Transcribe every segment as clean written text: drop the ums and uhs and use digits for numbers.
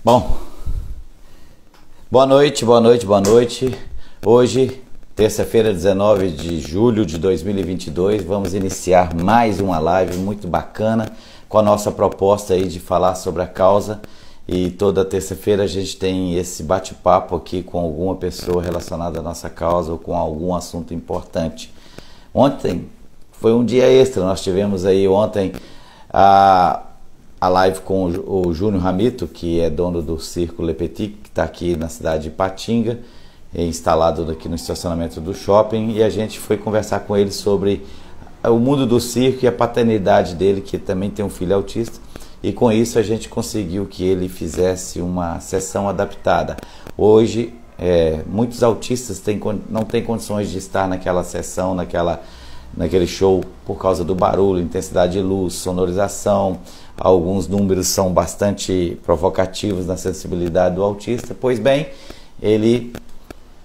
Bom, boa noite, boa noite, boa noite. Hoje, terça-feira, 19 de julho de 2022, vamos iniciar mais uma live muito bacana com a nossa proposta aí de falar sobre a causa. E toda terça-feira a gente tem esse bate-papo aqui com alguma pessoa relacionada à nossa causa ou com algum assunto importante. Ontem foi um dia extra, nós tivemos aí ontem a live com o Júnior Ramito, que é dono do Circo Le Petit, que está aqui na cidade de Patinga, instalado aqui no estacionamento do shopping, e a gente foi conversar com ele sobre o mundo do circo e a paternidade dele, que também tem um filho autista, e com isso a gente conseguiu que ele fizesse uma sessão adaptada. Hoje, muitos autistas não têm condições de estar naquela sessão, naquele show, por causa do barulho, intensidade de luz, sonorização. Alguns números são bastante provocativos na sensibilidade do autista. Pois bem, ele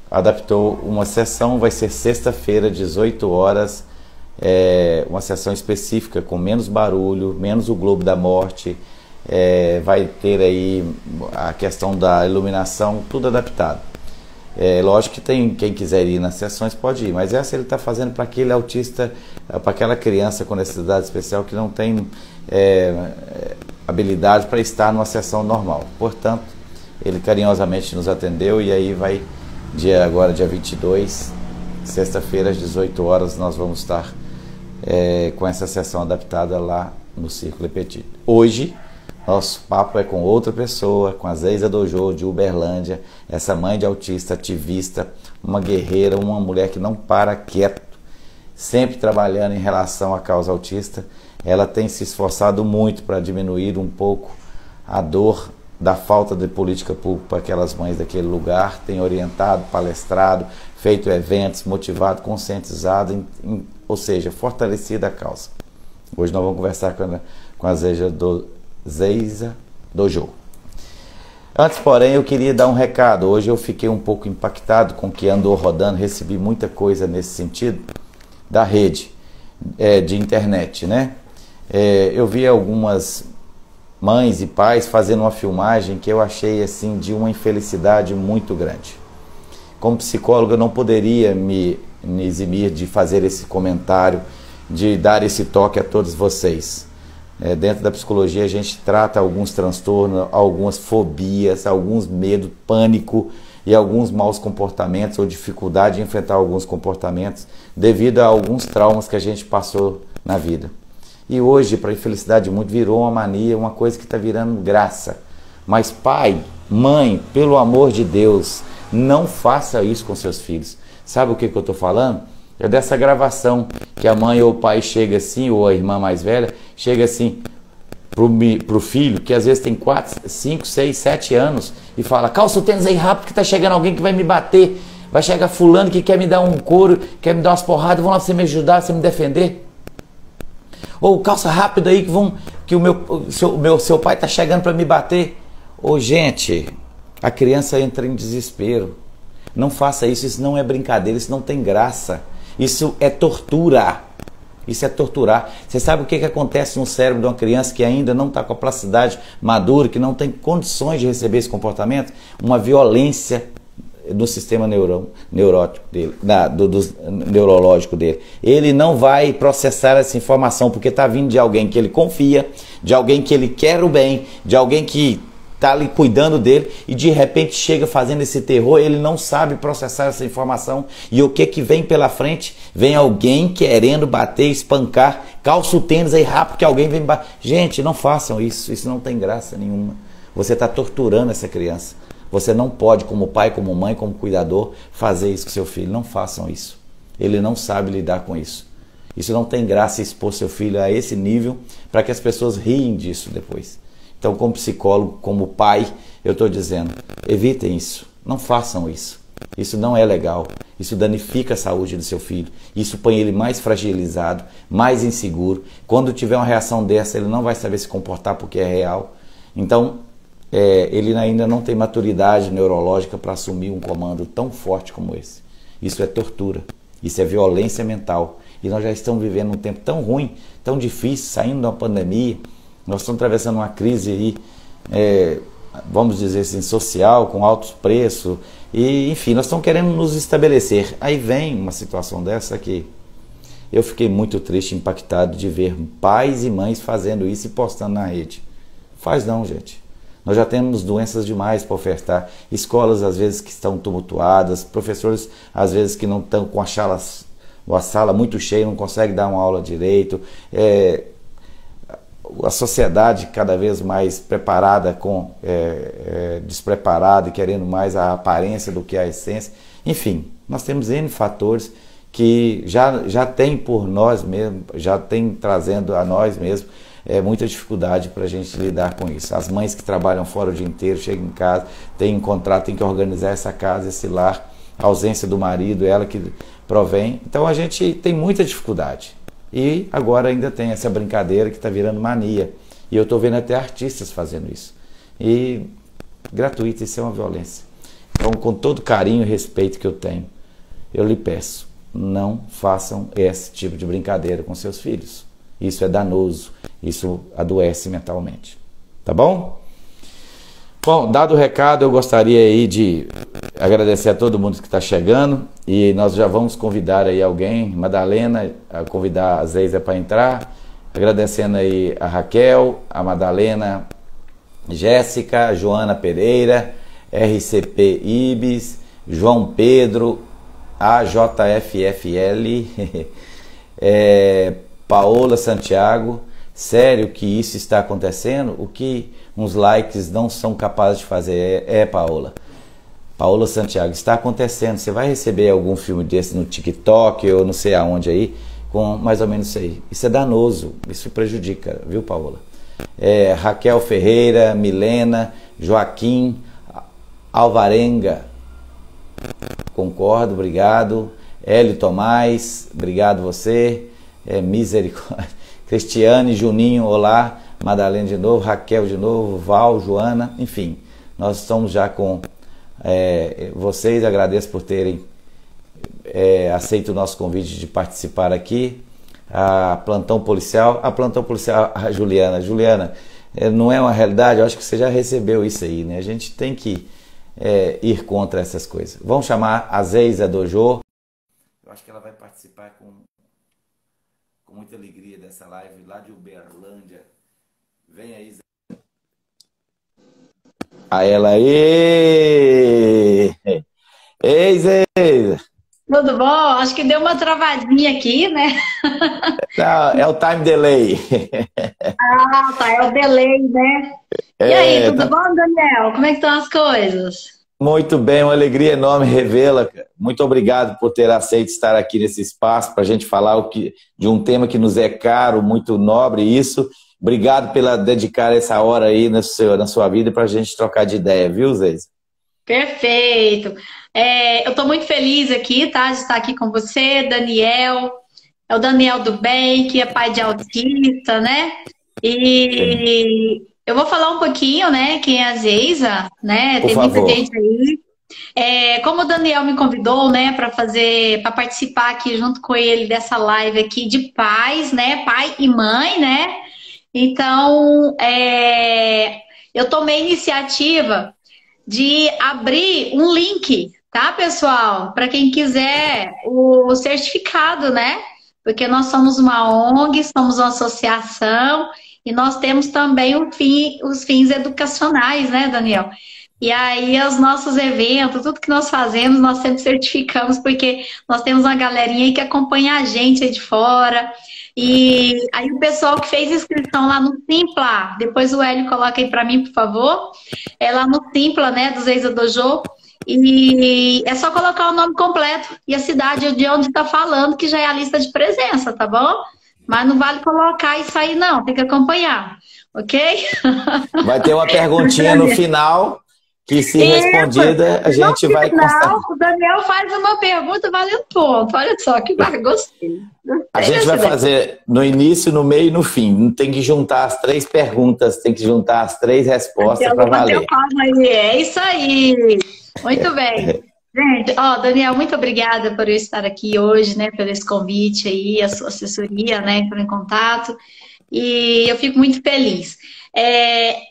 adaptou uma sessão, vai ser sexta-feira, 18 horas, uma sessão específica com menos barulho, menos o Globo da Morte, vai ter aí a questão da iluminação, tudo adaptado. Lógico que tem quem quiser ir nas sessões pode ir, mas essa ele está fazendo para aquele autista, para aquela criança com necessidade especial que não tem habilidade para estar numa sessão normal. Portanto, ele carinhosamente nos atendeu e aí vai, agora dia 22, sexta-feira às 18 horas, nós vamos estar com essa sessão adaptada lá no Circo Le Petit. Hoje, nosso papo é com outra pessoa, com a Zeisa Dojo de Uberlândia, essa mãe de autista, ativista, uma guerreira, uma mulher que não para quieto, sempre trabalhando em relação à causa autista. Ela tem se esforçado muito para diminuir um pouco a dor da falta de política pública para aquelas mães daquele lugar, tem orientado, palestrado, feito eventos, motivado, conscientizado, ou seja, fortalecido a causa. Hoje nós vamos conversar com a Zeisa Dojo. Antes, porém, eu queria dar um recado. Hoje eu fiquei um pouco impactado com o que andou rodando, recebi muita coisa nesse sentido da rede de internet, né? Eu vi algumas mães e pais fazendo uma filmagem que eu achei assim de uma infelicidade muito grande. Como psicólogo eu não poderia me eximir de fazer esse comentário, de dar esse toque a todos vocês. Dentro da psicologia a gente trata alguns transtornos, algumas fobias, alguns medos, pânico e alguns maus comportamentos ou dificuldade em enfrentar alguns comportamentos devido a alguns traumas que a gente passou na vida. E hoje, para infelicidade de muito, virou uma mania, uma coisa que está virando graça. Mas pai, mãe, pelo amor de Deus, não faça isso com seus filhos. Sabe o que eu estou falando? É dessa gravação que a mãe ou o pai chega assim, ou a irmã mais velha, chega assim pro filho, que às vezes tem 4, 5, 6, 7 anos, e fala: calça o tênis aí rápido que tá chegando alguém que vai me bater, vai chegar fulano que quer me dar um couro, quer me dar umas porradas, vão lá pra você me ajudar, você me defender. Ou calça rápido aí que o seu pai tá chegando para me bater. Ô gente, a criança entra em desespero. Não faça isso, isso não é brincadeira, isso não tem graça. Isso é tortura. Isso é torturar. Você sabe o que acontece no cérebro de uma criança que ainda não está com a plasticidade madura, que não tem condições de receber esse comportamento? Uma violência do sistema neurótico dele, neurológico dele. Ele não vai processar essa informação porque está vindo de alguém que ele confia, de alguém que ele quer o bem, de alguém que está ali cuidando dele, e de repente chega fazendo esse terror. Ele não sabe processar essa informação, e o que vem pela frente? Vem alguém querendo bater, espancar, calça o tênis aí rápido que alguém vem bater. Gente, não façam isso, isso não tem graça nenhuma. Você está torturando essa criança. Você não pode, como pai, como mãe, como cuidador, fazer isso com seu filho. Não façam isso. Ele não sabe lidar com isso. Isso não tem graça, expor seu filho a esse nível para que as pessoas riem disso depois. Então, como psicólogo, como pai, eu estou dizendo, evitem isso, não façam isso. Isso não é legal, isso danifica a saúde do seu filho, isso põe ele mais fragilizado, mais inseguro. Quando tiver uma reação dessa, ele não vai saber se comportar porque é real. Então, ele ainda não tem maturidade neurológica para assumir um comando tão forte como esse. Isso é tortura, isso é violência mental. E nós já estamos vivendo um tempo tão ruim, tão difícil, saindo de uma pandemia. Nós estamos atravessando uma crise aí vamos dizer assim, social, com altos preços, e enfim, nós estamos querendo nos estabelecer. Aí vem uma situação dessa que eu fiquei muito triste, impactado de ver pais e mães fazendo isso e postando na rede. Faz não, gente. Nós já temos doenças demais para ofertar. Escolas, às vezes, que estão tumultuadas. Professores, às vezes, que não estão com a sala muito cheia, não conseguem dar uma aula direito. A sociedade cada vez mais preparada, despreparada e querendo mais a aparência do que a essência. Enfim, nós temos N fatores que já tem por nós mesmos, já tem trazendo a nós mesmos muita dificuldade para a gente lidar com isso. As mães que trabalham fora o dia inteiro, chegam em casa, têm um contrato, têm que organizar essa casa, esse lar, a ausência do marido, ela que provém. Então a gente tem muita dificuldade. E agora ainda tem essa brincadeira que está virando mania. E eu estou vendo até artistas fazendo isso. E gratuito, isso é uma violência. Então, com todo carinho e respeito que eu tenho, eu lhe peço, não façam esse tipo de brincadeira com seus filhos. Isso é danoso, isso adoece mentalmente. Tá bom? Bom, dado o recado, eu gostaria aí de agradecer a todo mundo que está chegando e nós já vamos convidar aí alguém, Madalena, a convidar a Zeisa para entrar, agradecendo aí a Raquel, a Madalena, Jéssica, Joana Pereira, RCP Ibis, João Pedro, AJFFL, Paola Santiago. Sério que isso está acontecendo? O que uns likes não são capazes de fazer Paola. Paola Santiago, está acontecendo. Você vai receber algum filme desse no TikTok ou não sei aonde aí, com mais ou menos isso aí. Isso é danoso, isso prejudica, viu, Paola? Raquel Ferreira, Milena, Joaquim, Alvarenga, concordo, obrigado. Hélio Tomás, obrigado você. Misericórdia. Cristiane, Juninho, olá. Madalena de novo, Raquel de novo, Val, Joana, enfim. Nós estamos já com vocês, agradeço por terem aceito o nosso convite de participar aqui. A Plantão Policial, a Juliana. Juliana, não é uma realidade, eu acho que você já recebeu isso aí, né? A gente tem que ir contra essas coisas. Vamos chamar a Zeisa Dojo. Eu acho que ela vai participar com muita alegria dessa live lá de Uberlândia. Vem aí, Zé. A ela aí! Ei, Zé! Tudo bom? Acho que deu uma travadinha aqui, né? Não, é o time delay. Ah, tá, é o delay, né? E aí, tudo bom, Daniel? Como é que estão as coisas? Muito bem, uma alegria enorme revê-la. Muito obrigado por ter aceito estar aqui nesse espaço para a gente falar de um tema que nos é caro, muito nobre isso. Obrigado pela dedicar essa hora aí na sua vida para a gente trocar de ideia, viu, Zeisa? Perfeito. Eu estou muito feliz aqui, tá? De estar aqui com você, Daniel. É o Daniel do bem, que é pai de autista, né? E eu vou falar um pouquinho, né? Quem é a Zeisa, né? Por Tem favor. muita gente aí. Como o Daniel me convidou, né, para participar aqui junto com ele dessa live aqui de pais, né? Pai e mãe, né? Então, eu tomei a iniciativa de abrir um link, tá, pessoal? Para quem quiser o certificado, né? Porque nós somos uma ONG, somos uma associação e nós temos também os fins educacionais, né, Daniel? E aí os nossos eventos, tudo que nós fazemos, nós sempre certificamos, porque nós temos uma galerinha aí que acompanha a gente aí de fora. E aí o pessoal que fez inscrição lá no Simpla, depois o Hélio coloca aí para mim, por favor, lá no Simpla, né, do Zeisa Dojo, e é só colocar o nome completo e a cidade de onde está falando, que já é a lista de presença, tá bom? Mas não vale colocar isso aí não, tem que acompanhar, ok? Vai ter uma perguntinha no final, que se respondida a gente vai constar. O Daniel faz uma pergunta valendo ponto, olha só, que gostei. A gente vai fazer no início, no meio e no fim. Não tem que juntar as 3 perguntas, tem que juntar as 3 respostas para valer. É isso aí. Muito bem. Gente, Daniel, muito obrigada por eu estar aqui hoje, né, pelo esse convite aí, a sua assessoria, né, entrou em contato. E eu fico muito feliz.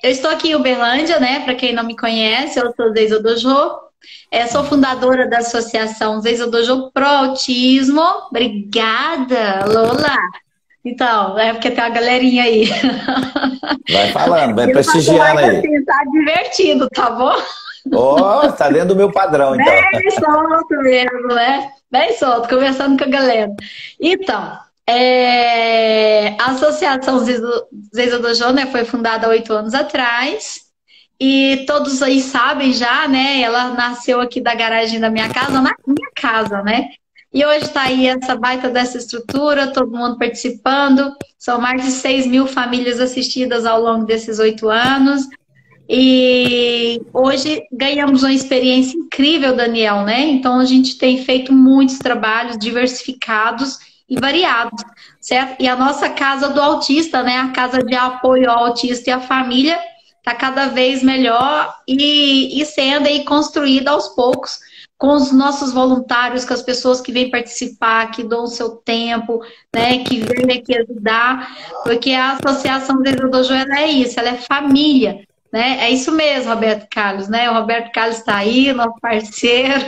Eu estou aqui em Uberlândia, né? Para quem não me conhece, eu sou Zeisa Dojo. Sou fundadora da Associação Zeisa Dojo Pro Autismo. Obrigada, Lola. Então, é porque tem uma galerinha aí. Vai falando, vai E o nosso prestigiando live, aí. assim, tá divertido, tá bom? Ó, tá dentro do meu padrão, então. Bem solto mesmo, né? Bem solto, conversando com a galera. Então, a Associação Zeisa Dojo, né, foi fundada há 8 anos atrás. E todos aí sabem já, né? Ela nasceu aqui da garagem da minha casa, na minha casa, né? E hoje está aí essa baita dessa estrutura, todo mundo participando. São mais de 6 mil famílias assistidas ao longo desses 8 anos. E hoje ganhamos uma experiência incrível, Daniel, né? Então a gente tem feito muitos trabalhos diversificados e variados, certo? E a nossa casa do autista, né? A casa de apoio ao autista e à família está cada vez melhor e sendo aí construída aos poucos com os nossos voluntários, com as pessoas que vêm participar, que dão o seu tempo, né? Que vêm aqui ajudar, porque a Associação Zeisa Dojo é isso, ela é família. Né? É isso mesmo, Roberto Carlos, né? O Roberto Carlos está aí, nosso parceiro.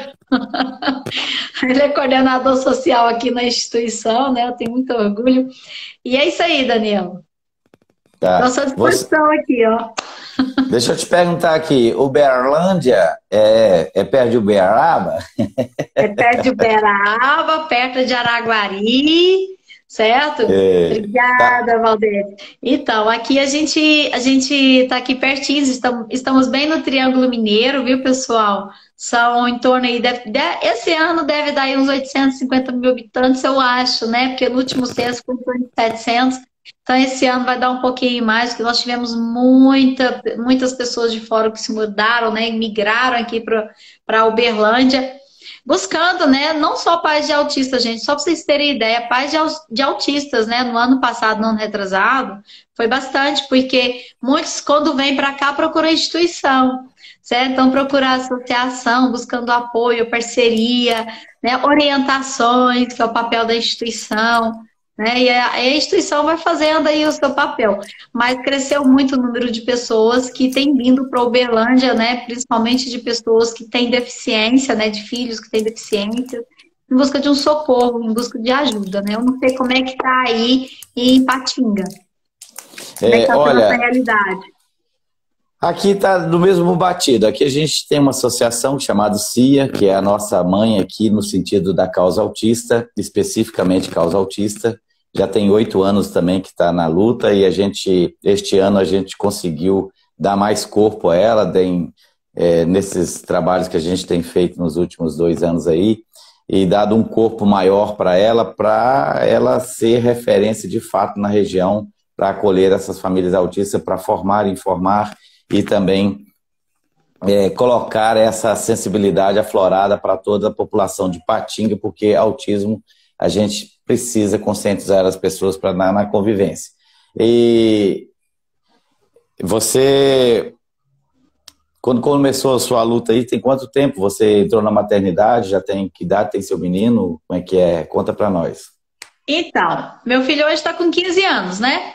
Ele é coordenador social aqui na instituição, né? Eu tenho muito orgulho. E é isso aí, Daniel. Tá. Nossa disposição aqui, ó. Deixa eu te perguntar aqui, Uberlândia é perto de Uberaba? É perto de Uberaba, perto de Araguari, certo? Obrigada, Tá. Valdez. Então, aqui a gente está aqui pertinho, estamos bem no Triângulo Mineiro, viu, pessoal? São em torno aí, esse ano deve dar aí uns 850 mil habitantes, eu acho, né? Porque no último censo foi em torno de 700. Então, esse ano vai dar um pouquinho mais, porque nós tivemos muitas pessoas de fora que se mudaram, né? Migraram aqui para Uberlândia. Buscando, né, não só pais de autistas, gente, só para vocês terem ideia, pais de autistas, né, no ano passado, no ano retrasado, foi bastante, porque muitos, quando vêm para cá, procuram instituição, certo? Então, procurar associação, buscando apoio, parceria, né, orientações, que é o papel da instituição, né, e a instituição vai fazendo aí o seu papel, mas cresceu muito o número de pessoas que têm vindo para Uberlândia, né, principalmente de pessoas que têm deficiência, né, de filhos que têm deficiência, em busca de um socorro, em busca de ajuda, né? Eu não sei como é que está aí em Patinga, como é que está sendo essa realidade. Aqui está no mesmo batido. Aqui a gente tem uma associação chamada CIA, que é a nossa mãe aqui no sentido da causa autista, especificamente causa autista. Já tem 8 anos também que está na luta e este ano a gente conseguiu dar mais corpo a ela nesses trabalhos que a gente tem feito nos últimos 2 anos aí e dado um corpo maior para ela ser referência de fato na região para acolher essas famílias autistas, para formar, informar e também colocar essa sensibilidade aflorada para toda a população de Patinga, porque autismo a gente precisa conscientizar as pessoas na convivência. E você, quando começou a sua luta aí, tem quanto tempo? Você entrou na maternidade? Já tem que idade tem seu menino? Como é que é? Conta para nós. Então, meu filho hoje está com 15 anos, né?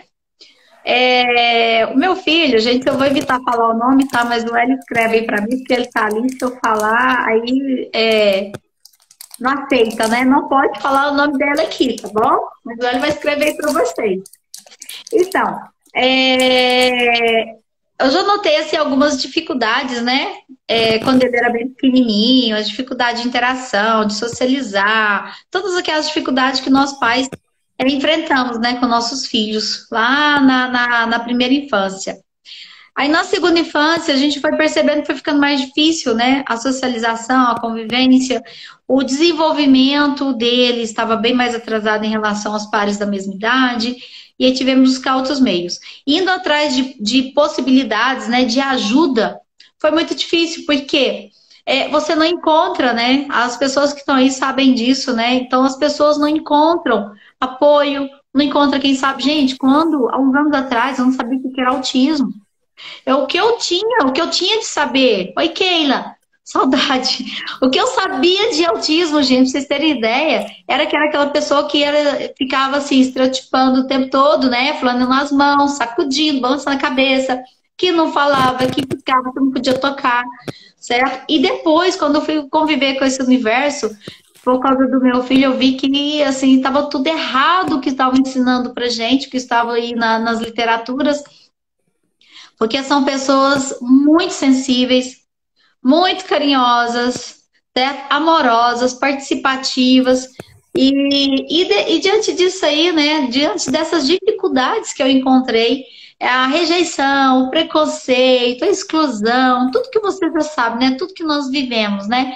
O meu filho, gente, eu vou evitar falar o nome, tá? Mas o Hélio escreve aí para mim, porque ele tá ali, se eu falar, aí não aceita, né? Não pode falar o nome dela aqui, tá bom? Mas o Hélio vai escrever aí para vocês. Então, eu já notei assim, algumas dificuldades, né? Quando ele era bem pequenininho, a dificuldade de interação, de socializar, todas aquelas dificuldades que nós pais enfrentamos, né, com nossos filhos lá na primeira infância. Aí na segunda infância a gente foi percebendo que foi ficando mais difícil, né? A socialização, a convivência, o desenvolvimento dele estava bem mais atrasado em relação aos pares da mesma idade. E aí tivemos que buscar outros meios. Indo atrás de possibilidades, né, de ajuda, foi muito difícil, porque você não encontra, né? As pessoas que estão aí sabem disso, né? Então as pessoas não encontram apoio, não encontram quem sabe. Gente, há uns anos atrás, eu não sabia o que era autismo. O que eu tinha de saber. Oi, Keila. Saudade. O que eu sabia de autismo, gente, pra vocês terem ideia, era que era aquela pessoa que ficava assim, estereotipando o tempo todo, né? Falando nas mãos, sacudindo, balançando a cabeça, que não falava, que ficava, que não podia tocar, certo? E depois, quando eu fui conviver com esse universo, por causa do meu filho, eu vi que, assim, estava tudo errado o que estavam ensinando pra gente, que estava aí nas literaturas, porque são pessoas muito sensíveis, muito carinhosas, certo? Amorosas, participativas. E diante disso aí, né? Diante dessas dificuldades que eu encontrei, a rejeição, o preconceito, a exclusão, tudo que você já sabe, né? Tudo que nós vivemos, né?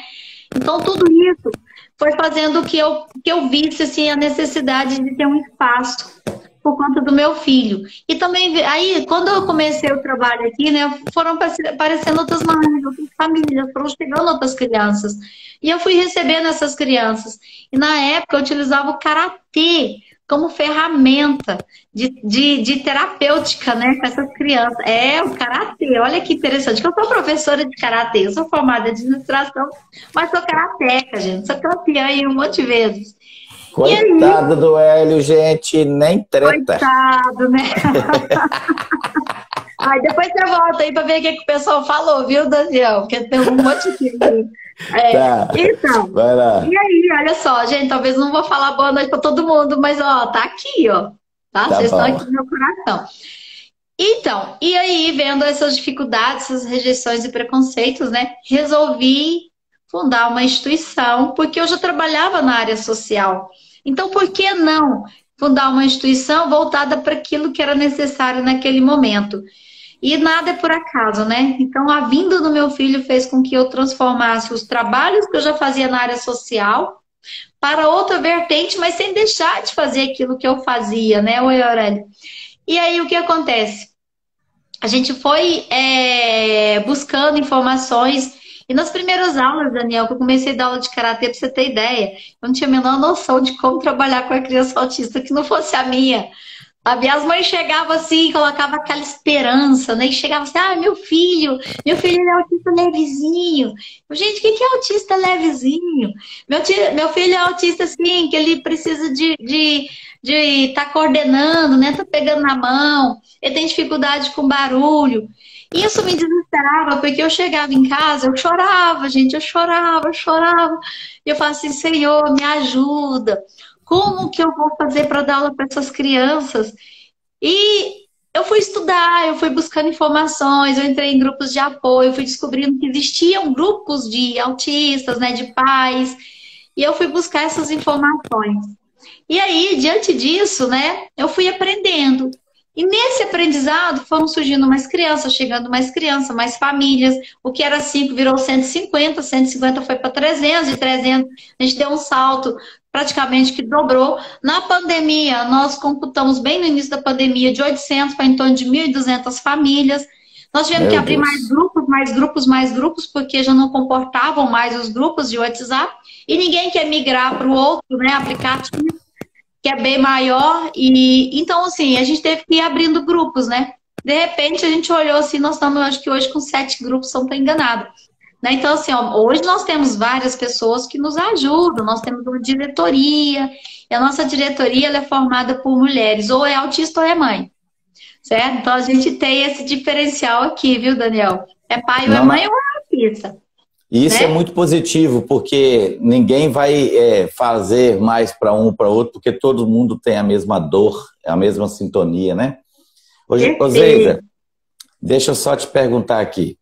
Então, tudo isso foi fazendo que eu visse assim, a necessidade de ter um espaço por conta do meu filho. E também, aí, quando eu comecei o trabalho aqui, né, foram aparecendo outras mães, outras famílias, foram chegando outras crianças. E eu fui recebendo essas crianças. E na época eu utilizava o karatê como ferramenta de terapêutica, né, com essas crianças. É, o karatê, olha que interessante, que eu sou professora de karatê, eu sou formada em administração, mas sou karateca, gente, sou campeã em um monte de vezes. E aí, Coitado do Hélio, gente, nem treta. coitado, né? Aí depois você volta aí pra ver o que o pessoal falou, viu, Daniel? Porque tem um monte de... Tá, Então, vai lá. e aí, olha só, gente, talvez não vou falar boa noite pra todo mundo, mas ó, tá aqui, ó. Tá? Tá Vocês estão bom. aqui no meu coração. Então, e aí, vendo essas dificuldades, essas rejeições e preconceitos, né? Resolvi fundar uma instituição, porque eu já trabalhava na área social. Então, por que não fundar uma instituição voltada para aquilo que era necessário naquele momento? E nada é por acaso, né? Então, a vinda do meu filho fez com que eu transformasse os trabalhos que eu já fazia na área social para outra vertente, mas sem deixar de fazer aquilo que eu fazia, né, Oi, Aurélio? E aí, o que acontece? A gente foi buscando informações. E nas primeiras aulas, Daniel, que eu comecei a dar aula de karatê, pra você ter ideia, eu não tinha a menor noção de como trabalhar com a criança autista que não fosse a minha. Sabe? As mães chegavam assim, colocavam aquela esperança, né? E chegava assim, ah, meu filho ele é autista levezinho. Gente, o que é autista levezinho? Meu filho é autista, assim, que ele precisa de estar coordenando, né? Tá pegando na mão, ele tem dificuldade com barulho. Isso me desesperava, porque eu chegava em casa, eu chorava, gente, eu chorava, eu chorava. E eu falava assim, Senhor, me ajuda. Como que eu vou fazer para dar aula para essas crianças? E eu fui estudar, eu fui buscando informações, eu entrei em grupos de apoio, fui descobrindo que existiam grupos de autistas, né, de pais, e eu fui buscar essas informações. E aí, diante disso, né, eu fui aprendendo. E nesse aprendizado foram surgindo mais crianças, mais famílias. O que era 5 virou 150, 150 foi para 300, de 300 a gente deu um salto praticamente que dobrou. Na pandemia, nós computamos bem no início da pandemia de 800 para em torno de 1.200 famílias. Nós tivemos que Meu abrir mais Deus. grupos, mais grupos, mais grupos, porque já não comportavam mais os grupos de WhatsApp. E ninguém quer migrar para o outro, né, aplicativo, que é bem maior. E então, assim, a gente teve que ir abrindo grupos, né? De repente, a gente olhou assim, nós estamos, acho que hoje, com 7 grupos, se eu não estou enganada. Né? Então, assim, ó, hoje nós temos várias pessoas que nos ajudam, nós temos uma diretoria, e a nossa diretoria ela é formada por mulheres, ou é autista ou é mãe, certo? Então, a gente tem esse diferencial aqui, viu, Daniel? É pai ou é Não, mãe ou é autista, e isso é né? muito positivo, porque ninguém vai fazer mais para um para outro, porque todo mundo tem a mesma dor, a mesma sintonia, né? Ô Perfeito. Zeisa, deixa eu só te perguntar aqui.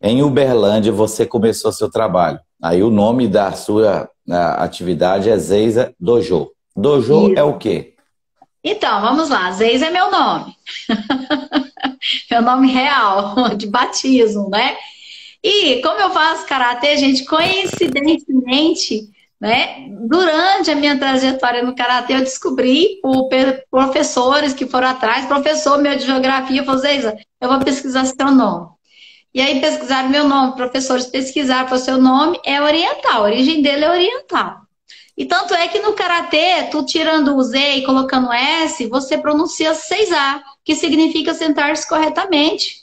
Em Uberlândia você começou seu trabalho. Aí o nome da sua atividade é Zeisa Dojo. Dojo é o Isso. quê? Então, vamos lá. Zeis é meu nome. Meu nome real, de batismo, né? E como eu faço karatê, gente, coincidentemente, né, durante a minha trajetória no karatê, eu descobri por professores que foram atrás, professor meu de geografia, falou, Zeisa, eu vou pesquisar seu nome. E aí pesquisaram meu nome, professores pesquisaram, falou, seu nome é oriental, a origem dele é oriental. E tanto é que no karatê, tu tirando o Z e colocando S, você pronuncia 6A, que significa sentar-se corretamente.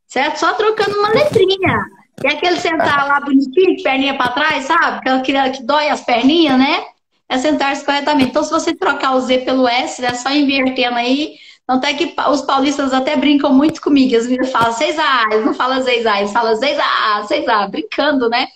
Certo? Só trocando uma letrinha. E aquele sentar lá bonitinho, de perninha para trás, sabe? Aquela que dói as perninhas, né? É sentar-se corretamente. Então, se você trocar o Z pelo S, né? Só invertendo aí. Tanto é que os paulistas até brincam muito comigo. Eles me falam 6A, eles não falam 6A, eles falam 6A, 6A, brincando, né?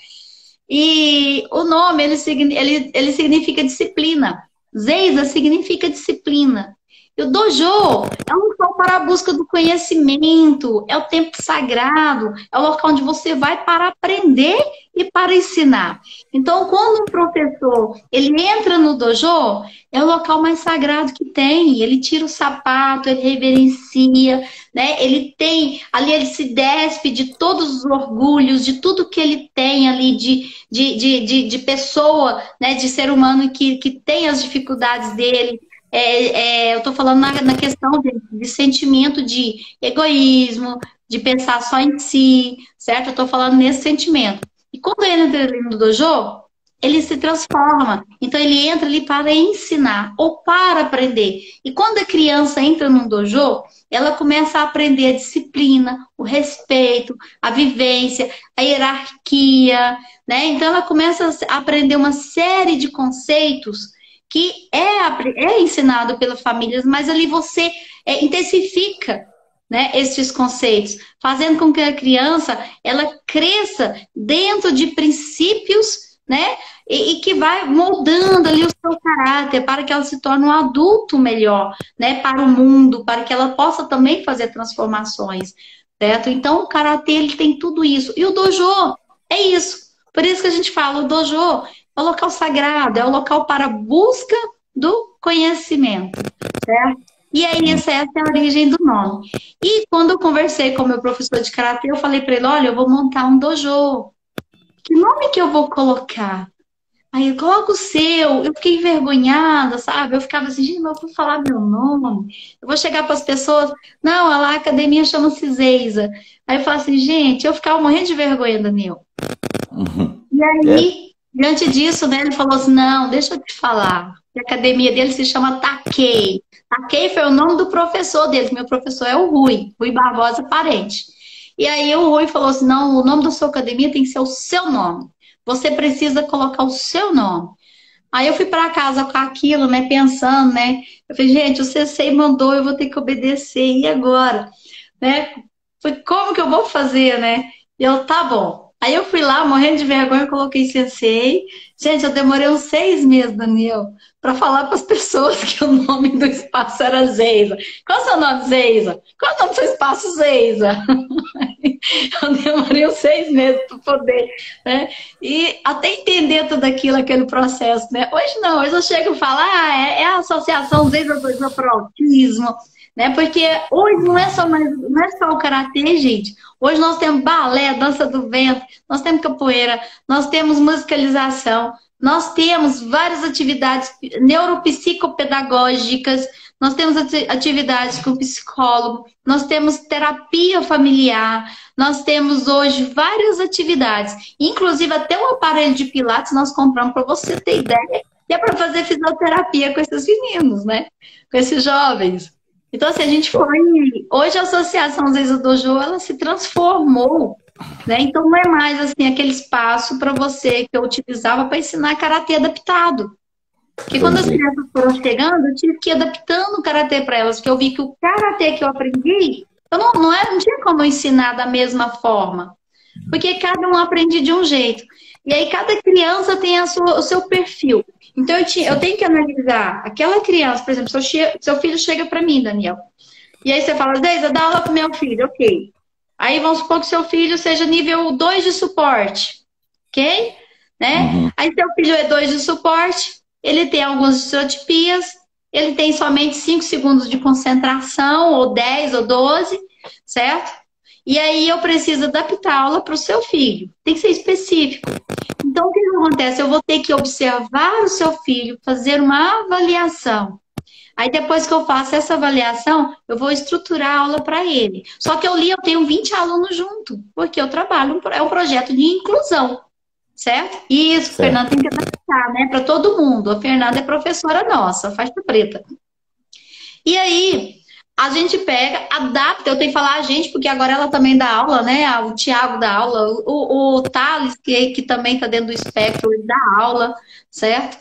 E o nome, ele significa disciplina. Zeiza significa disciplina. E o dojo é um local para a busca do conhecimento, é o tempo sagrado, é o local onde você vai para aprender e para ensinar. Então, quando um professor ele entra no dojo, é o local mais sagrado que tem. Ele tira o sapato, ele reverencia, né? Ele tem, ali ele se despe de todos os orgulhos, de tudo que ele tem ali de pessoa, né? De ser humano que tem as dificuldades dele. Eu estou falando na questão de sentimento de egoísmo, de pensar só em si, certo? Eu estou falando nesse sentimento. E quando ele entra ali no dojo, ele se transforma. Então ele entra ali para ensinar ou para aprender. E quando a criança entra no dojo, ela começa a aprender a disciplina, o respeito, a vivência, a hierarquia, né? Então ela começa a aprender uma série de conceitos que é ensinado pelas famílias, mas ali você intensifica, né, esses conceitos, fazendo com que a criança ela cresça dentro de princípios, né, e que vai moldando ali o seu caráter para que ela se torne um adulto melhor, né, para o mundo, para que ela possa também fazer transformações, certo? Então o karatê ele tem tudo isso e o dojo é isso. Por isso que a gente fala, o dojo é o local sagrado, é o local para a busca do conhecimento, certo? E aí, essa é a origem do nome. E quando eu conversei com o meu professor de karatê, eu falei para ele, olha, eu vou montar um dojo. Que nome que eu vou colocar? Aí, coloca o seu. Eu fiquei envergonhada, sabe? Eu ficava assim, gente, mas eu vou falar meu nome. Eu vou chegar para as pessoas, não, a academia chama-se Zeiza. Aí eu falo assim, gente, eu ficava morrendo de vergonha, Daniel. E aí, diante disso, né, ele falou assim, não, deixa eu te falar. A academia dele se chama Takei. Takei foi o nome do professor dele. Meu professor é o Rui Barbosa Parente. E aí o Rui falou assim, não, o nome da sua academia tem que ser o seu nome. Você precisa colocar o seu nome. Aí eu fui para casa com aquilo, né, pensando, né. Eu falei, gente, o CC mandou, eu vou ter que obedecer. E agora? Né? Falei, como que eu vou fazer, né? E eu, tá bom. Aí eu fui lá, morrendo de vergonha, coloquei sensei. Gente, eu demorei uns 6 meses, Daniel, para falar para as pessoas que o nome do espaço era Zeiza. Qual é o seu nome, Zeiza? Qual é o nome do seu espaço, Zeiza? Eu demorei uns 6 meses para poder, né? E até entender tudo aquilo, aquele processo, né? Hoje não, hoje eu chego e falo, é a Associação Zeiza para o Autismo, né? Porque hoje não é só o karatê, gente. Hoje nós temos balé, dança do vento, nós temos capoeira, nós temos musicalização, nós temos várias atividades neuropsicopedagógicas, nós temos atividades com psicólogo, nós temos terapia familiar, nós temos hoje várias atividades, inclusive até um aparelho de pilates nós compramos para você ter ideia, que é para fazer fisioterapia com esses meninos, né? Com esses jovens. Então, assim, a gente foi... Hoje a Associação Zeiza Dojo, ela se transformou, né? Então, não é mais, assim, aquele espaço para você que eu utilizava para ensinar karatê adaptado. Porque quando as crianças foram chegando, eu tive que ir adaptando o karatê para elas, porque eu vi que o karatê que eu aprendi, eu não tinha como ensinar da mesma forma. Porque cada um aprende de um jeito. E aí, cada criança tem o seu perfil. Então, eu tenho que analisar aquela criança, por exemplo, seu filho chega para mim, Daniel, e aí você fala, Zeiza, dá aula pro meu filho, ok. Aí vamos supor que seu filho seja nível 2 de suporte, ok? Né? Aí seu filho é 2 de suporte, ele tem algumas estereotipias, ele tem somente 5 segundos de concentração, ou 10, ou 12, certo? E aí eu preciso adaptar a aula para o seu filho. Tem que ser específico. Então, o que acontece? Eu vou ter que observar o seu filho, fazer uma avaliação. Aí, depois que eu faço essa avaliação, eu vou estruturar a aula para ele. Só que eu tenho 20 alunos junto, porque eu trabalho, é um projeto de inclusão, certo? Isso, certo. Fernanda tem que adaptar, né? Para todo mundo. A Fernanda é professora nossa, faixa preta. E aí... a gente pega, adapta, eu tenho que falar a gente, porque agora ela também dá aula, né? O Tiago dá aula, o Thales, que também está dentro do espectro, ele dá aula, certo?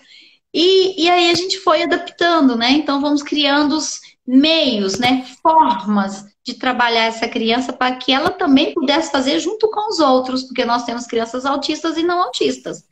E aí a gente foi adaptando, né? Então vamos criando os meios, né? Formas de trabalhar essa criança para que ela também pudesse fazer junto com os outros, porque nós temos crianças autistas e não autistas.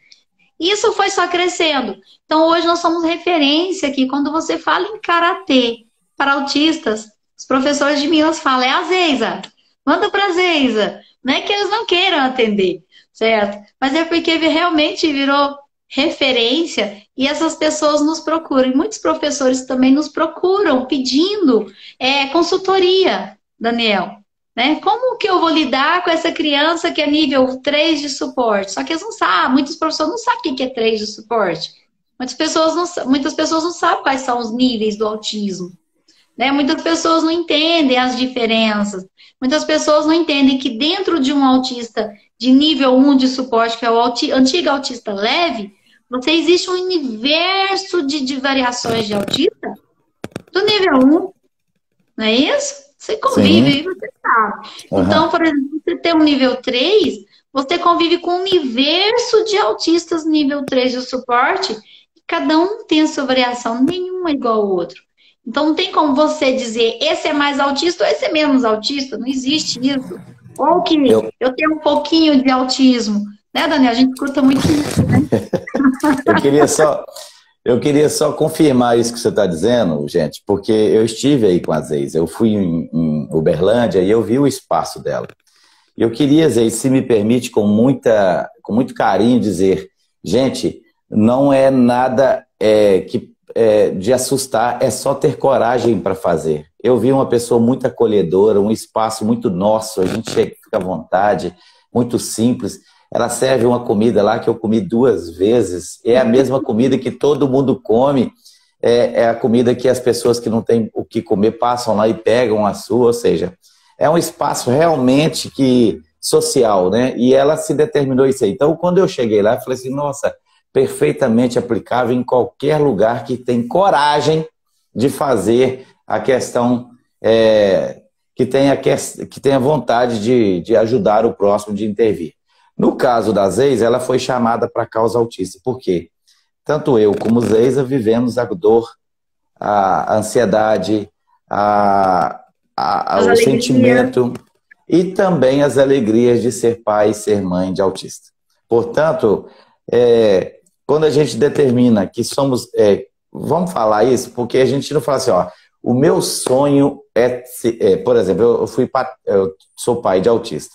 Isso foi só crescendo. Então hoje nós somos referência aqui. Quando você fala em karatê para autistas, os professores de Minas falam, é a Zeisa, manda para a Zeisa. Não é que eles não queiram atender, certo? Mas é porque realmente virou referência e essas pessoas nos procuram. E muitos professores também nos procuram pedindo consultoria, Daniel. Né? Como que eu vou lidar com essa criança que é nível 3 de suporte? Só que eles não sabem, muitos professores não sabem o que é 3 de suporte. Muitas pessoas não sabem quais são os níveis do autismo. Né? Muitas pessoas não entendem as diferenças. Muitas pessoas não entendem que dentro de um autista de nível 1 de suporte, que é o antigo autista leve, existe um universo de variações de autista do nível 1. Não é isso? Você convive, você sabe. Uhum. Então, por exemplo, você tem um nível 3, você convive com um universo de autistas nível 3 de suporte, e cada um tem a sua variação, nenhum é igual ao outro. Então, não tem como você dizer, esse é mais autista ou esse é menos autista, não existe isso. Ou que eu tenho um pouquinho de autismo. Né, Daniel? A gente escuta muito isso, né? Eu queria só confirmar isso que você está dizendo, gente, porque eu estive aí com a Zeisa. Eu fui em Uberlândia e eu vi o espaço dela. E eu queria, Zeisa, se me permite, com muito carinho, dizer, gente, não é nada de assustar, é só ter coragem para fazer. Eu vi uma pessoa muito acolhedora, um espaço muito nosso, a gente chega, fica à vontade, muito simples. Ela serve uma comida lá que eu comi 2 vezes. É a mesma comida que todo mundo come. É a comida que as pessoas que não têm o que comer passam lá e pegam a sua. Ou seja, é um espaço realmente social, né? E ela se determinou isso aí. Então, quando eu cheguei lá, eu falei assim, nossa, perfeitamente aplicável em qualquer lugar que tem coragem de fazer a questão, que tenha vontade de ajudar o próximo, de intervir. No caso da Zeisa, ela foi chamada para a causa autista. Por quê? Tanto eu como Zeisa vivemos a dor, a ansiedade, o sentimento e também as alegrias de ser pai e ser mãe de autista. Portanto, quando a gente determina que somos... vamos falar isso, porque a gente não fala assim, ó, o meu sonho por exemplo, eu sou pai de autista.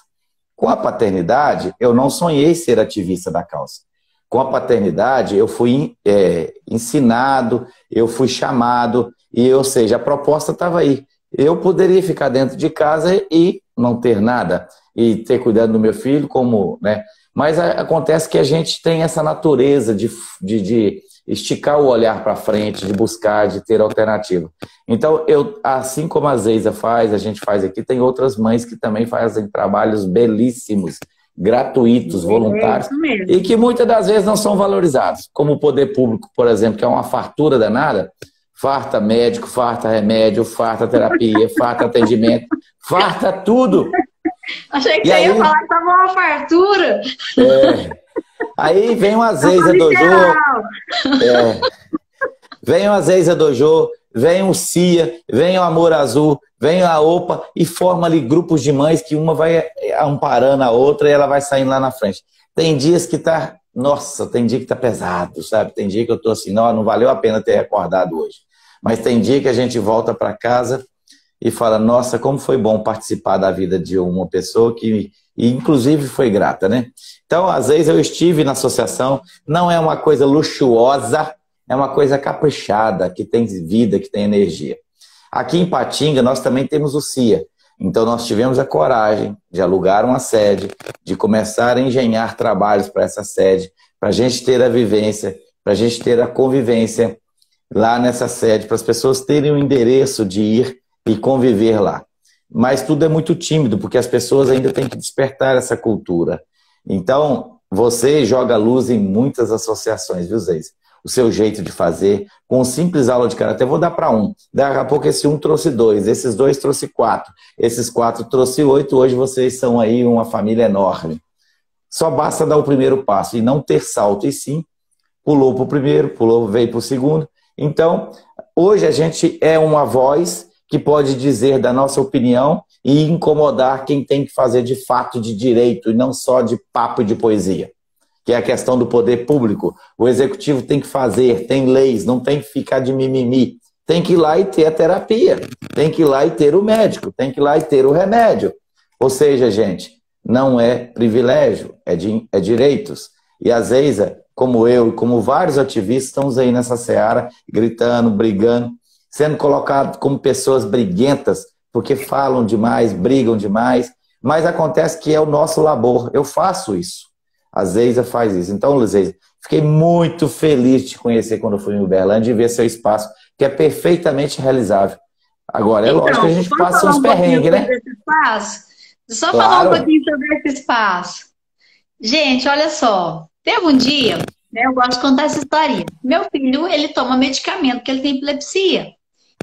Com a paternidade, eu não sonhei ser ativista da causa. Com a paternidade, eu fui ensinado, eu fui chamado, ou seja, a proposta estava aí. Eu poderia ficar dentro de casa e não ter nada, e ter cuidado do meu filho, né? Mas acontece que a gente tem essa natureza de esticar o olhar para frente, de buscar, de ter alternativa. Então, assim como a Zeisa faz, a gente faz aqui, tem outras mães que também fazem trabalhos belíssimos, gratuitos, voluntários, e que muitas das vezes não são valorizados, como o poder público, por exemplo, que é uma fartura danada, farta médico, farta remédio, farta terapia, farta atendimento, farta tudo. Achei que você ia falar que estava uma fartura. Aí vem uma Zeisa Dojo, vem uma Zeisa Dojo, vem o CIA, vem o Amor Azul, vem a OPA e forma ali grupos de mães que uma vai amparando a outra e ela vai saindo lá na frente. Tem dias que tá, nossa, tem dia que tá pesado, sabe? Tem dia que eu tô assim, não valeu a pena ter acordado hoje. Mas tem dia que a gente volta para casa e fala, nossa, como foi bom participar da vida de uma pessoa que inclusive foi grata, né? Então, às vezes eu estive na associação, não é uma coisa luxuosa, é uma coisa caprichada, que tem vida, que tem energia. Aqui em Patinga, nós também temos o CIA. Então, nós tivemos a coragem de alugar uma sede, de começar a engenhar trabalhos para essa sede, para a gente ter a vivência, para a gente ter a convivência lá nessa sede, para as pessoas terem o endereço de ir e conviver lá. Mas tudo é muito tímido, porque as pessoas ainda têm que despertar essa cultura. Então, você joga luz em muitas associações, viu, Zeisa? o seu jeito de fazer, com simples aula de karatê. Eu vou dar para um. Daqui a pouco esse um trouxe 2, esses 2 trouxe 4, esses 4 trouxe 8. Hoje vocês são aí uma família enorme. Só basta dar o primeiro passo e não ter salto, e sim, pulou para o primeiro, veio para o segundo. Então, hoje a gente é uma voz que pode dizer da nossa opinião e incomodar quem tem que fazer de fato de direito e não só de papo e de poesia, que é a questão do poder público. O executivo tem que fazer, tem leis, não tem que ficar de mimimi. Tem que ir lá e ter a terapia, tem que ir lá e ter o médico, tem que ir lá e ter o remédio. Ou seja, gente, não é privilégio, é direitos. E a Zeisa, como eu e como vários ativistas, estamos aí nessa seara, gritando, brigando, sendo colocados como pessoas briguentas, porque falam demais, brigam demais, mas acontece que é o nosso labor. Eu faço isso. A Zeisa faz isso. Então, Zeisa, fiquei muito feliz de te conhecer quando eu fui em Uberlândia e ver seu espaço, que é perfeitamente realizável. Agora, é lógico que a gente passa uns perrengues, né? Só falar um pouquinho sobre esse espaço. Gente, olha só. Teve um dia, né, eu gosto de contar essa historinha. Meu filho, ele toma medicamento, porque ele tem epilepsia.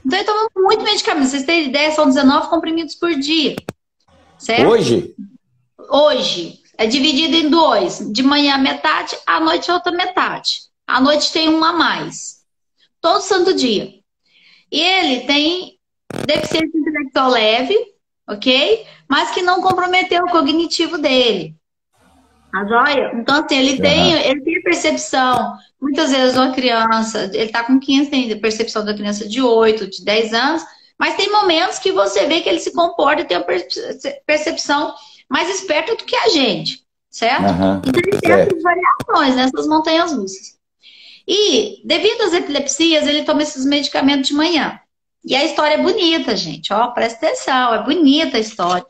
Então, ele toma muito medicamento. Vocês terem ideia, são 19 comprimidos por dia. Certo? Hoje? Hoje. É dividido em 2. De manhã metade, à noite outra metade. À noite tem um a mais. Todo santo dia. E ele tem deficiência intelectual leve, ok? Mas que não comprometeu o cognitivo dele. A joia? Então, assim, ele tem percepção. Muitas vezes uma criança, ele tá com 15, tem percepção da criança de 8, de 10 anos, mas tem momentos que você vê que ele se comporta e tem uma percepção mais esperta do que a gente, certo? Então, ele tem essas variações, nessas montanhas russas. E, devido às epilepsias, ele toma esses medicamentos de manhã. E a história é bonita, gente, ó, presta atenção, é bonita a história.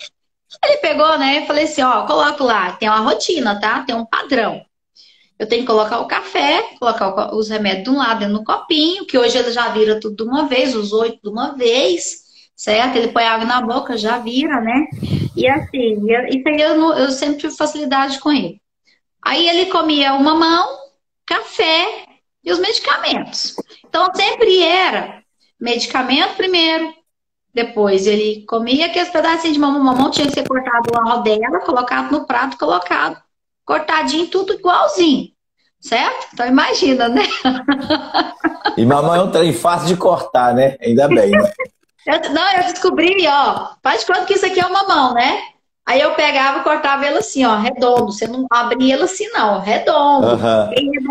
Ele pegou, né, e falei assim, ó, coloco lá, tem uma rotina, tá? Tem um padrão. Eu tenho que colocar o café, colocar os remédios de um lado dentro no copinho, que hoje ele já vira tudo de uma vez, os 8 de uma vez, certo? Ele põe água na boca, já vira, né? E assim, isso aí eu sempre tive facilidade com ele. Aí ele comia o mamão, café e os medicamentos. Então sempre era medicamento primeiro, depois ele comia aqueles pedacinhos de mamão, tinha que ser cortado uma rodela, colocado no prato, colocado, cortadinho, tudo igualzinho, certo? Então imagina, né? E mamão é um trem fácil de cortar, né? Ainda bem, né? Eu descobri, ó, faz de conta que isso aqui é o mamão, né? Aí eu pegava e cortava ele assim, ó, redondo. Você não abria ele assim, não, redondo.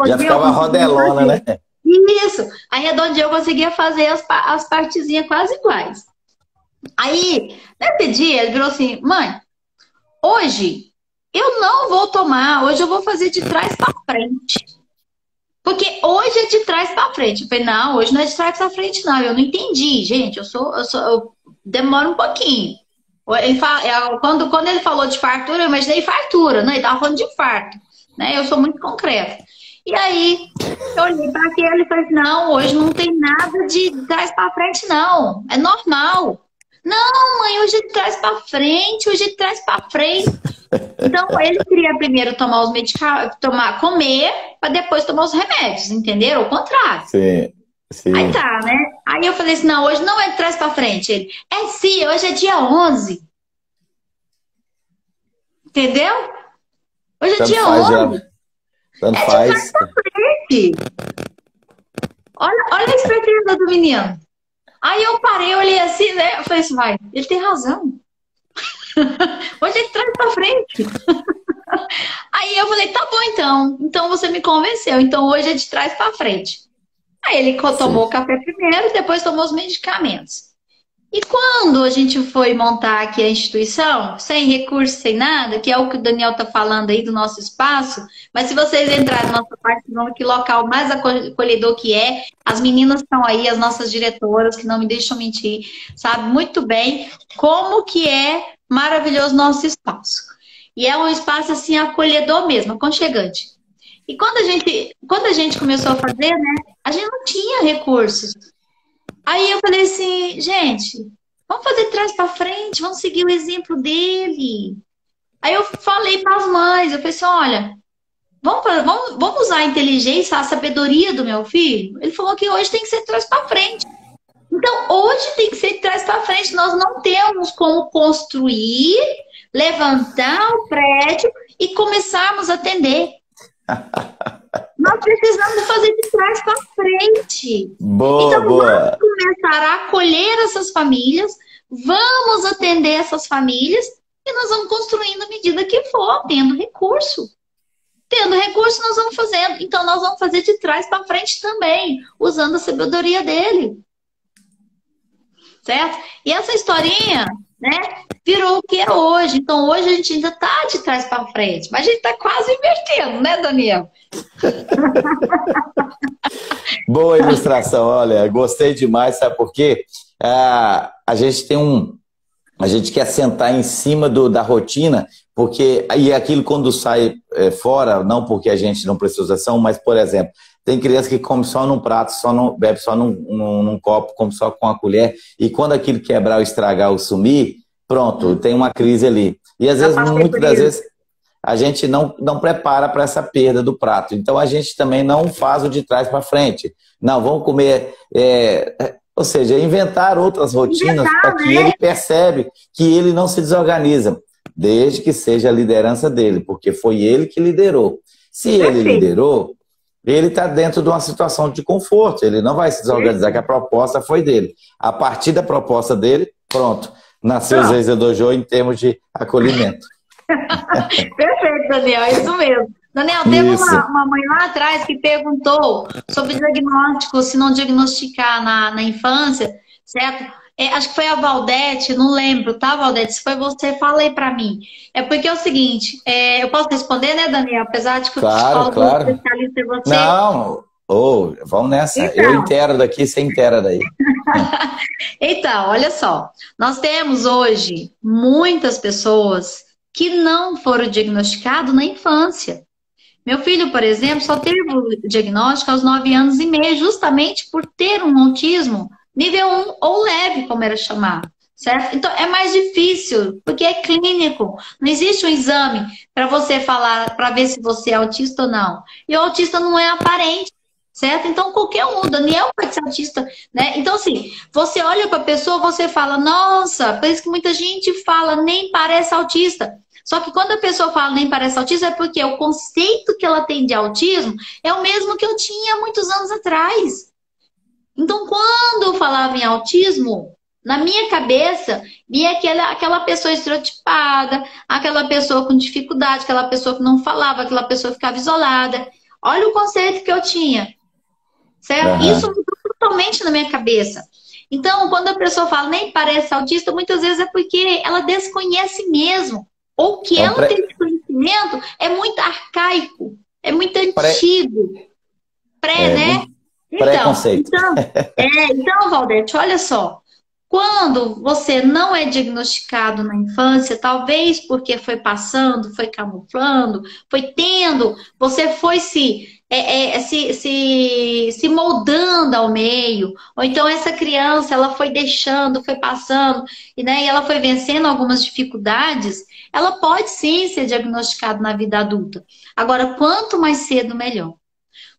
Já ficava rodelona, né? Isso. Aí redondinho eu conseguia fazer as partezinhas quase iguais. Aí, nesse dia, ele virou assim, mãe, hoje eu não vou tomar, hoje eu vou fazer de trás para frente. Porque hoje é de trás para frente. Eu falei, não, hoje não é de trás para frente, não. Eu não entendi, gente. Eu demoro um pouquinho. Ele fala, quando ele falou de fartura, eu imaginei fartura, né? Ele estava falando de farto, né? Eu sou muito concreta. E aí, eu olhei para aquele e falei, não, hoje não tem nada de trás para frente, não. É normal. Não, mãe, hoje é de trás para frente, hoje é de trás para frente. Então, ele queria primeiro tomar os medicamentos, comer, para depois tomar os remédios, entenderam? O contrário. Sim, sim. Aí tá, né? Aí eu falei assim, não, hoje não é de trás para frente. Ele, sim, hoje é dia 11. Entendeu? Hoje é dia 11. Tanto de faz. trás pra frente. Olha a esperteza do menino. Aí eu parei, olhei assim, né? Eu falei assim, vai, ele tem razão. Hoje é de trás pra frente. Aí eu falei, tá bom então. Então você me convenceu. Então hoje é de trás pra frente. Aí ele tomou o café primeiro, depois tomou os medicamentos. E quando a gente foi montar aqui a instituição, sem recurso, sem nada, que é o que o Daniel está falando aí do nosso espaço, mas se vocês entrarem na nossa parte, vão ver que local mais acolhedor que é, as meninas estão aí, as nossas diretoras, que não me deixam mentir, sabe muito bem como que é maravilhoso nosso espaço. E é um espaço assim acolhedor mesmo, aconchegante. E quando a gente começou a fazer, né, a gente não tinha recursos. Aí eu falei assim, gente, vamos fazer de trás para frente, vamos seguir o exemplo dele. Aí eu falei para as mães, eu falei assim, olha, vamos usar a inteligência, a sabedoria do meu filho? Ele falou que hoje tem que ser de trás para frente. Então, hoje tem que ser de trás para frente. Nós não temos como construir, levantar o prédio e começarmos a atender. Nós precisamos fazer de trás para frente. Boa, então, boa. vamos começar a acolher essas famílias, vamos atender essas famílias e nós vamos construindo à medida que for, tendo recurso. Tendo recurso, nós vamos fazendo. Então, nós vamos fazer de trás para frente também, usando a sabedoria dele. Certo? E essa historinha, né, virou o que é hoje. Então, hoje a gente ainda está de trás para frente, mas a gente está quase invertendo, né, Daniel? Boa ilustração, olha, gostei demais, sabe por quê? A gente a gente quer sentar em cima da rotina, porque e aquilo quando sai fora, não porque a gente não precisa ação, mas, por exemplo, tem criança que come só num prato, bebe só num copo, come só com a colher, e quando aquilo quebrar ou estragar ou sumir, pronto, tem uma crise ali. E às vezes, muitas das vezes, a gente não prepara para essa perda do prato. Então a gente também não faz o de trás para frente. Não, vamos comer... ou seja, inventar outras rotinas para que ele percebe que ele não se desorganiza, desde que seja a liderança dele, porque foi ele que liderou. Se ele liderou, ele está dentro de uma situação de conforto, ele não vai se desorganizar, que a proposta foi dele. A partir da proposta dele, pronto, nasceu o Zezé Dojo em termos de acolhimento. Perfeito, Daniel, é isso mesmo. Daniel, teve uma mãe lá atrás que perguntou sobre diagnóstico, se não diagnosticar na infância, certo? Acho que foi a Valdete, não lembro, tá, Valdete? Se foi você, fala aí pra mim. É porque é o seguinte, eu posso responder, né, Daniel? Apesar de que o psicólogo especialista é você. Não, vamos nessa. Então, eu intero daqui, você intera daí. Então, olha só. Nós temos hoje muitas pessoas que não foram diagnosticados na infância. Meu filho, por exemplo, só teve o diagnóstico aos 9 anos e meio, justamente por ter um autismo nível 1 ou leve, como era chamado, certo? Então, é mais difícil, porque é clínico. Não existe um exame para você falar, para ver se você é autista ou não. E o autista não é aparente, certo? Então, qualquer um, o Daniel pode ser autista, né? Então, assim, você olha para a pessoa, você fala, nossa, por isso que muita gente fala, nem parece autista. Só que quando a pessoa fala nem parece autista, é porque o conceito que ela tem de autismo é o mesmo que eu tinha há muitos anos atrás. Então, quando eu falava em autismo, na minha cabeça, vinha aquela pessoa estereotipada, aquela pessoa com dificuldade, aquela pessoa que não falava, aquela pessoa que ficava isolada. Olha o conceito que eu tinha, certo? Isso mudou totalmente na minha cabeça. Então, quando a pessoa fala nem parece autista, muitas vezes é porque ela desconhece mesmo. Ou que ela tem esse conhecimento é muito arcaico, é muito antigo. Né? Preconceito. Então, Valdete, olha só. Quando você não é diagnosticado na infância, talvez porque foi passando, foi camuflando, foi tendo, você foi se moldando ao meio, ou então essa criança ela foi deixando, foi passando, né, e ela foi vencendo algumas dificuldades, ela pode sim ser diagnosticada na vida adulta. Agora, quanto mais cedo, melhor.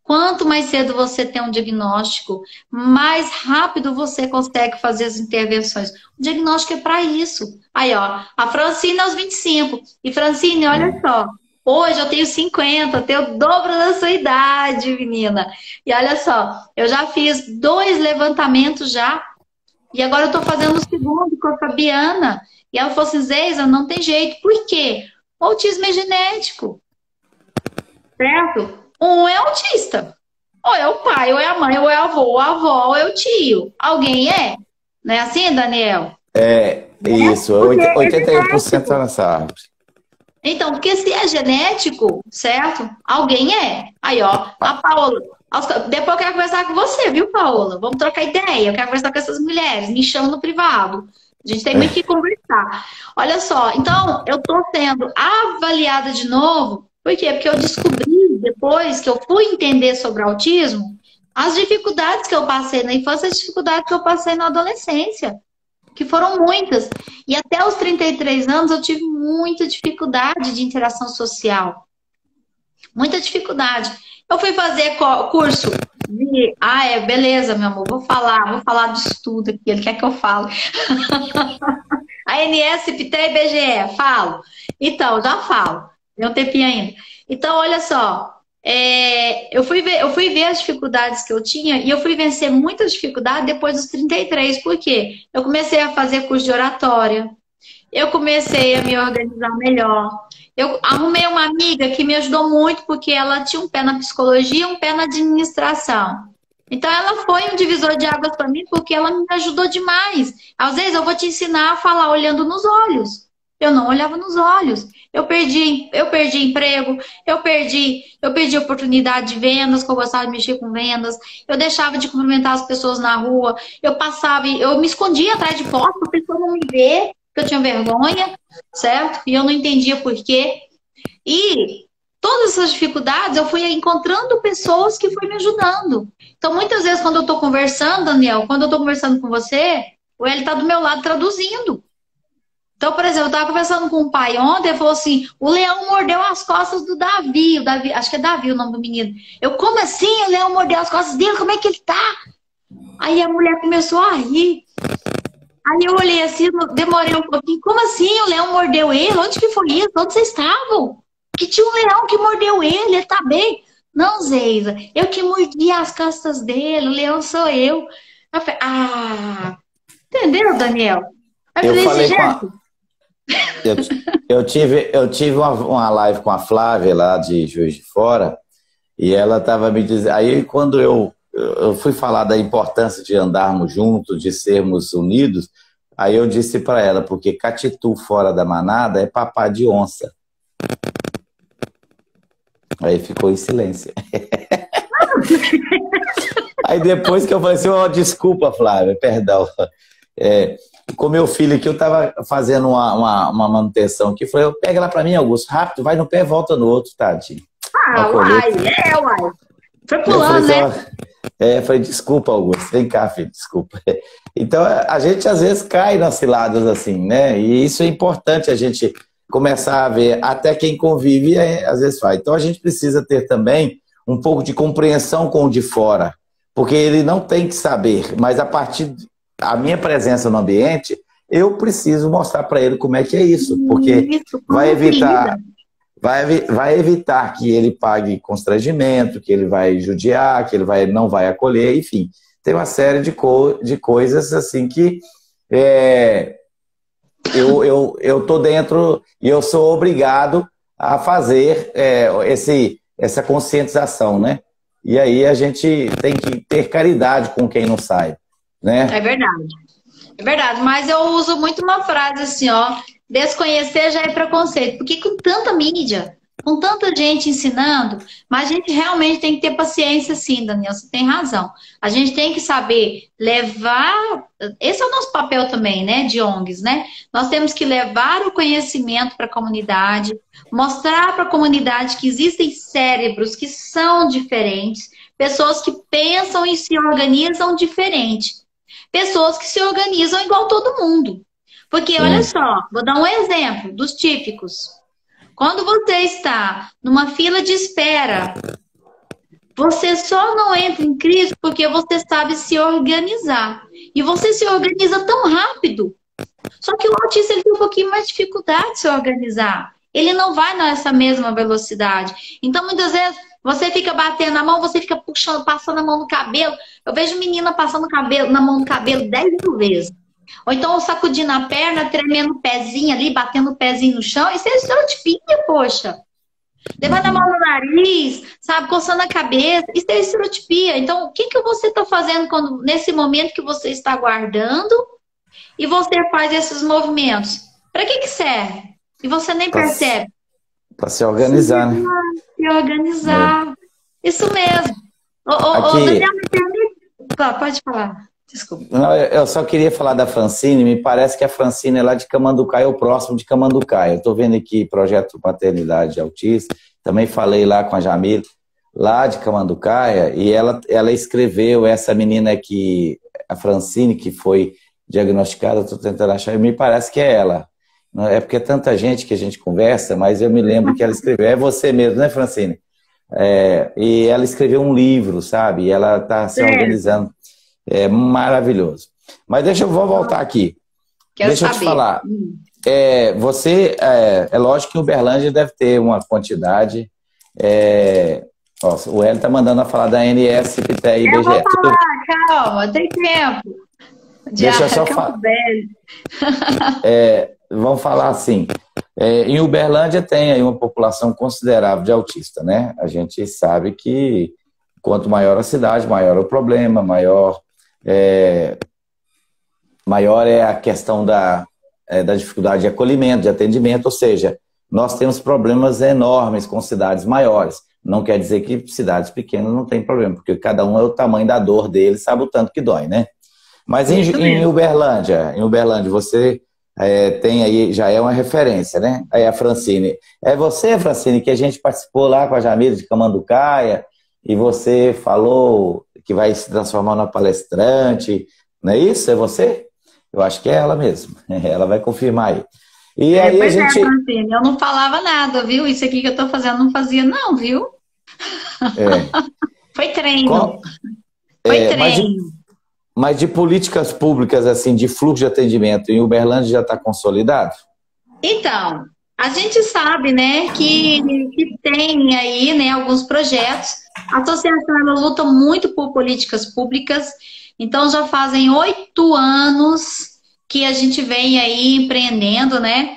Quanto mais cedo você tem um diagnóstico, mais rápido você consegue fazer as intervenções. O diagnóstico é para isso. Aí, ó, a Francine aos 25. E Francine, olha só, hoje eu tenho 50, tenho o dobro da sua idade, menina. E olha só, eu já fiz 2 levantamentos já. E agora eu tô fazendo o segundo com a Fabiana. E ela falou assim, Zeisa, não tem jeito. Por quê? O autismo é genético. Certo? Um é autista. Ou é o pai, ou é a mãe, ou é a avó, ou a avó, ou é o tio. Alguém é? Não é assim, Daniel? Isso. 81% é nessa árvore. Então, porque se é genético, certo? Alguém é. Aí, ó, a Paola. Depois eu quero conversar com você, viu, Paola? Vamos trocar ideia. Eu quero conversar com essas mulheres. Me chamam no privado. A gente tem muito que conversar. Olha só, então, eu tô sendo avaliada de novo. Por quê? Porque eu descobri, depois que eu fui entender sobre autismo, as dificuldades que eu passei na infância, as dificuldades que eu passei na adolescência, que foram muitas. E até os 33 anos eu tive muita dificuldade de interação social. Muita dificuldade. Eu fui fazer curso de. Ah, beleza, meu amor, vou falar do estudo aqui, ele quer que eu fale. ANS, PTE e BGE, falo. Então, já falo. Tem um tempinho ainda. Então, olha só. Eu fui ver as dificuldades que eu tinha e eu fui vencer muitas dificuldades depois dos 33. Por quê? Eu comecei a fazer curso de oratória. Eu comecei a me organizar melhor. Eu arrumei uma amiga que me ajudou muito porque ela tinha um pé na psicologia e um pé na administração. Então ela foi um divisor de águas para mim porque ela me ajudou demais. Às vezes eu vou te ensinar a falar olhando nos olhos. Eu não olhava nos olhos. Eu perdi emprego, eu perdi oportunidade de vendas, que eu gostava de mexer com vendas. Eu deixava de cumprimentar as pessoas na rua. Eu me escondia atrás de porta para a pessoa não me ver, porque eu tinha vergonha, certo? E eu não entendia por quê. E todas essas dificuldades eu fui encontrando pessoas que foram me ajudando. Então, muitas vezes, quando eu estou conversando, Daniel, quando eu estou conversando com você, o Eli está do meu lado traduzindo. Então, por exemplo, eu estava conversando com o pai ontem, ele falou assim, o leão mordeu as costas do Davi, acho que é Davi o nome do menino. Como assim o leão mordeu as costas dele? Como é que ele tá? Aí a mulher começou a rir. Aí eu olhei assim, demorei um pouquinho, como assim o leão mordeu ele? Onde que foi isso? Onde vocês estavam? Que tinha um leão que mordeu ele tá bem? Não, Zeisa, eu que mordi as costas dele, o leão sou eu. Eu falei, entendeu, Daniel? Eu falei com a... eu tive uma live com a Flávia lá de Juiz de Fora e ela estava me dizendo... Aí quando eu fui falar da importância de andarmos juntos, de sermos unidos, aí eu disse para ela, porque catitu fora da manada é papá de onça. Aí ficou em silêncio. Aí depois que eu falei assim, desculpa, Flávia, perdão. Com meu filho aqui, eu estava fazendo uma manutenção aqui, falei, pega lá para mim, Augusto, rápido, vai no pé, volta no outro, tadinho. Uai. Foi pulando, né? Falei, desculpa, Augusto, vem cá, filho, desculpa. Então, a gente às vezes cai nas ciladas assim, né? E isso é importante a gente começar a ver, até quem convive, às vezes faz. Então, a gente precisa ter também um pouco de compreensão com o de fora, porque ele não tem que saber, mas a partir da minha presença no ambiente, eu preciso mostrar para ele como é que é isso, porque vai evitar que ele pague constrangimento, que ele vai judiar, que ele não vai acolher, enfim. Tem uma série de coisas assim que eu tô dentro e eu sou obrigado a fazer essa conscientização, né? E aí a gente tem que ter caridade com quem não sai, né? É verdade. É verdade, mas eu uso muito uma frase assim, desconhecer já é preconceito, porque com tanta mídia, com tanta gente ensinando, mas a gente realmente tem que ter paciência sim, Daniel, você tem razão. A gente tem que saber levar, esse é o nosso papel também, né, de ONGs, né? Nós temos que levar o conhecimento para a comunidade, mostrar para a comunidade que existem cérebros que são diferentes, pessoas que pensam e se organizam diferente. Pessoas que se organizam igual todo mundo. Porque, olha só, vou dar um exemplo dos típicos. Quando você está numa fila de espera, você só não entra em crise porque você sabe se organizar. E você se organiza tão rápido. Só que o autista ele tem um pouquinho mais de dificuldade de se organizar. Ele não vai nessa mesma velocidade. Então, muitas vezes, você fica batendo a mão, você fica puxando, passando a mão no cabelo. Eu vejo menina passando na mão no cabelo 10.000 vezes. Ou então sacudindo a perna, tremendo o pezinho ali, batendo o pezinho no chão. Isso é estereotipia, poxa. Levando a mão no nariz, sabe, coçando a cabeça. Isso é estereotipia. Então, o que você está fazendo nesse momento que você está guardando e você faz esses movimentos? Para que serve? E você nem percebe. Para se organizar, né? Se organizar. Isso mesmo. Daniel, pode falar. Desculpa. Não, eu só queria falar da Francine. Me parece que a Francine é lá de Camanducaia, é o próximo de Camanducaia. Eu estou vendo aqui Projeto Paternidade Autista. Também falei lá com a Jamila, lá de Camanducaia, e ela escreveu, essa menina aqui, a Francine, que foi diagnosticada, estou tentando achar, me parece que é ela. É porque é tanta gente que a gente conversa, mas eu me lembro que ela escreveu. É você mesmo, né, Francine? E ela escreveu um livro, sabe? E ela está se organizando. É maravilhoso. Mas vou voltar aqui. Deixa eu te falar. É lógico que Uberlândia deve ter uma quantidade. O Hélio está mandando a falar da ANS, CPTE e IBGE. Eu vou falar, calma, tem tempo. Deixa eu só falar. Vamos falar assim. Em Uberlândia tem aí uma população considerável de autista, né? A gente sabe que quanto maior a cidade, maior o problema, maior é a questão da dificuldade de acolhimento, de atendimento, ou seja, nós temos problemas enormes com cidades maiores. Não quer dizer que cidades pequenas não tem problema, porque cada um é o tamanho da dor dele, sabe o tanto que dói, né? Mas em Uberlândia, você tem aí, já é uma referência, né? Aí a Francine. É você, Francine, que a gente participou lá com a Jamila de Camanducaia, e você falou que vai se transformar numa palestrante, não é isso? É você? Eu acho que é ela mesmo. Ela vai confirmar aí. E aí a gente... Francine, eu não falava nada, viu? Isso aqui que eu tô fazendo não fazia não, viu? Foi treino. Foi treino. Mas de políticas públicas, assim, de fluxo de atendimento, em Uberlândia já está consolidado? Então, a gente sabe, né, que tem aí, né, alguns projetos. A associação, ela luta muito por políticas públicas. Então, já fazem 8 anos que a gente vem aí empreendendo, né?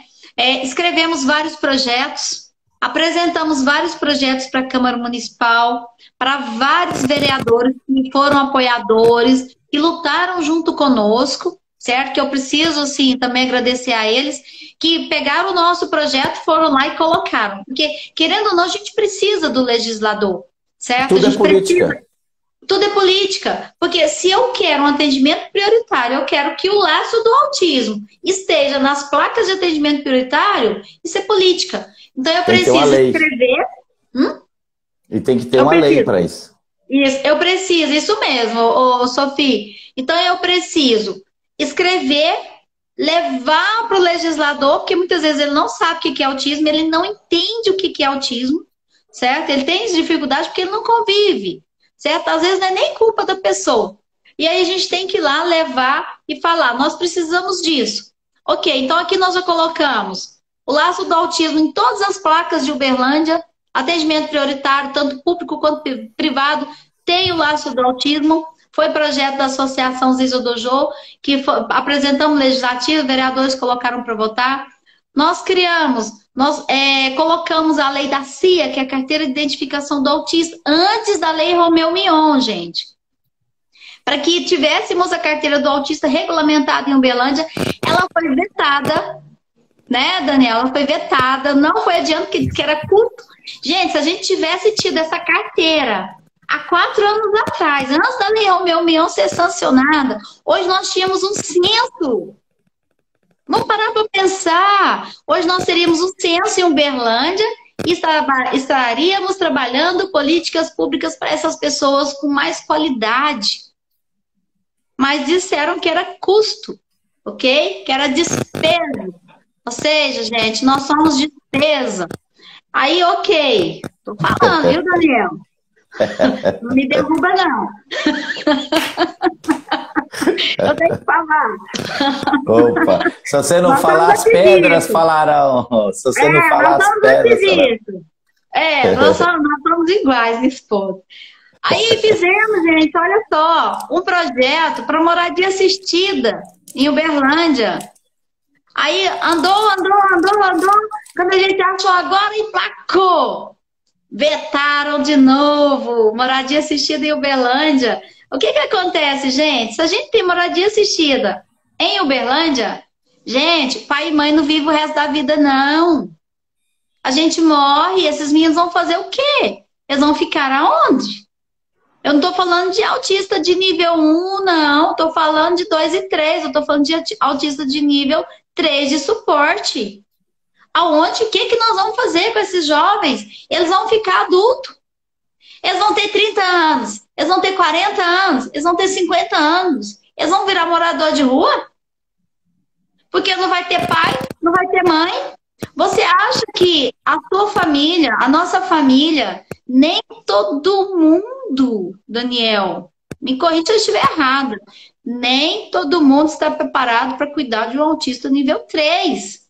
Escrevemos vários projetos, apresentamos vários projetos para a Câmara Municipal, para vários vereadores que foram apoiadores, que lutaram junto conosco, certo? Que eu preciso, assim, também agradecer a eles, que pegaram o nosso projeto, foram lá e colocaram. Porque, querendo ou não, a gente precisa do legislador, certo? Tudo é política. Tudo é política. Porque se eu quero um atendimento prioritário, eu quero que o laço do autismo esteja nas placas de atendimento prioritário, isso é política. Então, eu preciso escrever... E tem que ter uma lei para isso. Isso, eu preciso, isso mesmo, Sophie. Então, eu preciso escrever, levar para o legislador, porque muitas vezes ele não sabe o que é autismo, ele não entende o que é autismo, certo? Ele tem dificuldade porque ele não convive, certo? Às vezes não é nem culpa da pessoa. E aí a gente tem que ir lá, levar e falar, nós precisamos disso. Ok, então aqui nós já colocamos o laço do autismo em todas as placas de Uberlândia, atendimento prioritário, tanto público quanto privado, tem o laço do autismo. Foi projeto da Associação Zizo Dojo, que apresentamos legislativo, vereadores colocaram para votar. Nós criamos, colocamos a lei da CIA, que é a Carteira de Identificação do Autista, antes da lei Romeu Mion, gente. Para que tivéssemos a carteira do autista regulamentada em Uberlândia, ela foi vetada, né, Daniela? Ela foi vetada, não foi adiante, porque disse que era culto. Gente, se a gente tivesse tido essa carteira há 4 anos atrás, antes da lei Romeu Mion ser sancionada, hoje nós tínhamos um censo. Vamos parar para pensar. Hoje nós teríamos um censo em Uberlândia e estaríamos trabalhando políticas públicas para essas pessoas com mais qualidade. Mas disseram que era custo, ok? Que era despesa. Ou seja, gente, nós somos despesa. Aí, ok. Tô falando, viu, Daniel? Não me derruba, não. Eu tenho que falar. Opa, se você não falar, as pedras falarão. Se você não falar, as pedras falarão. Nós somos iguais nesse ponto. Aí fizemos, gente, olha só, um projeto para moradia assistida em Uberlândia. Aí andou. Quando a gente achou agora, emplacou. Vetaram de novo moradia assistida em Uberlândia. O que acontece, gente? Se a gente tem moradia assistida em Uberlândia, gente, pai e mãe não vivem o resto da vida, não. A gente morre e esses meninos vão fazer o quê? Eles vão ficar aonde? Eu não estou falando de autista de nível 1, não. Estou falando de 2 e 3. Eu estou falando de autista de nível 3 de suporte. Aonde? O que nós vamos fazer com esses jovens? Eles vão ficar adultos. Eles vão ter 30 anos. Eles vão ter 40 anos. Eles vão ter 50 anos. Eles vão virar morador de rua? Porque não vai ter pai, não vai ter mãe. Você acha que a sua família, a nossa família, nem todo mundo, Daniel, me corrija se eu estiver errada, nem todo mundo está preparado para cuidar de um autista nível 3.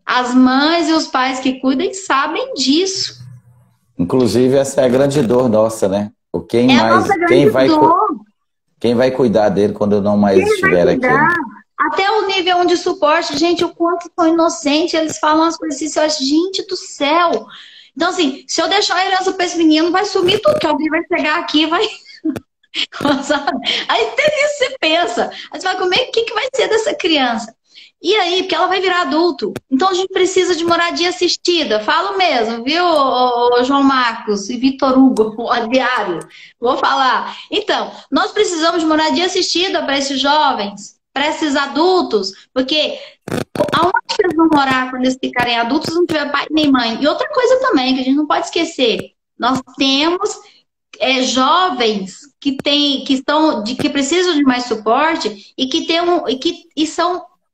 As mães e os pais que cuidam sabem disso. Inclusive, essa é a grande dor nossa, né? É a nossa grande dor. Quem vai cuidar dele quando eu não mais estiver aqui? Né? Até o nível 1 de suporte, gente, o quanto são inocentes, eles falam as coisas assim, você acha, gente do céu. Então, assim, se eu deixar a herança para esse menino, vai sumir tudo, que alguém vai chegar aqui e vai... Aí até nisso você pensa. Aí você vai comer, o que vai ser dessa criança? E aí, porque ela vai virar adulto. Então a gente precisa de moradia assistida. Falo mesmo, viu, João Marcos e Vitor Hugo, o diário. Vou falar. Então, nós precisamos de moradia assistida para esses jovens, para esses adultos, porque aonde eles vão morar quando eles ficarem adultos se não tiver pai nem mãe? E outra coisa também, que a gente não pode esquecer. Nós temos jovens que precisam de mais suporte e que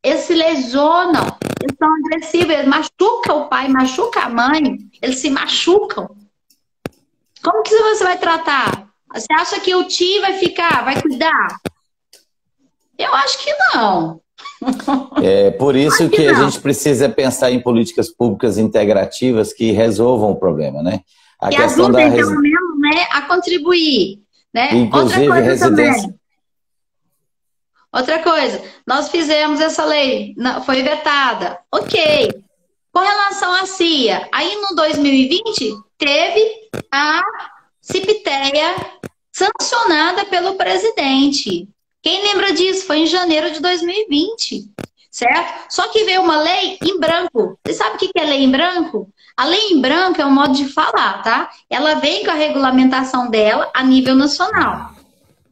eles se lesionam, eles são agressivos, eles machucam o pai, machucam a mãe, eles se machucam. Como que você vai tratar? Você acha que o tio vai cuidar? Eu acho que não. É por isso que a gente precisa pensar em políticas públicas integrativas que resolvam o problema, né? A questão da pelo menos, né, a contribuir, né? Inclusive residência. Outra coisa, nós fizemos essa lei, foi vetada. Ok. Com relação à CIA, aí no 2020 teve a CIPTEA sancionada pelo presidente. Quem lembra disso? Foi em janeiro de 2020, certo? Só que veio uma lei em branco. Você sabe o que é lei em branco? A lei em branco é um modo de falar, tá? Ela vem com a regulamentação dela a nível nacional.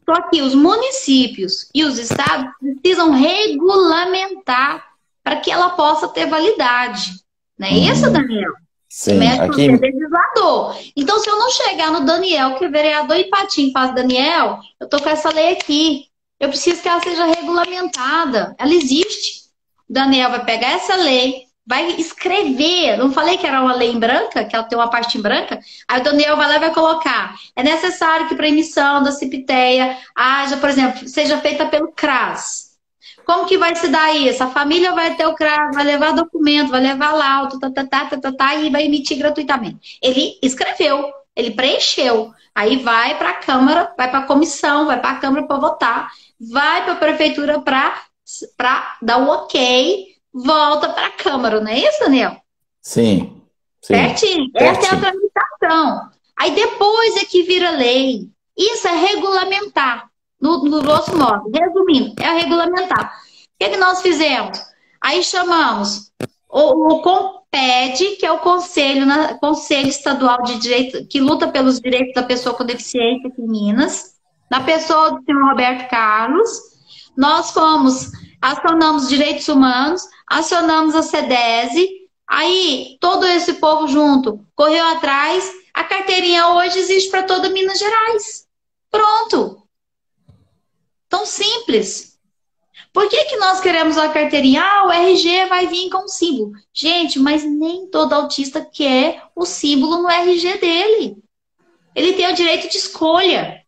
Só que os municípios e os estados precisam regulamentar para que ela possa ter validade. Não é isso, Daniel? Sim, aqui... é legislador. Então, se eu não chegar no Daniel, que é vereador Ipatim faz Daniel, eu tô com essa lei aqui. Eu preciso que ela seja regulamentada. Ela existe. O Daniel vai pegar essa lei, vai escrever. Não falei que era uma lei em branca, que ela tem uma parte em branca? Aí o Daniel vai lá e vai colocar. É necessário que para a emissão da CIPTEA haja, por exemplo, seja feita pelo CRAS. Como que vai se dar isso? A família vai ter o CRAS, vai levar documento, vai levar laudo, e vai emitir gratuitamente. Ele escreveu, ele preencheu. Aí vai para a Câmara, vai para a comissão, vai para a Câmara para votar, vai para a Prefeitura para dar o ok, volta para a Câmara, não é isso, Daniel? Sim. Certinho? Essa é a tramitação. Aí depois é que vira lei. Isso é regulamentar. No grosso modo, resumindo, é regulamentar. O que nós fizemos? Aí chamamos o CONPED, que é o Conselho Estadual de Direito, que luta pelos direitos da pessoa com deficiência aqui em Minas, na pessoa do senhor Roberto Carlos. Nós acionamos direitos humanos, acionamos a CEDESE, aí todo esse povo junto correu atrás, a carteirinha hoje existe para toda Minas Gerais. Pronto. Tão simples. Por que nós queremos a carteirinha? O RG vai vir com o símbolo. Gente, mas nem todo autista quer o símbolo no RG dele. Ele tem o direito de escolha.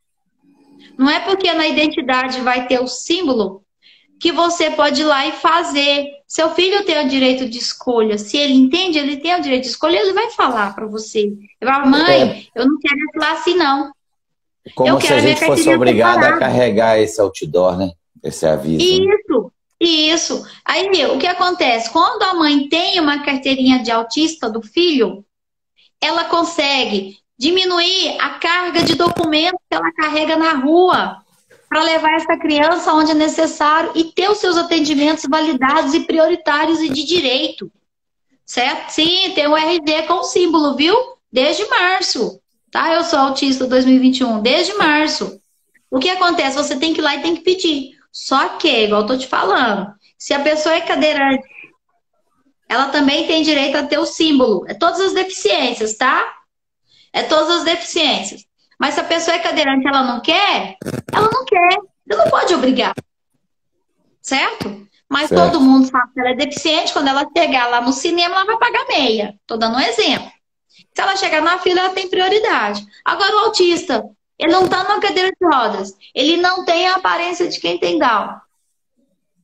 Não é porque na identidade vai ter o símbolo que você pode ir lá e fazer. Seu filho tem o direito de escolha. Se ele entende, ele tem o direito de escolha, ele vai falar para você. Ele vai falar, mãe, eu não quero esse lá assim, não. Como se a gente fosse obrigada a carregar esse outdoor, né? Esse aviso. Isso. Aí, o que acontece? Quando a mãe tem uma carteirinha de autista do filho, ela consegue diminuir a carga de documentos que ela carrega na rua para levar essa criança onde é necessário e ter os seus atendimentos validados e prioritários e de direito. Certo? Sim, tem o RG com símbolo, viu? Desde março. Tá? Eu sou autista 2021, desde março. O que acontece? Você tem que ir lá e tem que pedir. Só que, igual eu tô te falando, se a pessoa é cadeirante, ela também tem direito a ter o símbolo. É todas as deficiências, tá? É todas as deficiências. Mas se a pessoa é cadeirante e ela não quer, ela não quer. Você não pode obrigar. certo? Mas Certo. todo mundo sabe que ela é deficiente, quando ela chegar lá no cinema, ela vai pagar meia. Tô dando um exemplo. Se ela chegar na fila, ela tem prioridade. Agora, o autista, ele não tá numa cadeira de rodas. Ele não tem a aparência de quem tem Down.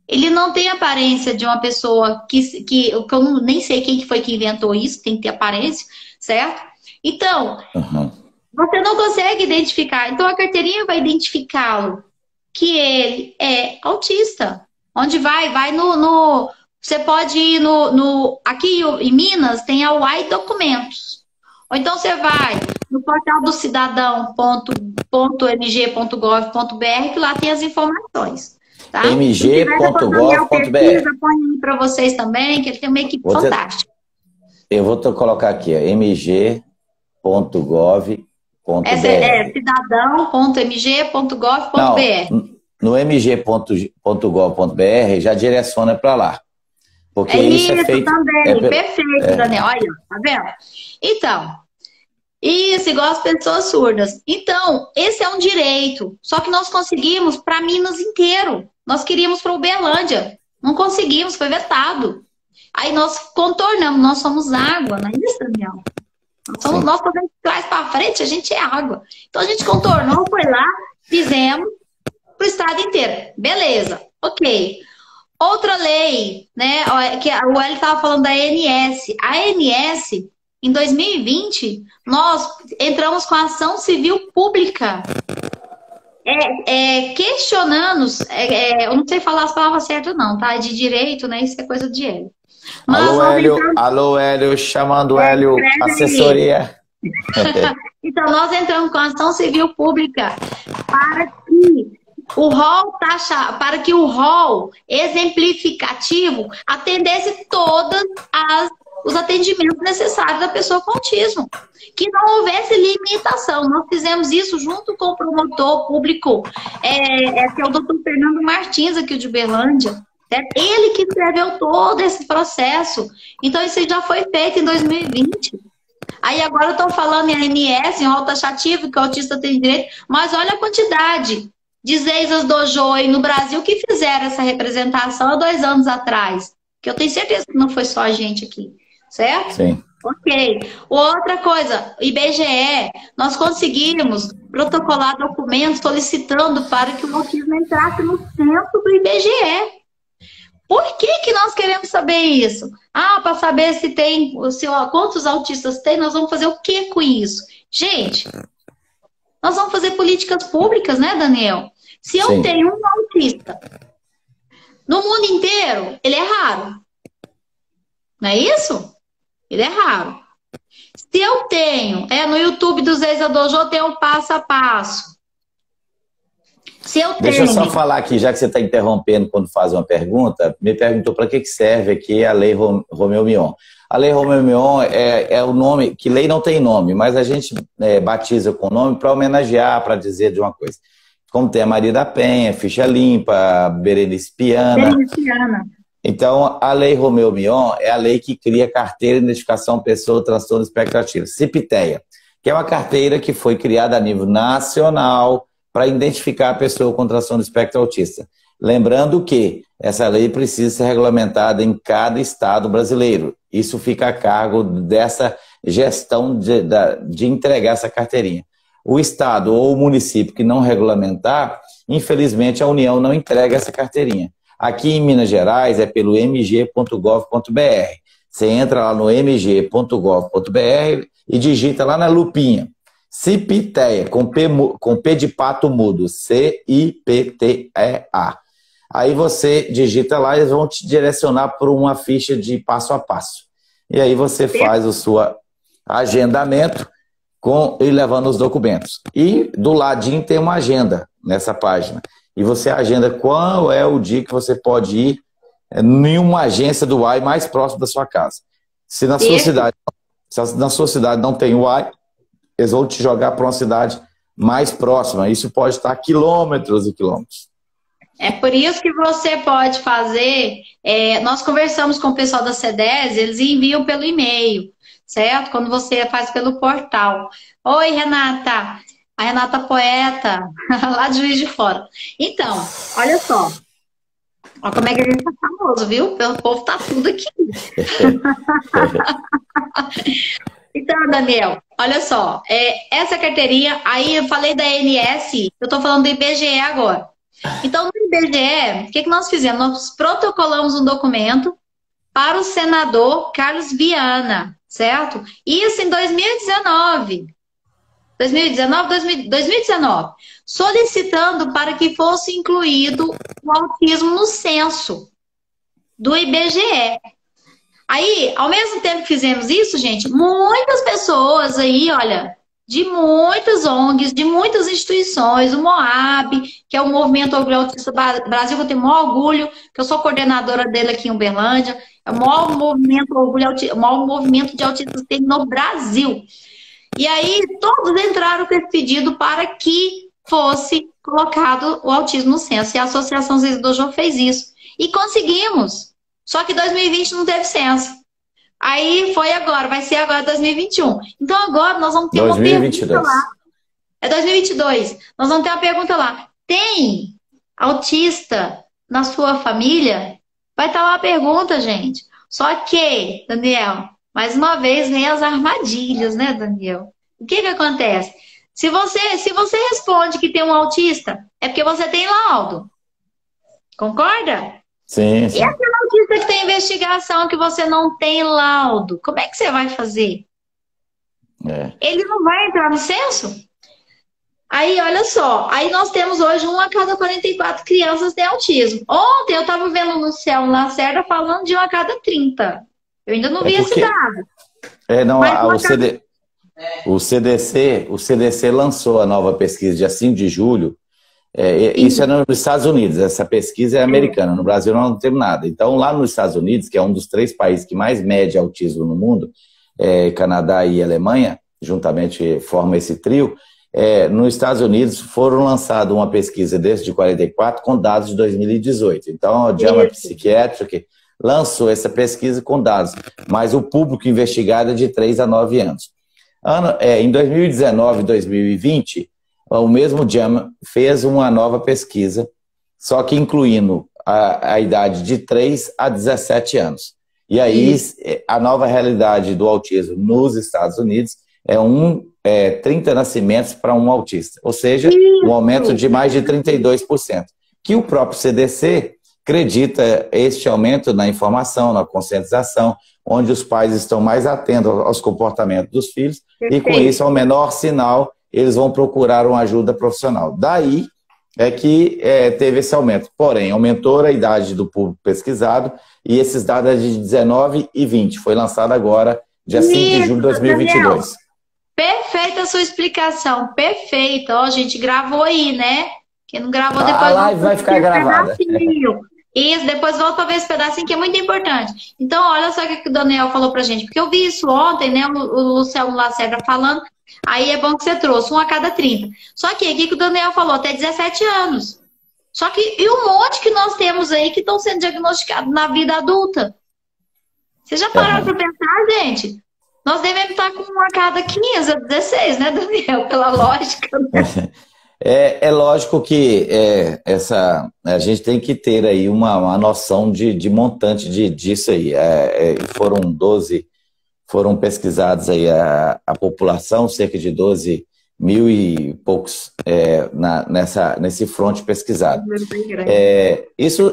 Ele não tem a aparência de uma pessoa que eu nem sei quem que foi que inventou isso, tem que ter aparência, certo? Então, Uhum. você não consegue identificar. Então, a carteirinha vai identificá-lo que ele é autista. Onde vai? Vai no... Você pode ir no... Aqui em Minas tem a UAI Documentos. Ou então você vai no portal do cidadão.mg.gov.br, que lá tem as informações. Tá? mg.gov.br. Põe para vocês também, que ele tem uma equipe fantástica. Eu vou colocar aqui, mg.gov.br. Essa é cidadão.mg.gov.br. No mg.gov.br já direciona para lá. Porque isso é feito também. Perfeito, Daniel. Olha, tá vendo? Então, isso, igual as pessoas surdas. Então, esse é um direito. Só que nós conseguimos para Minas inteiro. Nós queríamos para Uberlândia. Não conseguimos, foi vetado. Aí nós contornamos, nós somos água, não é isso, Daniel? Nós podemos de trás para frente, a gente é água. Então a gente contornou, foi lá, fizemos para o estado inteiro. Beleza, ok. Outra lei, né? Que o Hélio estava falando da ANS. A ANS, em 2020, nós entramos com a ação civil pública. Questionando, eu não sei falar as palavras certas, não, tá? De direito, né? Isso é coisa de Hélio. Mas alô, Hélio, chamando Hélio, assessoria. Então, nós entramos com a ação civil pública para que o rol exemplificativo atendesse todos os atendimentos necessários da pessoa com autismo. Que não houvesse limitação. Nós fizemos isso junto com o promotor público, que é o doutor Fernando Martins, aqui de Uberlândia. Ele que escreveu todo esse processo. Então, isso já foi feito em 2020. Aí agora estão falando em ANS, em rol taxativo, que o autista tem direito, mas olha a quantidade de Zeisas Dojo aí no Brasil que fizeram essa representação há 2 anos atrás. Que eu tenho certeza que não foi só a gente aqui, certo? Sim. Ok. Outra coisa, IBGE, nós conseguimos protocolar documentos solicitando para que o autismo entrasse no centro do IBGE. Por que nós queremos saber isso? Para saber quantos autistas tem, nós vamos fazer o que com isso? Gente, nós vamos fazer políticas públicas, né, Daniel? Se eu tenho um autista no mundo inteiro, ele é raro. Não é isso? Ele é raro. Se eu tenho, no YouTube do Zeisa Dojo tem o passo a passo. Deixa eu só falar aqui, já que você está interrompendo quando faz uma pergunta, me perguntou para que serve aqui a Lei Romeu-Mion. A Lei Romeu-Mion é o nome, que lei não tem nome, mas a gente batiza com o nome para homenagear, para dizer de uma coisa. Como tem a Maria da Penha, Ficha Limpa, Berenice Piana. Então, a Lei Romeu-Mion é a lei que cria a Carteira de Identificação Pessoa Transtorno Espectro Autista, CIPTEA, que é uma carteira que foi criada a nível nacional para identificar a pessoa com transtorno espectro autista. Lembrando que essa lei precisa ser regulamentada em cada estado brasileiro. Isso fica a cargo dessa gestão de entregar essa carteirinha. O estado ou o município que não regulamentar, infelizmente a União não entrega essa carteirinha. Aqui em Minas Gerais é pelo mg.gov.br. Você entra lá no mg.gov.br e digita lá na lupinha. CIPTEA, com P de pato mudo, CIPTEA. Aí você digita lá e eles vão te direcionar para uma ficha de passo a passo. E aí você faz o seu agendamento e levando os documentos. E do ladinho tem uma agenda nessa página. E você agenda qual é o dia que você pode ir em uma agência do UAI mais próximo da sua casa. Se na sua cidade não tem UAI, eles vão te jogar para uma cidade mais próxima. Isso pode estar a quilômetros e quilômetros. É por isso que você pode fazer... nós conversamos com o pessoal da CEDES, eles enviam pelo e-mail, certo? Quando você faz pelo portal. Oi, Renata. A Renata Poeta, lá de Juiz de Fora. Então, olha só. Olha como é que a gente tá famoso, viu? O povo tá tudo aqui. Então, Daniel, olha só, essa carteirinha, aí eu falei da ANS, eu tô falando do IBGE agora. Então, no IBGE, o que nós fizemos? Nós protocolamos um documento para o senador Carlos Viana, certo? Isso em 2019. 2019, solicitando para que fosse incluído o autismo no censo do IBGE. Aí, ao mesmo tempo que fizemos isso, gente, muitas pessoas aí, olha, de muitas ONGs, de muitas instituições, o MOAB, que é o Movimento Orgulho Autista Brasil, que eu tenho o maior orgulho, que eu sou coordenadora dele aqui em Uberlândia, é o maior movimento, o maior movimento de autistas que tem no Brasil. E aí, todos entraram com esse pedido para que fosse colocado o autismo no censo. E a Associação Zezé do Jô fez isso. E conseguimos. Só que 2020 não teve censo. Aí foi agora, vai ser agora 2021. Então agora nós vamos ter 2022. Uma pergunta lá. É 2022. Nós vamos ter uma pergunta lá. Tem autista na sua família? Vai estar lá a pergunta, gente. Só que, Daniel, mais uma vez vem as armadilhas, né, Daniel? O que acontece? Se você responde que tem um autista, é porque você tem laudo. Concorda? Sim, sim. E aquele autista que tem investigação que você não tem laudo, como é que você vai fazer? Ele não vai entrar no censo? Aí, olha só, aí nós temos hoje 1 a cada 44 crianças tem autismo. Ontem eu estava vendo no Céu Lacerda falando de 1 a cada 30. Eu ainda não vi esse dado. O CDC lançou a nova pesquisa dia 5 de julho. Isso é nos Estados Unidos, essa pesquisa é americana, no Brasil não temos nada. Então, lá nos Estados Unidos, que é um dos 3 países que mais mede autismo no mundo, Canadá e Alemanha, juntamente formam esse trio, nos Estados Unidos foram lançadas uma pesquisa desde 44 com dados de 2018. Então, a JAMA Psychiatric lançou essa pesquisa com dados, mas o público investigado é de 3 a 9 anos. Em 2019 e 2020, o mesmo JAMA fez uma nova pesquisa, só que incluindo a idade de 3 a 17 anos. E aí, a nova realidade do autismo nos Estados Unidos é 30 nascimentos para um autista, ou seja, um aumento de mais de 32%, que o próprio CDC acredita este aumento na informação, na conscientização, onde os pais estão mais atentos aos comportamentos dos filhos, e com isso, ao menor sinal, eles vão procurar uma ajuda profissional. Daí é que teve esse aumento. Porém, aumentou a idade do público pesquisado, e esses dados é de 19 e 20. Foi lançado agora, dia 5 de julho de 2022. Daniel, perfeita a sua explicação, perfeita. Ó, a gente gravou aí, né? Quem não gravou depois... A live vai ficar gravada. Isso, depois volta para ver esse pedacinho que é muito importante. Então, olha só o que o Daniel falou pra gente, porque eu vi isso ontem, né? O Luciano Lacerda falando, aí é bom que você trouxe 1 a cada 30. Só que aqui que o Daniel falou, até 17 anos. Só que e um monte que nós temos aí que estão sendo diagnosticados na vida adulta. Vocês já pararam para pensar, gente? Nós devemos estar com 1 a cada 15 a 16, né, Daniel? Pela lógica, né? É lógico que a gente tem que ter aí uma noção de montante disso aí. Foram pesquisados aí a população, cerca de 12 mil e poucos nesse fronte pesquisado. Isso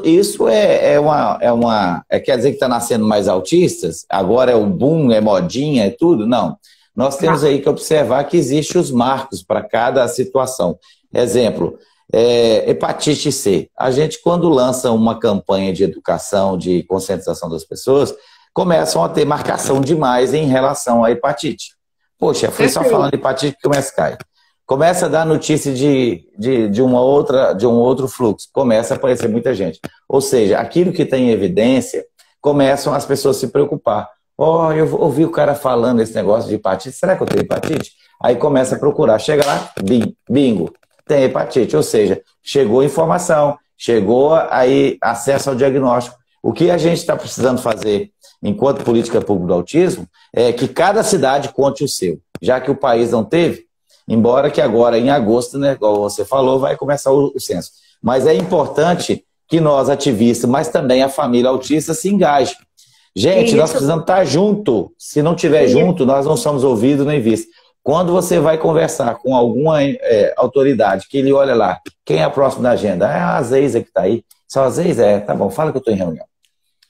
quer dizer que está nascendo mais autistas? Agora é o boom, é modinha, é tudo? Não. Nós temos aí que observar que existem os marcos para cada situação. Exemplo, hepatite C. A gente, quando lança uma campanha de educação, de conscientização das pessoas, começam a ter marcação demais em relação à hepatite. Poxa, foi só falando de hepatite que começa a cair. Começa a dar notícia de um outro fluxo. Começa a aparecer muita gente. Ou seja, aquilo que tem evidência, começam as pessoas a se preocupar. Eu ouvi o cara falando esse negócio de hepatite. Será que eu tenho hepatite? Aí começa a procurar. Chega lá, bingo, tem hepatite. Ou seja, chegou informação, chegou aí acesso ao diagnóstico. O que a gente está precisando fazer enquanto política pública do autismo é que cada cidade conte o seu. Já que o país não teve, embora que agora em agosto, né, como você falou, vai começar o censo. Mas é importante que nós, ativistas, mas também a família autista, se engajem. Gente, nós precisamos estar junto. Se não estiver junto, nós não somos ouvidos nem vistos. Quando você vai conversar com alguma autoridade, que ele olha lá, quem é a próxima da agenda? É a Zeisa que está aí. Só a Zeisa? Tá bom, fala que eu estou em reunião.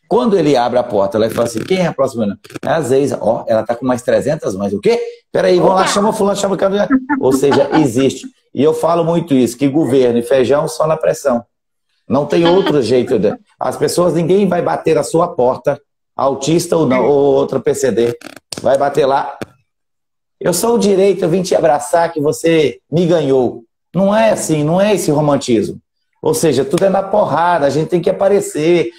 Quando ele abre a porta, ela fala assim, quem é a próxima? É a Zeisa. Ó, ela está com mais 300 mães. O quê? Peraí, vamos lá, chama fulano, chama o... Ou seja, existe. E eu falo muito isso, que governo e feijão só na pressão. Não tem outro jeito. As pessoas, ninguém vai bater na sua porta, autista ou não, ou outra PCD. Vai bater lá. Eu sou o direito, eu vim te abraçar que você me ganhou. Não é assim, não é esse romantismo. Ou seja, tudo é na porrada, a gente tem que aparecer,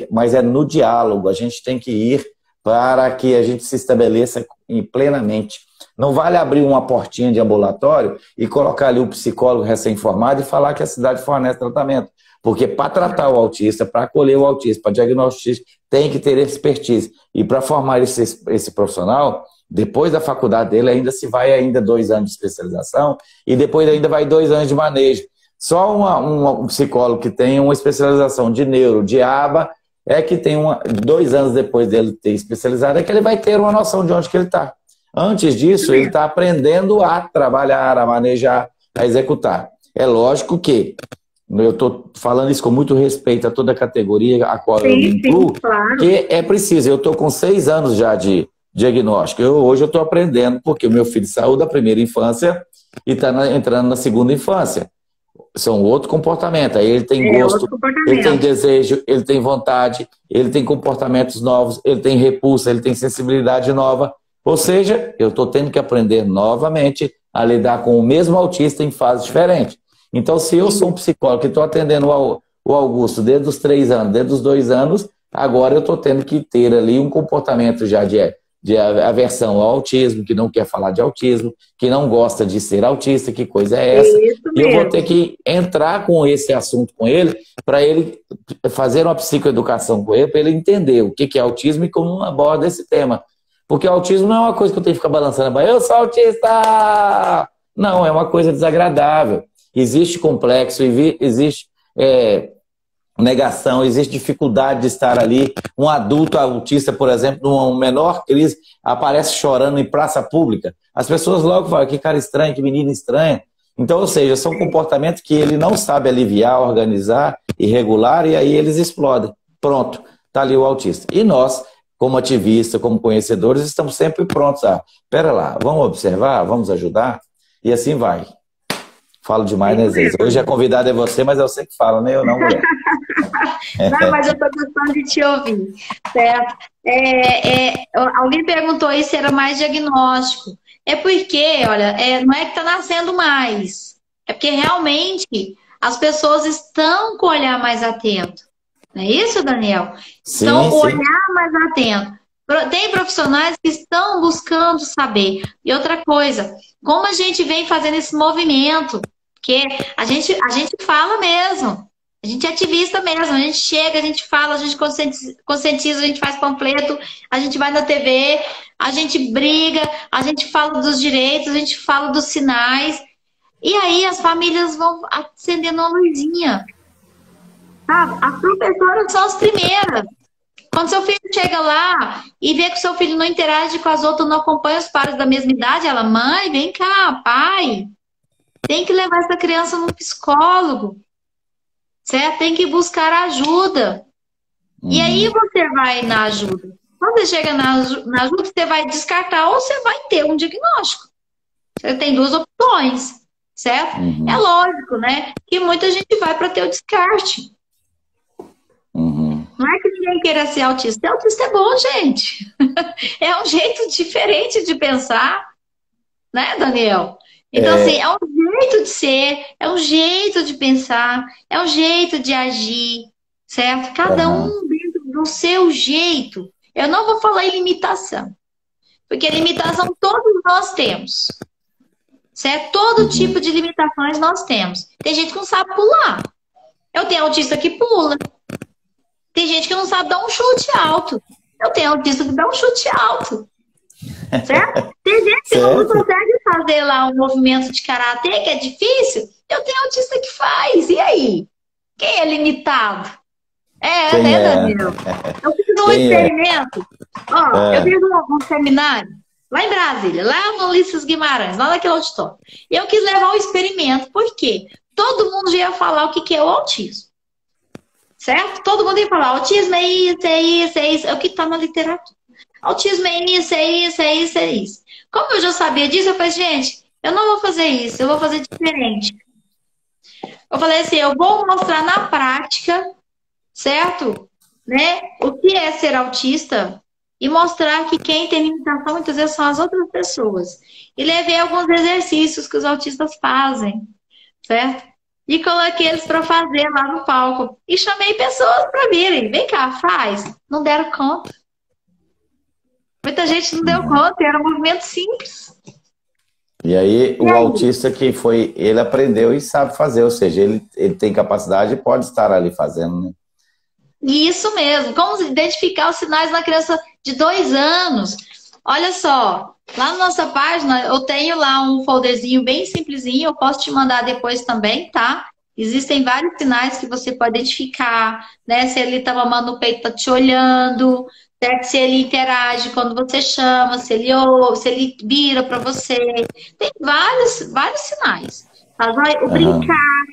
mas é no diálogo, a gente tem que ir para que a gente se estabeleça plenamente. Não vale abrir uma portinha de ambulatório e colocar ali o psicólogo recém-formado e falar que a cidade fornece tratamento. Porque para tratar o autista, para acolher o autista, para diagnosticar, tem que ter expertise. E para formar esse profissional, depois da faculdade dele, ainda se vai ainda 2 anos de especialização e depois ainda vai 2 anos de manejo. Só um psicólogo que tem uma especialização de neuro, de aba, é que tem 2 anos depois dele ter especializado, é que ele vai ter uma noção de onde que ele está. Antes disso, ele está aprendendo a trabalhar, a manejar, a executar. É lógico que eu estou falando isso com muito respeito a toda a categoria a qual eu me incluo, claro. Que é preciso. Eu estou com 6 anos já de diagnóstico. Hoje eu estou aprendendo, porque o meu filho saiu da primeira infância e está entrando na segunda infância. São outro comportamento. Aí ele tem gosto, ele tem desejo, ele tem vontade, ele tem comportamentos novos, ele tem repulsa, ele tem sensibilidade nova. Ou seja, eu estou tendo que aprender novamente a lidar com o mesmo autista em fases diferentes. Então, se eu sou um psicólogo que estou atendendo o Augusto desde os 3 anos, desde os 2 anos, agora eu estou tendo que ter ali um comportamento já de aversão ao autismo, que não quer falar de autismo, que não gosta de ser autista, que coisa é essa? E eu vou ter que entrar com esse assunto com ele, para ele fazer uma psicoeducação com ele, para ele entender o que é autismo e como aborda esse tema. Porque o autismo não é uma coisa que eu tenho que ficar balançando, eu sou autista! Não, é uma coisa desagradável. Existe complexo, existe negação, existe dificuldade de estar ali. Um adulto autista, por exemplo, numa menor crise, aparece chorando em praça pública. As pessoas logo falam, que cara estranho, que menina estranha. Então, ou seja, são comportamentos que ele não sabe aliviar, organizar e regular, e aí eles explodem. Pronto, está ali o autista. E nós, como ativistas, como conhecedores, estamos sempre prontos a, pera lá, vamos observar, vamos ajudar, e assim vai. Falo demais, né, Zeisa? Hoje a convidada é você, mas é você que fala, né? Eu não, mulher. Não, mas eu estou gostando de te ouvir, certo? Alguém perguntou aí se era mais diagnóstico. É porque, olha, não é que está nascendo mais. É porque realmente as pessoas estão com o olhar mais atento. Não é isso, Daniel? Sim, então, o sim. olhar mais atento. Tem profissionais que estão buscando saber. E outra coisa, como a gente vem fazendo esse movimento, que a gente fala mesmo, a gente é ativista mesmo, a gente chega, a gente fala, a gente conscientiza, a gente faz panfleto, a gente vai na TV, a gente briga, a gente fala dos direitos, a gente fala dos sinais, e aí as famílias vão acendendo uma luzinha. Sabe? As professoras são as primeiras. Quando seu filho chega lá e vê que o seu filho não interage com as outras, não acompanha os pares da mesma idade, ela, mãe, vem cá, pai, tem que levar essa criança no psicólogo, certo? Tem que buscar ajuda. E aí você vai na ajuda. Quando você chega na ajuda, você vai descartar ou você vai ter um diagnóstico. Você tem 2 opções, certo? É lógico, né? Que muita gente vai para ter o descarte. Não é que ninguém queira ser autista. Ser autista é bom, gente. É um jeito diferente de pensar, né, Daniel? Então, assim, é um jeito de ser, é um jeito de pensar, é um jeito de agir, certo? Cada um dentro do seu jeito. Eu não vou falar em limitação, porque limitação todos nós temos, certo? Todo tipo de limitações nós temos. Tem gente que não sabe pular. Eu tenho autista que pula. Tem gente que não sabe dar um chute alto. Eu tenho autista que dá um chute alto. Certo? Tem gente que não consegue fazer lá um movimento de karatê, que é difícil. Eu tenho autista que faz. E aí? Quem é limitado? Quem Né, é? Daniel? Eu fiz um Quem é? experimento. Ó, eu É. fiz um seminário lá em Brasília, lá no Ulisses Guimarães, lá naquele auditório. E eu quis levar um experimento, por quê? Todo mundo já ia falar o que é o autismo, certo? Todo mundo ia falar, autismo é isso, é isso, é isso. É o que está na literatura. Autismo é isso, é isso, é isso, é isso. Como eu já sabia disso, eu falei, gente, eu não vou fazer isso, eu vou fazer diferente. Eu falei assim, eu vou mostrar na prática, certo? Né? O que é ser autista e mostrar que quem tem limitação muitas vezes são as outras pessoas. E levei alguns exercícios que os autistas fazem, certo? E coloquei eles para fazer lá no palco. E chamei pessoas para virem. Vem cá, faz. Não deram conta. Muita gente não deu Uhum. conta, era um movimento simples. E aí, E o aí? autista que foi, ele aprendeu e sabe fazer, ou seja, ele tem capacidade e pode estar ali fazendo, né? Isso mesmo. Como identificar os sinais na criança de 2 anos? Olha só, lá na nossa página eu tenho lá um folderzinho bem simplesinho, eu posso te mandar depois também, tá? Existem vários sinais que você pode identificar, né? Se ele tá mamando no peito, tá te olhando, certo? Se ele interage quando você chama, se ele ouve, se ele vira para você. Tem vários sinais. Tá? O Aham. brincar,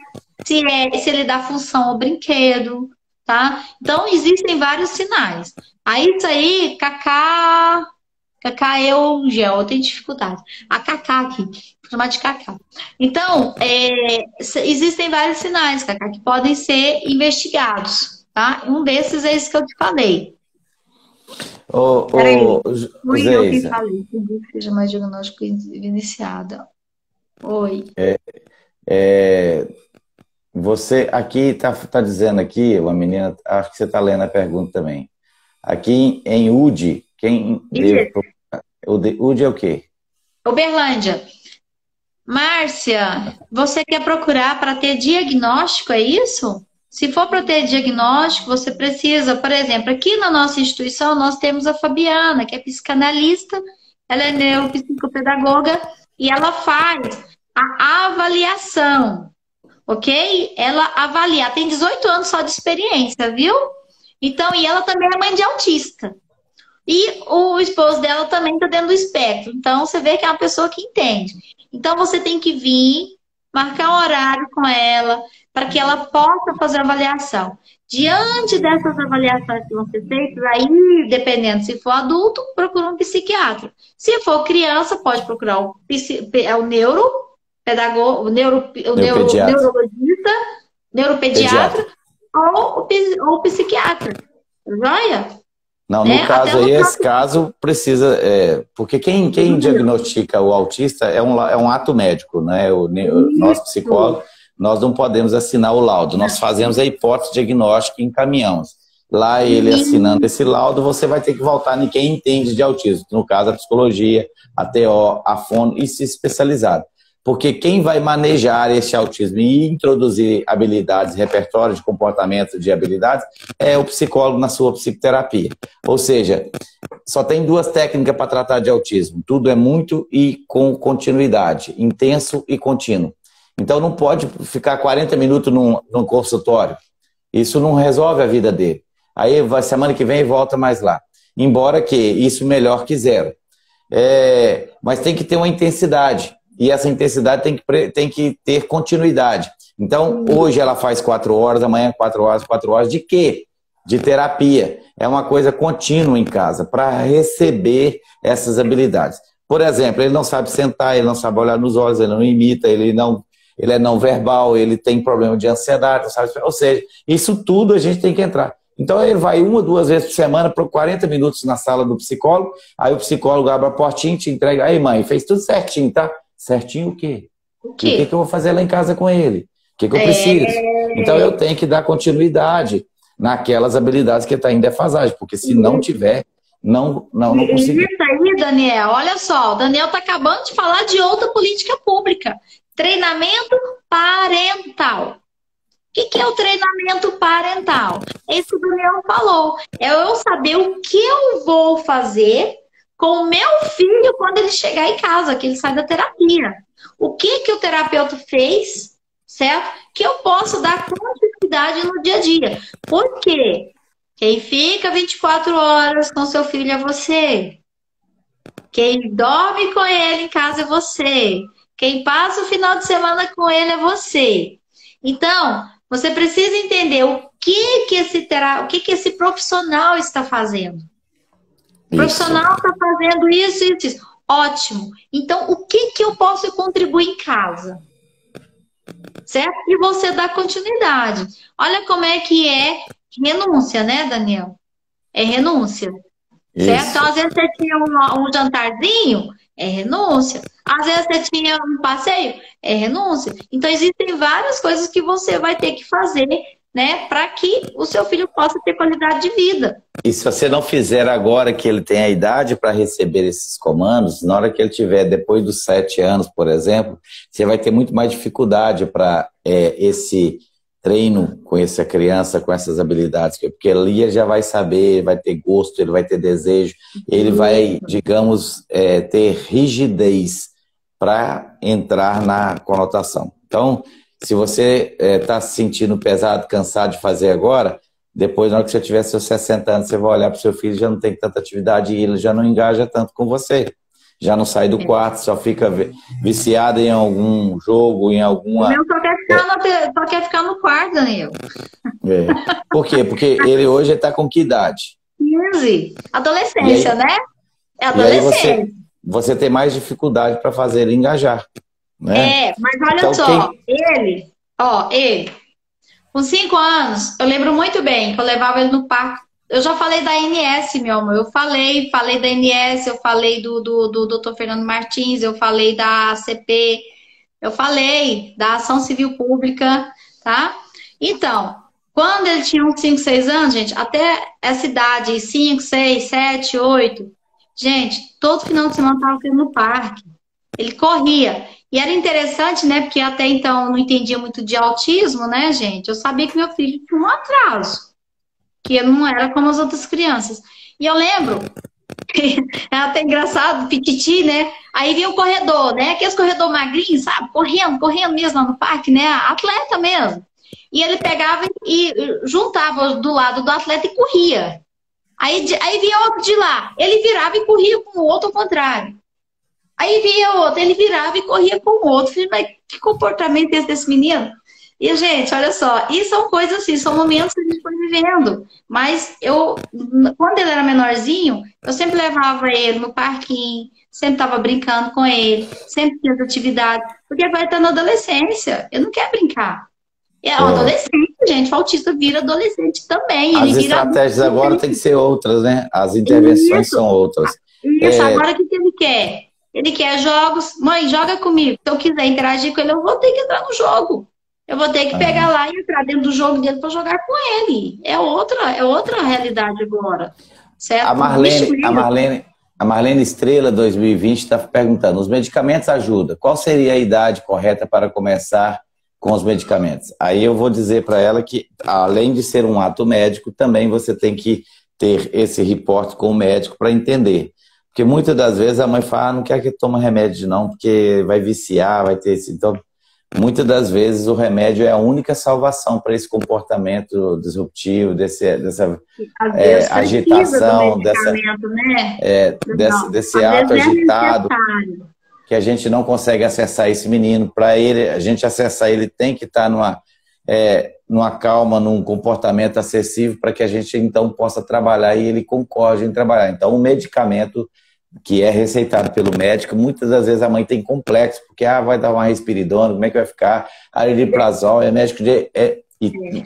se ele dá função ao brinquedo, tá? Então, existem vários sinais. Aí, isso aí, Cacá eu tenho dificuldade. A Cacá aqui, vou chamar de Cacá. Então, existem vários sinais, Cacá, que podem ser investigados, tá? Um desses é esse que eu te falei. Peraí, fui eu que Zeisa, falei. Pedi que seja mais diagnóstico iniciado. Oi. é, você aqui tá dizendo aqui, uma menina, acho que você está lendo a pergunta também. Aqui em UD, quem deve Isso. procurar? UD é o quê? Uberlândia. Márcia, você quer procurar para ter diagnóstico, é isso? Se for para ter diagnóstico, você precisa, por exemplo, aqui na nossa instituição nós temos a Fabiana, que é psicanalista, ela é neuropsicopedagoga e ela faz a avaliação, ok? Ela avalia, ela tem 18 anos só de experiência, viu? Então, e ela também é mãe de autista. E o esposo dela também está dentro do espectro. Então, você vê que é uma pessoa que entende. Então, você tem que vir, marcar um horário com ela, para que ela possa fazer a avaliação. Diante dessas avaliações que vão ser feitas, aí, dependendo se for adulto, procura um psiquiatra. Se for criança, pode procurar o neuropedagogo, Meu pediatra. neurologista, neuropediatra Pediatra. ou o psiquiatra. Joia? Não, no Né? Até caso no aí, esse próximo caso precisa, porque quem diagnostica o autista é um ato médico, né? Nós isso. psicólogos, nós não podemos assinar o laudo, nós fazemos a hipótese diagnóstica e encaminhamos. Lá ele assinando esse laudo, você vai ter que voltar em quem entende de autismo, no caso a psicologia, a TO, a fono e se especializar. Porque quem vai manejar esse autismo e introduzir habilidades, repertório de comportamento de habilidades, é o psicólogo na sua psicoterapia. Ou seja, só tem duas técnicas para tratar de autismo. Tudo é muito e com continuidade, intenso e contínuo. Então não pode ficar 40 minutos num consultório. Isso não resolve a vida dele. Aí vai semana que vem e volta mais lá. Embora que isso melhor que zero. Mas tem que ter uma intensidade. E essa intensidade tem que ter continuidade. Então, hoje ela faz 4 horas, amanhã 4 horas, 4 horas. De quê? De terapia. É uma coisa contínua em casa, para receber essas habilidades. Por exemplo, ele não sabe sentar, ele não sabe olhar nos olhos, ele não imita, ele é não verbal, ele tem problema de ansiedade, não sabe, ou seja, isso tudo a gente tem que entrar. Então ele vai 1 ou 2 vezes por semana por 40 minutos na sala do psicólogo, aí o psicólogo abre a portinha, te entrega, aí mãe, fez tudo certinho, tá? Certinho o quê? O E o que eu quê? vou fazer lá em casa com ele? O que eu preciso? Então eu tenho que dar continuidade naquelas habilidades que está em defasagem, porque se não tiver, não conseguir. Isso aí, Daniel, olha só, o Daniel está acabando de falar de outra política pública. Treinamento parental. O que é o treinamento parental? É isso que o Daniel falou. É eu saber o que eu vou fazer com o meu filho quando ele chegar em casa, que ele sai da terapia. O que o terapeuta fez, certo? Que eu posso dar atividade no dia a dia. Por quê? Quem fica 24 horas com seu filho é você. Quem dorme com ele em casa é você. Quem passa o final de semana com ele é você. Então, você precisa entender o que esse profissional está fazendo. O profissional está fazendo isso e isso. Ótimo. Então, o que eu posso contribuir em casa? Certo? E você dá continuidade. Olha como é que é renúncia, né, Daniel? É renúncia. Certo? Então, às vezes você tinha um jantarzinho, é renúncia. Às vezes você tinha um passeio, é renúncia. Então, existem várias coisas que você vai ter que fazer, né, para que o seu filho possa ter qualidade de vida. E se você não fizer agora que ele tem a idade para receber esses comandos, na hora que ele tiver depois dos 7 anos, por exemplo, você vai ter muito mais dificuldade para esse treino com essa criança, com essas habilidades, porque ali ele já vai saber, vai ter gosto, ele vai ter desejo, ele vai, digamos, ter rigidez para entrar na conotação. Então, se você está se sentindo pesado, cansado de fazer agora, depois, na hora que você tiver seus 60 anos, você vai olhar para o seu filho, já não tem tanta atividade e ele já não engaja tanto com você. Já não sai do quarto, só fica viciado em algum jogo, em alguma... O meu só quer ficar no quarto, Daniel. Por quê? Porque ele hoje está com que idade? 15. Adolescência, aí, né? É adolescência. E aí você tem mais dificuldade para fazer ele engajar. Né? Mas olha então, só, ele, com 5 anos, eu lembro muito bem que eu levava ele no parque. Eu já falei da ANS, meu amor. Eu falei da ANS, eu falei do Dr. Fernando Martins, eu falei da ACP, eu falei da Ação Civil Pública, tá? Então, quando ele tinha uns 5, 6 anos, gente, até essa idade, 5, 6, 7, 8, gente, todo final de semana eu estava no parque. Ele corria. E era interessante, né? Porque até então eu não entendia muito de autismo, né, gente? Eu sabia que meu filho tinha um atraso, que não era como as outras crianças. E eu lembro, é até engraçado, pititi, né? Aí vinha o corredor, né? Aqueles corredor magrinhos, sabe? Correndo mesmo lá no parque, né? Atleta mesmo. E ele pegava e juntava do lado do atleta e corria. Aí vinha outro de lá. Ele virava e corria com o outro ao contrário. Aí vinha outro, ele virava e corria com o outro. Falei, mas que comportamento é esse desse menino? E, gente, olha só, e são coisas assim, são momentos que a gente foi vivendo. Mas quando ele era menorzinho, eu sempre levava ele no parquinho, sempre estava brincando com ele, sempre tinha atividade, porque vai estar na adolescência, ele não quer brincar. É adolescente, gente, o autista vira adolescente também. As estratégias agora tem que ser outras, né? As intervenções são outras. Isso, agora o que ele quer? Ele quer jogos. Mãe, joga comigo. Se eu quiser interagir com ele, eu vou ter que entrar no jogo. Eu vou ter que pegar lá e entrar dentro do jogo dele para jogar com ele. É outra realidade agora. Certo? A Marlene Estrela, 2020, está perguntando, os medicamentos ajudam? Qual seria a idade correta para começar com os medicamentos? Aí eu vou dizer para ela que, além de ser um ato médico, também você tem que ter esse reporte com o médico para entender. Porque muitas das vezes a mãe fala, não quer que tome remédio não, porque vai viciar, vai ter esse... Então, muitas das vezes o remédio é a única salvação para esse comportamento disruptivo, dessa agitação, desse ato agitado, que a gente não consegue acessar esse menino. Para ele, a gente acessar ele tem que estar numa calma, num comportamento acessível para que a gente então possa trabalhar e ele concorde em trabalhar. Então o medicamento que é receitado pelo médico, muitas das vezes a mãe tem complexo, porque vai dar uma respiridona, como é que vai ficar? Ariprazol, é médico de...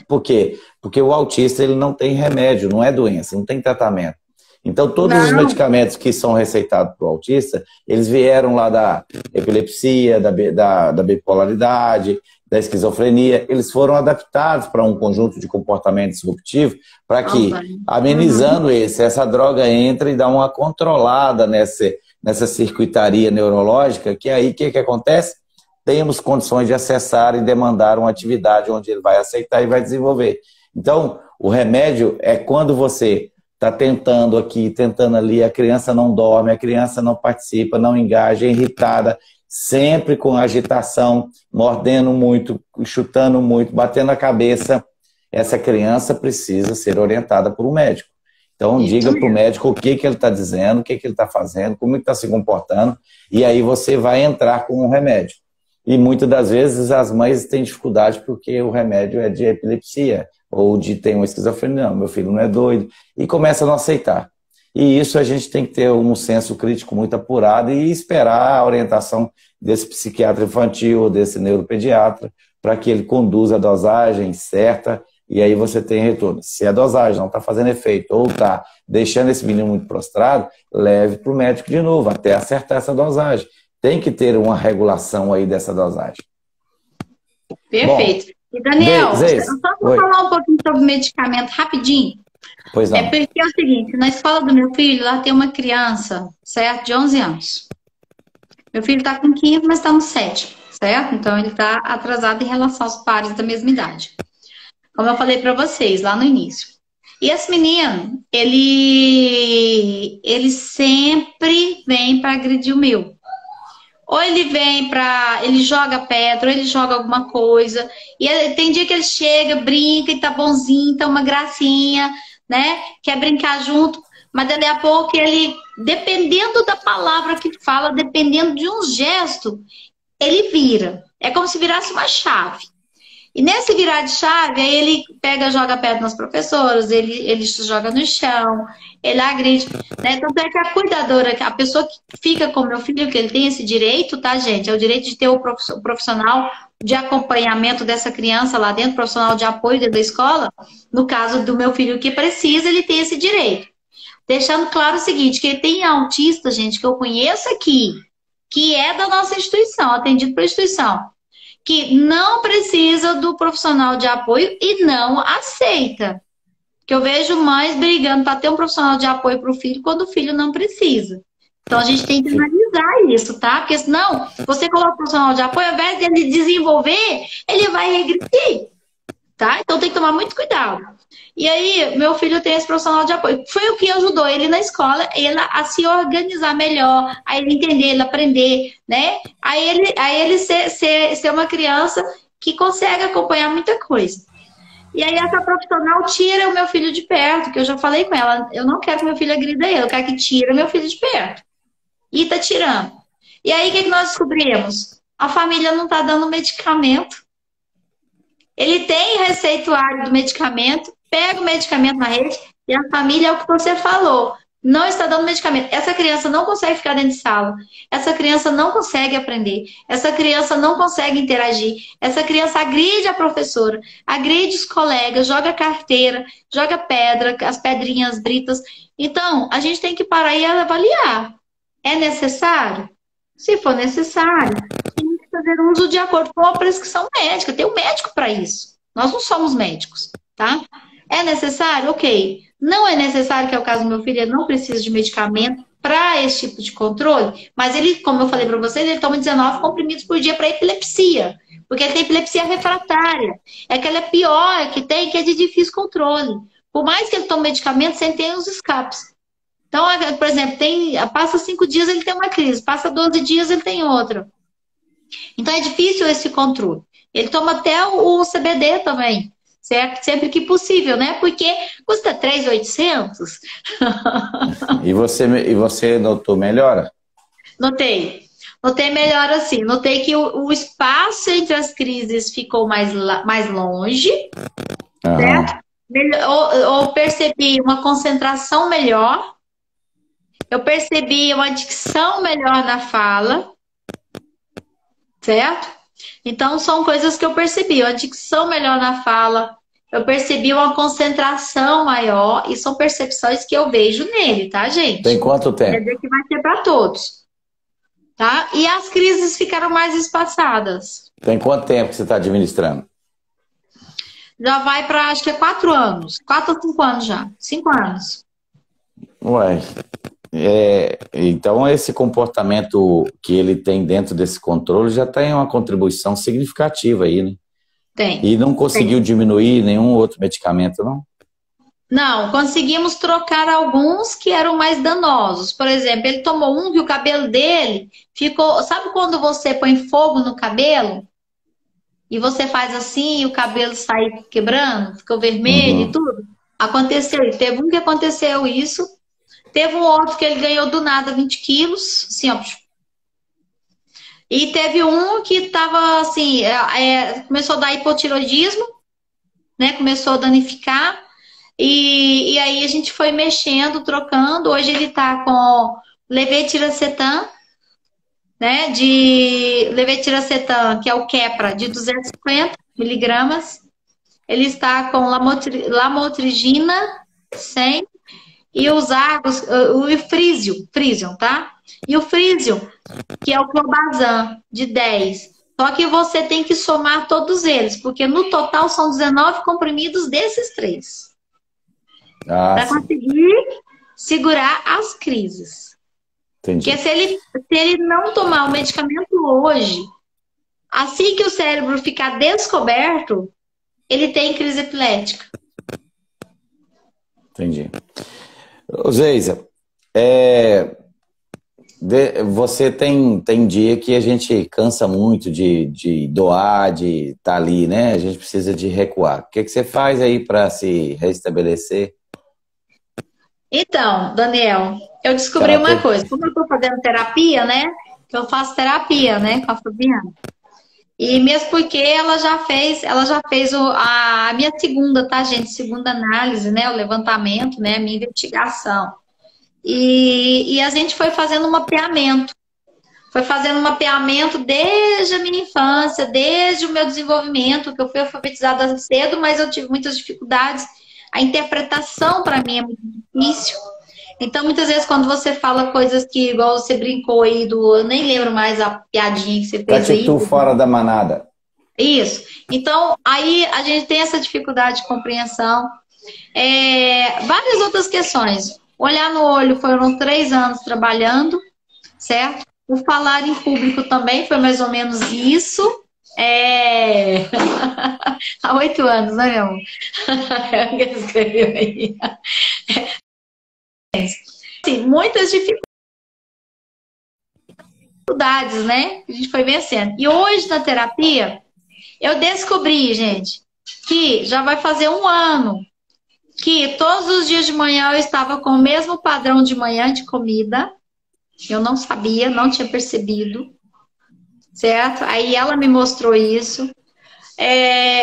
Por quê? Porque o autista ele não tem remédio, não é doença, não tem tratamento. Então todos os medicamentos que são receitados para o autista, eles vieram lá da epilepsia, da bipolaridade, da esquizofrenia, eles foram adaptados para um conjunto de comportamento disruptivo para que, amenizando essa droga entra e dá uma controlada nessa circuitaria neurológica, que aí o que acontece? Temos condições de acessar e demandar uma atividade onde ele vai aceitar e vai desenvolver. Então, o remédio é quando você está tentando aqui, tentando ali, a criança não dorme, a criança não participa, não engaja, é irritada, sempre com agitação, mordendo muito, chutando muito, batendo a cabeça. essa criança precisa ser orientada por um médico. Então, diga para o médico o que ele está dizendo, o que ele está fazendo, como ele está se comportando, e aí você vai entrar com um remédio. E muitas das vezes as mães têm dificuldade porque o remédio é de epilepsia, ou de tem uma esquizofrenia, não, meu filho não é doido, e começa a não aceitar. E isso a gente tem que ter um senso crítico muito apurado e esperar a orientação desse psiquiatra infantil, desse neuropediatra, para que ele conduza a dosagem certa, e aí você tem retorno. Se a dosagem não está fazendo efeito ou está deixando esse menino muito prostrado, leve para o médico de novo, até acertar essa dosagem. Tem que ter uma regulação aí dessa dosagem. Perfeito. Bom, e Daniel, só para falar um pouquinho sobre medicamento rapidinho. Pois não. É porque é o seguinte, na escola do meu filho, lá tem uma criança, certo? De 11 anos. Meu filho está com 15, mas está no 7, certo? Então ele está atrasado em relação aos pares da mesma idade. Como eu falei para vocês lá no início. E esse menino, ele sempre vem para agredir o meu. Ou ele vem para... Ele joga pedra, ou ele joga alguma coisa. E tem dia que ele chega, brinca e tá bonzinho, tá uma gracinha, né? Quer brincar junto. Mas dali a pouco ele, dependendo da palavra que fala, dependendo de um gesto, ele vira. É como se virasse uma chave. E nesse virar de chave, aí ele pega, joga pedra nas professoras, ele joga no chão, ele agride, né? Tanto é que a cuidadora, a pessoa que fica com o meu filho, que ele tem esse direito, tá, gente? É o direito de ter o profissional de acompanhamento dessa criança lá dentro, profissional de apoio dentro da escola. No caso do meu filho que precisa, ele tem esse direito. Deixando claro o seguinte, que tem autista, gente, que eu conheço aqui, que é da nossa instituição, atendido pela instituição, que não precisa do profissional de apoio e não aceita. Que eu vejo mães brigando para ter um profissional de apoio para o filho quando o filho não precisa. Então a gente tem que analisar isso, tá? Porque senão, você coloca o profissional de apoio, ao invés de ele desenvolver, ele vai regredir, tá? Então tem que tomar muito cuidado. E aí, meu filho tem esse profissional de apoio. Foi o que ajudou ele na escola, ele a se organizar melhor, a ele entender, ele aprender, né? Aí ele ser uma criança que consegue acompanhar muita coisa. E aí essa profissional tira o meu filho de perto, que eu já falei com ela, eu não quero que meu filho agrida ele, eu quero que tire o meu filho de perto. E tá tirando. E aí o que nós descobrimos? A família não tá dando medicamento. Ele tem receituário do medicamento, pega o medicamento na rede e a família é o que você falou. Não está dando medicamento. Essa criança não consegue ficar dentro de sala. Essa criança não consegue aprender. Essa criança não consegue interagir. Essa criança agride a professora, agride os colegas, joga carteira, joga pedra, as pedrinhas britas. Então, a gente tem que parar e avaliar. É necessário? Se for necessário, tem que fazer uso de acordo com a prescrição médica. Tem um médico para isso. Nós não somos médicos, tá? É necessário? Ok. Não é necessário, que é o caso do meu filho, ele não precisa de medicamento para esse tipo de controle, mas ele, como eu falei para vocês, ele toma 19 comprimidos por dia para epilepsia, porque ele tem epilepsia refratária. É aquela pior que tem, que é de difícil controle. Por mais que ele tome medicamento, sempre tem os escapes. Então, por exemplo, passa 5 dias ele tem uma crise, passa 12 dias ele tem outra. Então é difícil esse controle. Ele toma até o CBD também. Certo? Sempre que possível, né? Porque custa 3.800. E você notou melhora? Notei. Notei melhora assim. Notei que o espaço entre as crises ficou mais longe. Certo? Eu percebi uma concentração melhor. Eu percebi uma dicção melhor na fala. Certo? Então, são coisas que eu percebi. Uma dicção melhor na fala. Eu percebi uma concentração maior. E são percepções que eu vejo nele, tá, gente? Tem quanto tempo? Quer dizer que vai ser para todos. Tá? E as crises ficaram mais espaçadas. Tem quanto tempo que você está administrando? Já vai para, acho que é 4 anos. 4 ou 5 anos já. 5 anos. Ué... então esse comportamento que ele tem dentro desse controle já tem uma contribuição significativa aí, né? Tem. E não conseguiu diminuir nenhum outro medicamento, não? Não, conseguimos trocar alguns que eram mais danosos. Por exemplo, ele tomou um que o cabelo dele ficou... Sabe quando você põe fogo no cabelo? e você faz assim e o cabelo sai quebrando, ficou vermelho e Uhum. tudo. Aconteceu, e teve um que aconteceu isso, teve um outro que ele ganhou do nada 20 quilos, assim, ó. E teve um que tava assim, começou a dar hipotiroidismo, né? Começou a danificar. E aí a gente foi mexendo, trocando. Hoje ele tá com levetiracetam, né? De levetiracetam, que é o Keppra, de 250 miligramas. Ele está com lamotrigina 100 e os Argos, o Frisium, tá? E o Frisium, que é o Clobazam, de 10. Só que você tem que somar todos eles, porque no total são 19 comprimidos desses três. Ah, Para sim. conseguir segurar as crises. Porque Entendi. se ele não tomar o medicamento hoje, assim que o cérebro ficar descoberto, ele tem crise epilética. Entendi. Ô, Geisa, você tem dia que a gente cansa muito de doar, de estar ali, né? A gente precisa de recuar. O que você faz aí para se restabelecer? Então, Daniel, eu descobri uma Karatê? coisa. Como eu estou fazendo terapia, né? Eu faço terapia, né, com a Fabiana. E mesmo porque ela já fez a minha segunda, tá, gente? Segunda análise, né? O levantamento, né? A minha investigação. E a gente foi fazendo um mapeamento. Foi fazendo um mapeamento desde a minha infância, desde o meu desenvolvimento, que eu fui alfabetizada cedo, mas eu tive muitas dificuldades. A interpretação para mim é muito difícil. Então, muitas vezes, quando você fala coisas que, igual você brincou aí eu nem lembro mais a piadinha que você fez aí. Catitu fora da manada. Isso. Então, aí a gente tem essa dificuldade de compreensão. Várias outras questões. Olhar no olho, foram 3 anos trabalhando, certo? O falar em público também foi mais ou menos isso. Há 8 anos, né, meu amor? Eu escrevi aí. Sim, muitas dificuldades, né? A gente foi vencendo. E hoje, na terapia, eu descobri, gente, que já vai fazer 1 ano que todos os dias de manhã eu estava com o mesmo padrão de manhã de comida. Eu não sabia, não tinha percebido, certo? Aí ela me mostrou isso.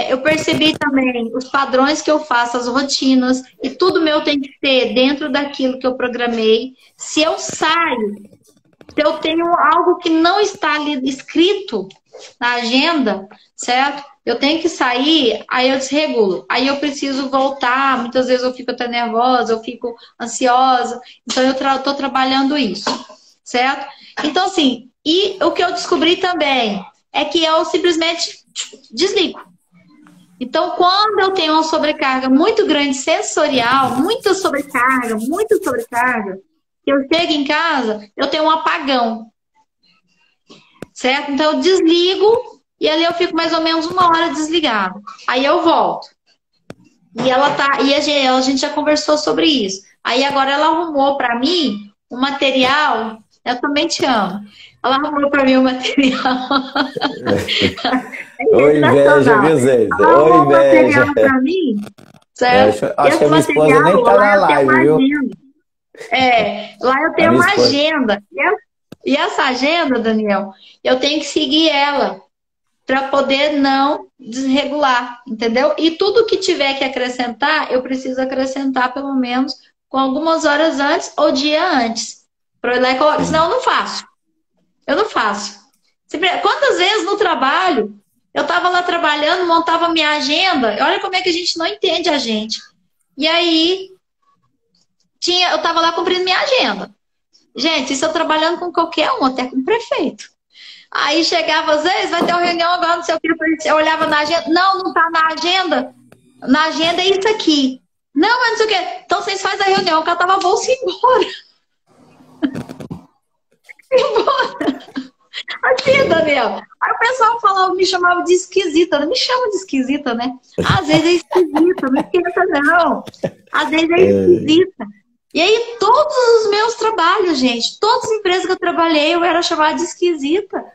Eu percebi também os padrões que eu faço, as rotinas, e tudo meu tem que ser dentro daquilo que eu programei. Se eu saio, se eu tenho algo que não está ali escrito na agenda, certo? Eu tenho que sair, aí eu desregulo. Aí eu preciso voltar, muitas vezes eu fico até nervosa, eu fico ansiosa. Então eu estou trabalhando isso, certo? Então, assim, e o que eu descobri também é que eu simplesmente desligo. Então, quando eu tenho uma sobrecarga muito grande sensorial, muita sobrecarga, eu chego em casa, eu tenho um apagão, certo? Então eu desligo e ali eu fico mais ou menos 1 hora desligado. Aí eu volto. E a gente já conversou sobre isso. Aí agora ela arrumou para mim um material, eu também te amo. Ela arrumou para mim um material. Ô inveja, viu, Zeisa? Ela Ô arrumou um inveja. material para mim, certo? Acho que a Esse minha esposa nem material, tá na lá eu tenho live, uma viu? agenda. Lá eu A tenho minha uma esposa. agenda. E essa agenda, Daniel, eu tenho que seguir ela para poder não desregular, entendeu? E tudo que tiver que acrescentar, eu preciso acrescentar pelo menos com algumas horas antes ou dia antes. Senão eu não faço. Eu não faço. Quantas vezes no trabalho eu estava lá trabalhando, montava minha agenda, olha como é que a gente não entende a gente. E aí eu estava lá cumprindo minha agenda. Gente, isso eu trabalhando com qualquer um, até com o prefeito. Aí chegava às vezes, vai ter uma reunião agora, não sei o que, eu olhava na agenda, não tá na agenda. Na agenda é isso aqui. Não, mas não sei o que. Então vocês fazem a reunião, o cara tava bolsa embora. Embora. Assim, Daniel. Aí o pessoal falava, me chamava de esquisita. Não me chama de esquisita, né? Às vezes é esquisita, não esquenta não. Às vezes é esquisita. E aí, todos os meus trabalhos, gente, todas as empresas que eu trabalhei, eu era chamada de esquisita.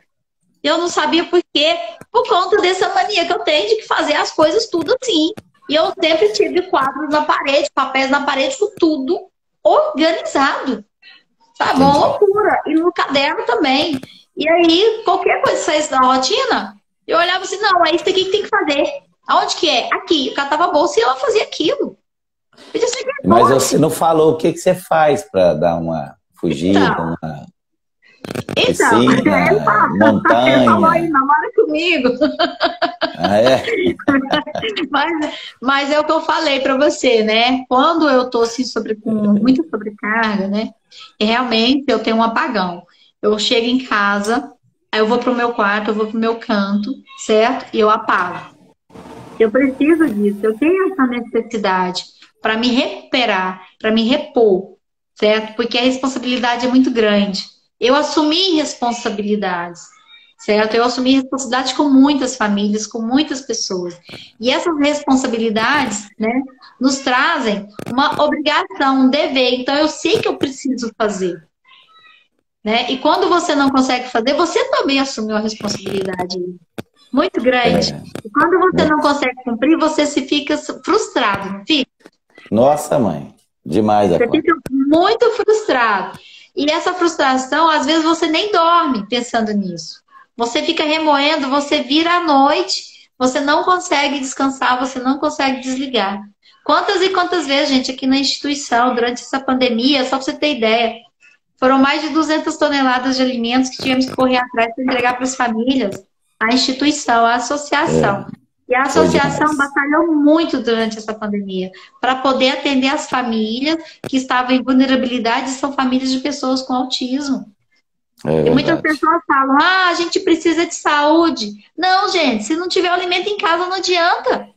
Eu não sabia por quê, por conta dessa mania que eu tenho de fazer as coisas tudo assim. E eu sempre tive quadros na parede, papéis na parede, com tudo organizado. Sabe? Uma Entendi. loucura. E no caderno também. E aí, qualquer coisa que saísse da rotina, eu olhava assim, não, é isso aqui que tem que fazer. Aonde que é? Aqui. Eu catava a bolsa e ela fazia aquilo. Eu disse, Mas você não falou o que que você faz para dar uma fugida, então, uma então, piscina, ele falou aí, montanha. namora comigo. Ah, é? Mas é o que eu falei para você, né? Quando eu tô assim, com muita sobrecarga, né? E realmente eu tenho um apagão. Eu chego em casa, aí eu vou pro meu quarto, eu vou pro meu canto, certo? E eu apago. Eu preciso disso, eu tenho essa necessidade para me recuperar, para me repor, certo? Porque a responsabilidade é muito grande. Eu assumi responsabilidades, certo? Eu assumi responsabilidade com muitas famílias, com muitas pessoas. E essas responsabilidades, né, nos trazem uma obrigação, um dever. Então eu sei que eu preciso fazer, né? E quando você não consegue fazer, você também assumiu a responsabilidade muito grande. É. E quando você não consegue cumprir, você se fica frustrado, não fica? Nossa, mãe, demais a Você conta. fica muito frustrado. E essa frustração, às vezes, você nem dorme pensando nisso. Você fica remoendo, você vira à noite, você não consegue descansar, você não consegue desligar. Quantas e quantas vezes, gente, aqui na instituição, durante essa pandemia, só para você ter ideia, foram mais de 200 toneladas de alimentos que tivemos que correr atrás para entregar para as famílias, a instituição, a associação. E a Foi associação demais. batalhou muito durante essa pandemia para poder atender as famílias que estavam em vulnerabilidade, e são famílias de pessoas com autismo. É E muitas verdade. pessoas falam, a gente precisa de saúde. Não, gente, se não tiver alimento em casa, não adianta.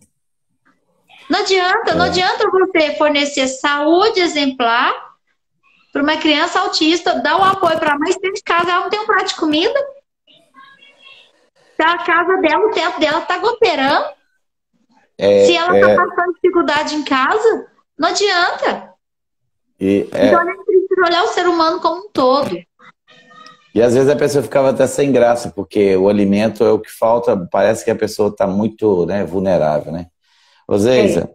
Não adianta, não É. adianta você fornecer saúde exemplar para uma criança autista, dar o apoio para a mãe, se dentro de casa ela não tem um prato de comida. Se a casa dela, o teto dela está goteirando. Se ela está É, passando dificuldade em casa, não adianta. e, Então a é, gente precisa olhar o ser humano como um todo. e às vezes a pessoa ficava até sem graça, porque o alimento é o que falta, parece que a pessoa está muito, né, vulnerável, né? Ô, É. Zeisa,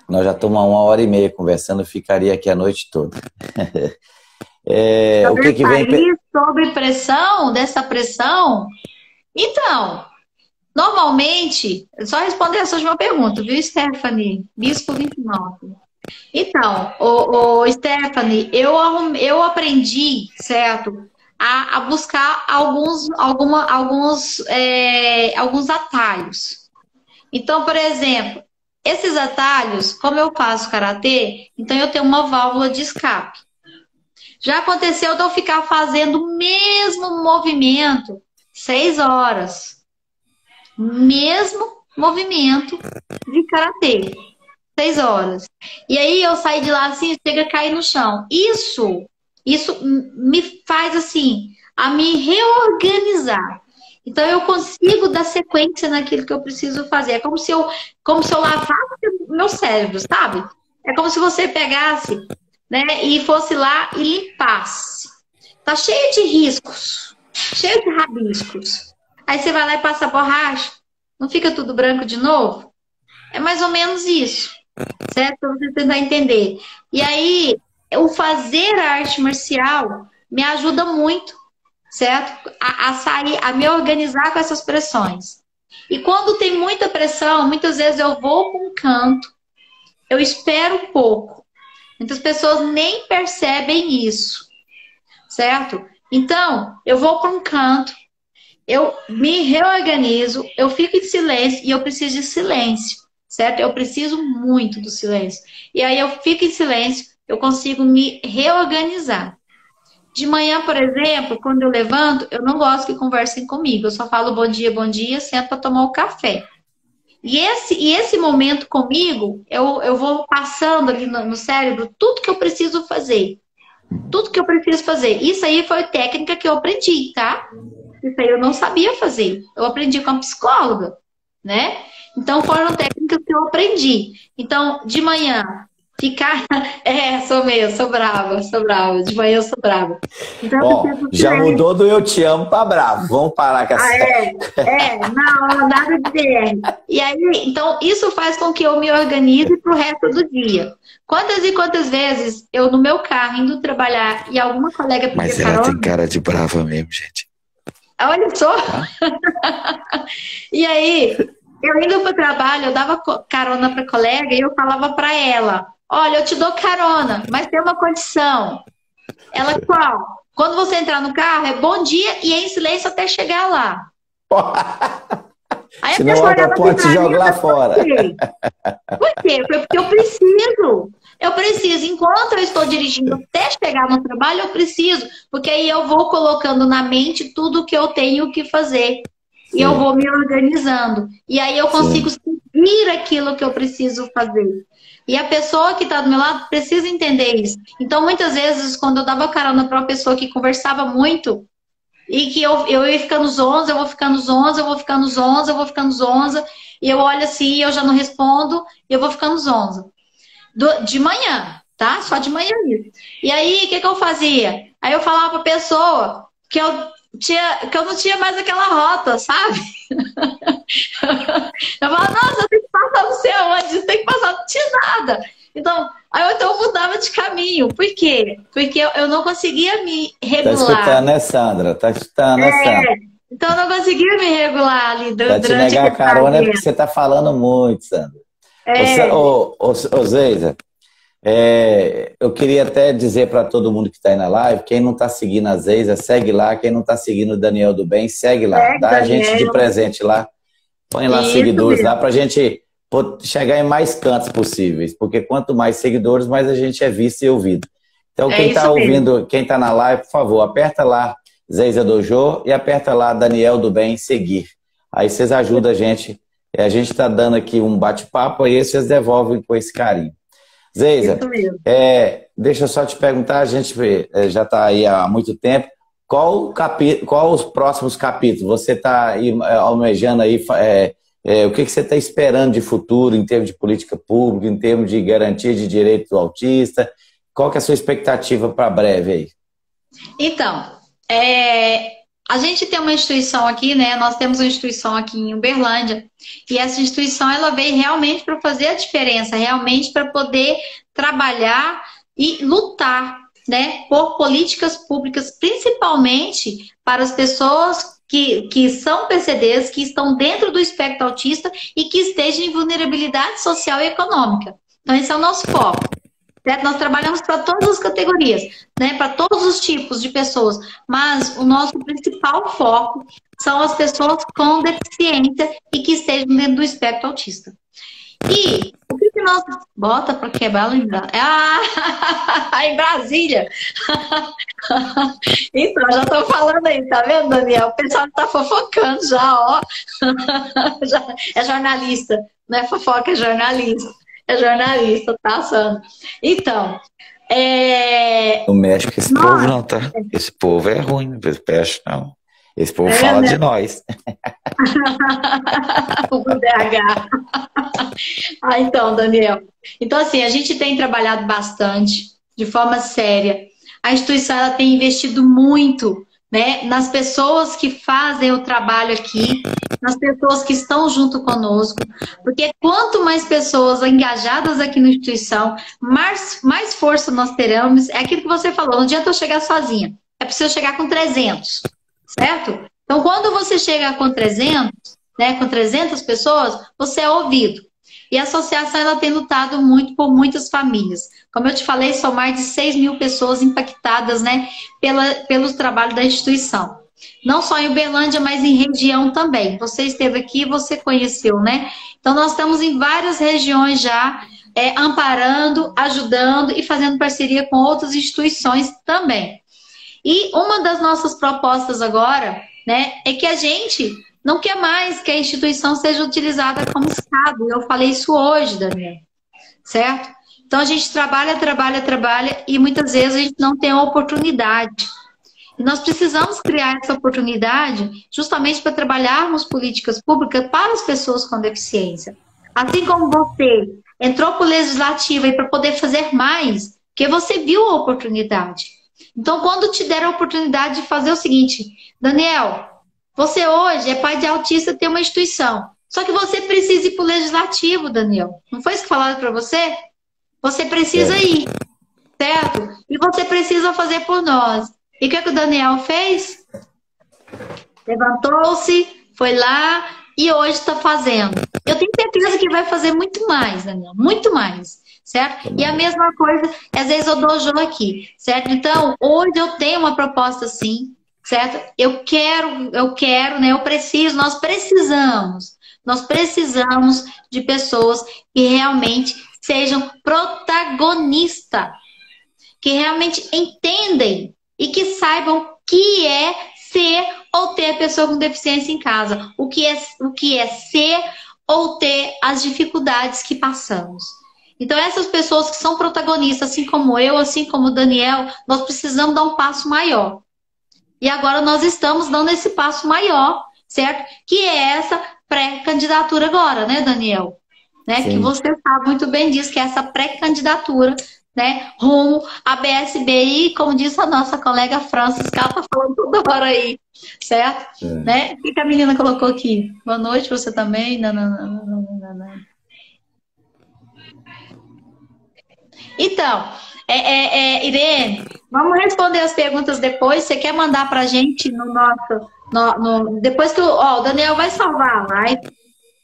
nós já estamos há 1 hora e meia conversando, ficaria aqui a noite toda. O que que vem... Sobressair sobre pressão, dessa pressão. Então, normalmente, só responder essa última pergunta, viu, Stephanie? Bispo 29. Então, Stephanie, eu aprendi, certo, a buscar alguns atalhos. Então, por exemplo, esses atalhos, como eu faço karatê, então eu tenho uma válvula de escape. Já aconteceu de eu ficar fazendo o mesmo movimento 6 horas. Mesmo movimento de karatê. 6 horas. E aí eu saí de lá assim, chega a cair no chão. Isso me faz assim, a me reorganizar. Então eu consigo dar sequência naquilo que eu preciso fazer. É como se eu lavasse o meu cérebro, sabe? É como se você pegasse, né, e fosse lá e limpasse. Tá cheio de riscos, cheio de rabiscos. Aí você vai lá e passa a borracha, não fica tudo branco de novo? É mais ou menos isso, certo? Pra você tentar entender. E aí, o fazer a arte marcial me ajuda muito, certo? A sair, a me organizar com essas pressões. E quando tem muita pressão, muitas vezes eu vou para um canto, eu espero um pouco. Muitas pessoas nem percebem isso, certo? Então, eu vou para um canto, eu me reorganizo, eu fico em silêncio e eu preciso de silêncio, certo? Eu preciso muito do silêncio. E aí eu fico em silêncio, eu consigo me reorganizar. De manhã, por exemplo, quando eu levanto, eu não gosto que conversem comigo. Eu só falo bom dia, sento para tomar o café. E esse momento comigo, eu vou passando ali no cérebro tudo que eu preciso fazer. Tudo que eu preciso fazer. Isso aí foi técnica que eu aprendi, tá? Isso aí eu não sabia fazer. Eu aprendi com a psicóloga, né? Então foram técnicas que eu aprendi. Então, de manhã, Ficar. Sou meio, sou brava, sou brava. De manhã eu sou brava. Então eu Ó, preciso já silêncio. mudou do eu te amo para bravo. Vamos parar com Ah, essa. não, nada de DR. E aí, então, isso faz com que eu me organize pro resto do dia. Quantas e quantas vezes eu, no meu carro, indo trabalhar, e alguma colega pedia Mas ela tem carona, cara de brava mesmo, gente. olha só, Tá? e aí, eu indo pro trabalho, eu dava carona pra colega e eu falava pra ela, olha, eu te dou carona, mas tem uma condição. Ela, qual? Quando você entrar no carro, é bom dia e é em silêncio até chegar lá. Aí a Senão pessoa ela olhava assim pode te pra mim, jogar lá mas por fora. quê? Por quê? Foi porque eu preciso. Eu preciso. Enquanto eu estou dirigindo até chegar no trabalho, eu preciso. Porque aí eu vou colocando na mente tudo que eu tenho que fazer. E eu Sim, vou me organizando. E aí eu consigo sim. seguir aquilo que eu preciso fazer. E a pessoa que está do meu lado precisa entender isso. Então, muitas vezes, quando eu dava carona para uma pessoa que conversava muito, e que eu ia ficando os 11, eu vou ficando os 11, eu vou ficando os 11, eu vou ficando os 11, e eu olho assim, eu já não respondo, e eu vou ficando os 11. De manhã, tá? Só de manhã isso. E aí, o que que eu fazia? Aí eu falava pra pessoa que eu não tinha mais aquela rota, sabe? Eu falava, nossa, eu tenho que passar não sei aonde, eu tenho que passar, não tinha nada. Então, aí eu mudava de caminho. Por quê? Porque eu não conseguia me Tá regular. escutando, né, Sandra? Tá escutando, né, Sandra? É, então eu não conseguia me regular ali Pra te durante negar a aquele carona é porque trajeto. você tá falando muito, Sandra. É, Ô, Zeisa, eu queria até dizer para todo mundo que está aí na live, quem não está seguindo a Zeisa, segue lá. Quem não está seguindo o Daniel do Bem, segue lá. é, Dá a gente de Daniel. presente lá. Põe lá Isso seguidores lá mesmo. para a gente chegar em mais cantos possíveis. Porque quanto mais seguidores, mais a gente é visto e ouvido. Então, É quem está isso mesmo. ouvindo, quem está na live, por favor, aperta lá Zeisa Dojo e aperta lá Daniel do Bem seguir. Aí vocês ajudam a gente. A gente está dando aqui um bate-papo e vocês devolvem com esse carinho. Zeisa, Isso mesmo. deixa eu só te perguntar, a gente já está aí há muito tempo, qual os próximos capítulos? Você está aí almejando aí, o que você está esperando de futuro em termos de política pública, em termos de garantia de direito do autista? Qual que é a sua expectativa para breve aí? Então, a gente tem uma instituição aqui, né? Nós temos uma instituição aqui em Uberlândia, e essa instituição ela veio realmente para fazer a diferença, realmente para poder trabalhar e lutar, né, por políticas públicas, principalmente para as pessoas que são PCDs, que estão dentro do espectro autista e que estejam em vulnerabilidade social e econômica. Então, esse é o nosso foco. Certo? Nós trabalhamos para todas as categorias, né? Para todos os tipos de pessoas, mas o nosso principal foco são as pessoas com deficiência e que estejam dentro do espectro autista. E o que nós bota para quebrar em em Brasília? Então, já estou falando aí, tá vendo, Daniel? O pessoal está fofocando já, ó. Já, é jornalista, não é fofoca, é jornalista. É jornalista, tá, Sandra? Então, Não mexe com esse povo não, tá? Esse povo é ruim, não mexe não. Esse povo fala né? de nós. O DH. Então, Daniel. Então, assim, a gente tem trabalhado bastante, de forma séria. A instituição ela tem investido muito, né, nas pessoas que fazem o trabalho aqui, nas pessoas que estão junto conosco, porque quanto mais pessoas engajadas aqui na instituição, mais força nós teremos. É aquilo que você falou, não adianta eu chegar sozinha, é preciso chegar com 300, certo? Então, quando você chega com 300, né, com 300 pessoas, você é ouvido. E a associação ela tem lutado muito por muitas famílias. Como eu te falei, são mais de 6 mil pessoas impactadas, né, pelo trabalho da instituição. Não só em Uberlândia, mas em região também. Você esteve aqui, você conheceu, né? Então, nós estamos em várias regiões já, amparando, ajudando e fazendo parceria com outras instituições também. E uma das nossas propostas agora, né, é que a gente não quer mais que a instituição seja utilizada como Estado. Eu falei isso hoje, Daniel, certo? Então a gente trabalha e muitas vezes a gente não tem a oportunidade. E nós precisamos criar essa oportunidade justamente para trabalharmos políticas públicas para as pessoas com deficiência. Assim como você entrou para o legislativo para poder fazer mais, porque você viu a oportunidade. Então, quando te deram a oportunidade de fazer o seguinte, Daniel, você hoje é pai de autista, tem uma instituição. Só que você precisa ir para o legislativo, Daniel. Não foi isso que falaram para você? Você precisa ir, certo? E você precisa fazer por nós. E o que o Daniel fez? Levantou-se, foi lá e hoje está fazendo. Eu tenho certeza que vai fazer muito mais, Daniel, muito mais, certo? E a mesma coisa, às vezes eu dou jogo aqui, certo? Então, hoje eu tenho uma proposta assim, certo? Eu quero, né? Eu preciso, nós precisamos de pessoas que realmente sejam protagonistas, que realmente entendem e que saibam o que é ser ou ter pessoa com deficiência em casa, o que é ser ou ter as dificuldades que passamos. Então, essas pessoas que são protagonistas, assim como eu, assim como o Daniel, nós precisamos dar um passo maior. E agora nós estamos dando esse passo maior, certo? Que é essa pré-candidatura agora, né, Daniel? Né? Que você sabe muito bem disso, que é essa pré-candidatura, né, rumo à BSB, e como disse a nossa colega Francis, que ela está falando toda hora aí, certo? Né? O que a menina colocou aqui? Boa noite, você também? Não. Então, Irene, vamos responder as perguntas depois. Você quer mandar para a gente no nosso... depois que o Daniel vai salvar a live.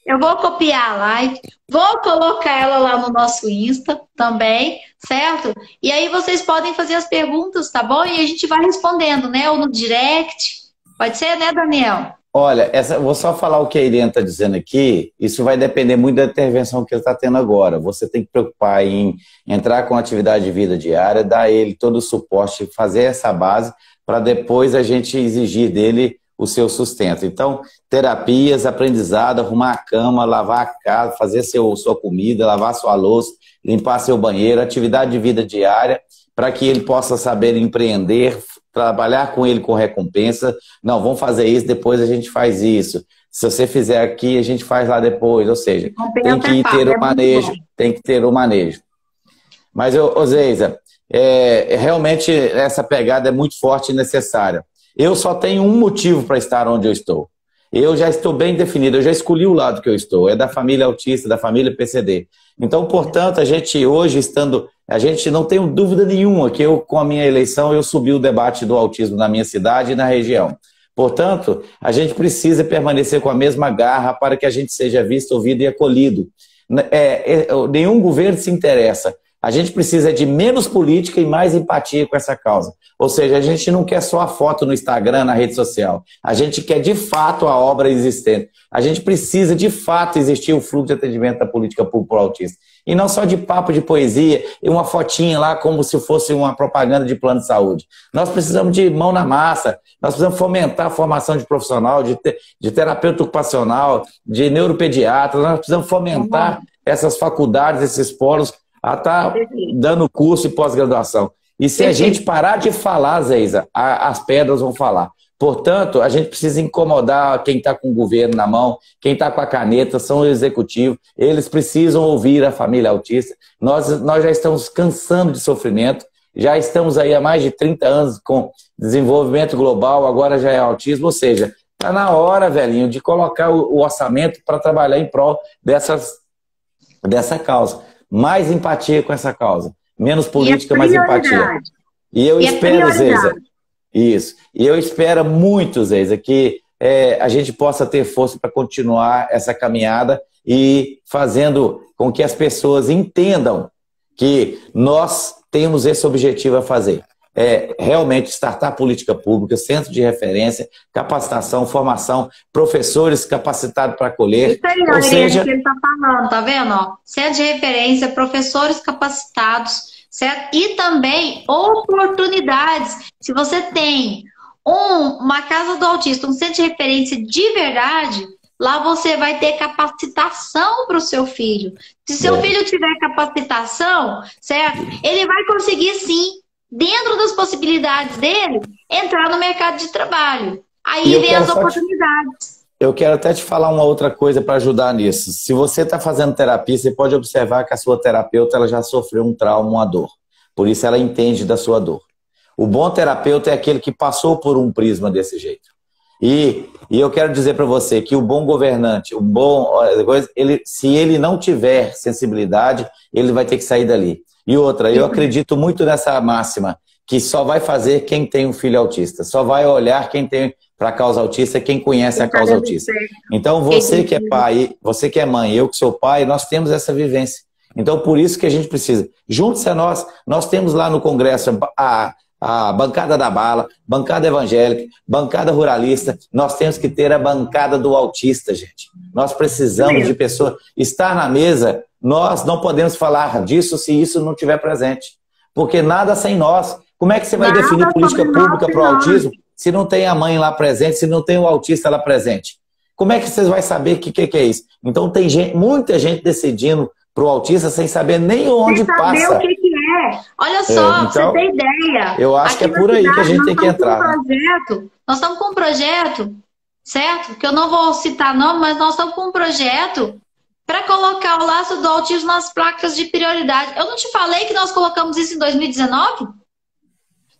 Eu vou copiar a live, vou colocar ela lá no nosso Insta também, certo? E aí vocês podem fazer as perguntas, tá bom? E a gente vai respondendo, né? Ou no direct. Pode ser, né, Daniel? Olha, vou só falar o que a Irene está dizendo aqui. Isso vai depender muito da intervenção que ele está tendo agora. Você tem que preocupar em entrar com atividade de vida diária, dar a ele todo o suporte, fazer essa base, para depois a gente exigir dele o seu sustento. Então, terapias, aprendizado, arrumar a cama, lavar a casa, fazer sua comida, lavar sua louça, limpar seu banheiro, atividade de vida diária, para que ele possa saber empreender, trabalhar com ele com recompensa. Não, vamos fazer isso, depois a gente faz isso. Se você fizer aqui, a gente faz lá depois. Ou seja, tem que ter o manejo, tem que ter o manejo. Mas, Zeisa, realmente essa pegada é muito forte e necessária. Eu só tenho um motivo para estar onde eu estou. Eu já estou bem definido, eu já escolhi o lado que eu estou. É da família autista, da família PCD. Então, portanto, a gente hoje a gente não tem dúvida nenhuma que com a minha eleição, eu subi o debate do autismo na minha cidade e na região. Portanto, a gente precisa permanecer com a mesma garra para que a gente seja visto, ouvido e acolhido. Nenhum governo se interessa. A gente precisa de menos política e mais empatia com essa causa. Ou seja, a gente não quer só a foto no Instagram, na rede social. A gente quer, de fato, a obra existente. A gente precisa, de fato, existir o fluxo de atendimento da política pública para o autista. E não só de papo de poesia e uma fotinha lá como se fosse uma propaganda de plano de saúde. Nós precisamos de mão na massa, nós precisamos fomentar a formação de profissional, de terapeuta ocupacional, de neuropediatra, nós precisamos fomentar essas faculdades, esses polos, a estar dando curso e pós-graduação. E se a gente parar de falar, Zeisa, as pedras vão falar. Portanto, a gente precisa incomodar quem está com o governo na mão, quem está com a caneta, são o executivo, eles precisam ouvir a família autista. Nós já estamos cansando de sofrimento, já estamos aí há mais de 30 anos com desenvolvimento global, agora já é autismo, ou seja, está na hora, velhinho, de colocar o orçamento para trabalhar em prol dessa causa. Mais empatia com essa causa. Menos política, mais empatia. E eu espero, Zeisa, isso. E eu espero muito, Zeisa, que a gente possa ter força para continuar essa caminhada e fazendo com que as pessoas entendam que nós temos esse objetivo a fazer. Realmente startar política pública, centro de referência, capacitação, formação, professores capacitados para acolher. Isso aí, ou seja, que ele está falando, tá vendo? Ó, centro de referência, professores capacitados, certo? E também oportunidades. Se você tem uma casa do autista, um centro de referência de verdade, lá você vai ter capacitação para o seu filho. Se seu filho tiver capacitação, certo? Ele vai conseguir sim, dentro das possibilidades dele, entrar no mercado de trabalho. Aí vem as oportunidades. Eu quero até te falar uma outra coisa para ajudar nisso. Se você está fazendo terapia, você pode observar que a sua terapeuta ela já sofreu um trauma, uma dor. Por isso ela entende da sua dor. O bom terapeuta é aquele que passou por um prisma desse jeito. E eu quero dizer para você que o bom governante, o bom, se ele não tiver sensibilidade, ele vai ter que sair dali. E outra, eu acredito muito nessa máxima, que só vai fazer quem tem um filho autista. Só vai olhar quem tem para a causa autista, quem conhece a causa autista. Então, você que é pai, você que é mãe, eu que sou pai, nós temos essa vivência. Então, por isso que a gente precisa. Junte-se a nós temos lá no Congresso a bancada da bala, bancada evangélica, bancada ruralista. Nós temos que ter a bancada do autista, gente. Nós precisamos de pessoas. Estar na mesa, nós não podemos falar disso se isso não estiver presente. Porque nada sem nós. Como é que você vai definir política pública para o autismo se não tem a mãe lá presente, se não tem o autista lá presente? Como é que vocês vão saber o que é isso? Então tem gente, muita gente decidindo para o autista sem saber nem onde passa. Sem saber o que é. Olha só, então, você tem ideia. Eu acho que é por aí que a gente tem que entrar. Nós estamos com um projeto, certo? Que eu não vou citar nome, mas nós estamos com um projeto para colocar o laço do autismo nas placas de prioridade. Eu não te falei que nós colocamos isso em 2019?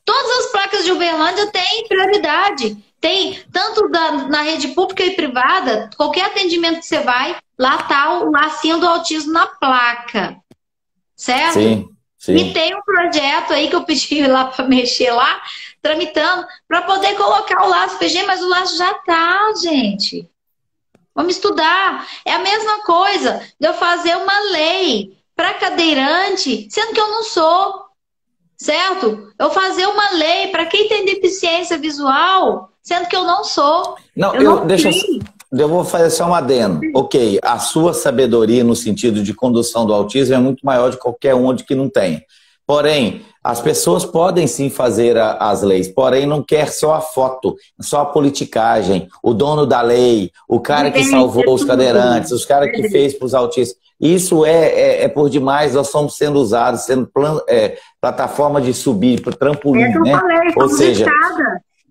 Todas as placas de Uberlândia têm prioridade. Tem, tanto na rede pública e privada, qualquer atendimento que você vai, lá está o lacinho do autismo na placa. Certo? Sim, sim. E tem um projeto aí que eu pedi lá para mexer lá, tramitando, para poder colocar o laço. PG, mas o laço já tá, gente. Vamos estudar. É a mesma coisa de eu fazer uma lei para cadeirante, sendo que eu não sou. Certo? Eu fazer uma lei para quem tem deficiência visual, sendo que eu não sou. Não, eu vou fazer só um adendo. Ok, a sua sabedoria no sentido de condução do autismo é muito maior de qualquer um que não tem. Porém, as pessoas podem sim fazer as leis, porém não quer só a foto, só a politicagem, o dono da lei, o cara que salvou os cadeirantes, os caras que fez para os autistas. Isso é por demais, nós estamos sendo usados, sendo plataforma de subir, para trampolim, né? Ou seja,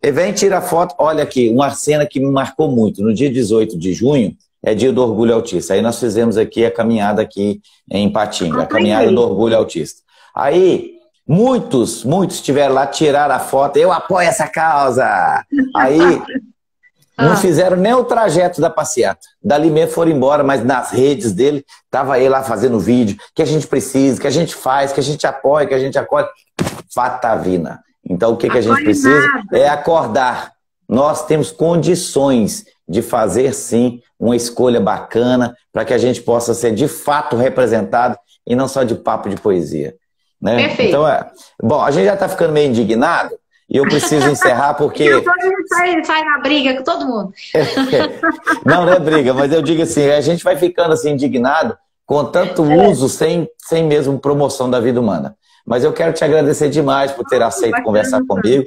vem tirar foto, olha aqui, uma cena que me marcou muito, no dia 18 de junho, é dia do Orgulho Autista, aí nós fizemos aqui a caminhada aqui em Patinga, a caminhada do Orgulho Autista. Aí, muitos estiveram lá, tiraram a foto, eu apoio essa causa! Aí... Não fizeram nem o trajeto da passeata. Dali mesmo foram embora, mas nas redes dele, estava ele lá fazendo vídeo, que a gente precisa, que a gente faz, que a gente apoia, que a gente acolhe. Fatavina. Então o que a gente precisa é acordar. Nós temos condições de fazer sim uma escolha bacana para que a gente possa ser de fato representado e não só de papo de poesia. Né? Perfeito. Então, bom, a gente já está ficando meio indignado. E eu preciso encerrar porque... sai na briga com todo mundo. Não é briga, mas eu digo assim, a gente vai ficando assim indignado com tanto uso sem mesmo promoção da vida humana. Mas eu quero te agradecer demais por ter aceito conversar comigo.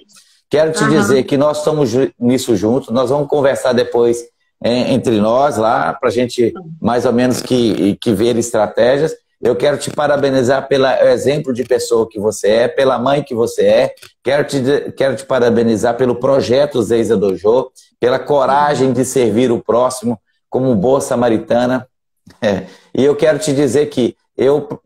Quero te dizer que nós estamos nisso juntos, nós vamos conversar depois entre nós lá, para a gente mais ou menos que ver estratégias. Eu quero te parabenizar pelo exemplo de pessoa que você é, pela mãe que você é. Quero te parabenizar pelo projeto Zeiza Dojo, pela coragem de servir o próximo como boa samaritana. E eu quero te dizer que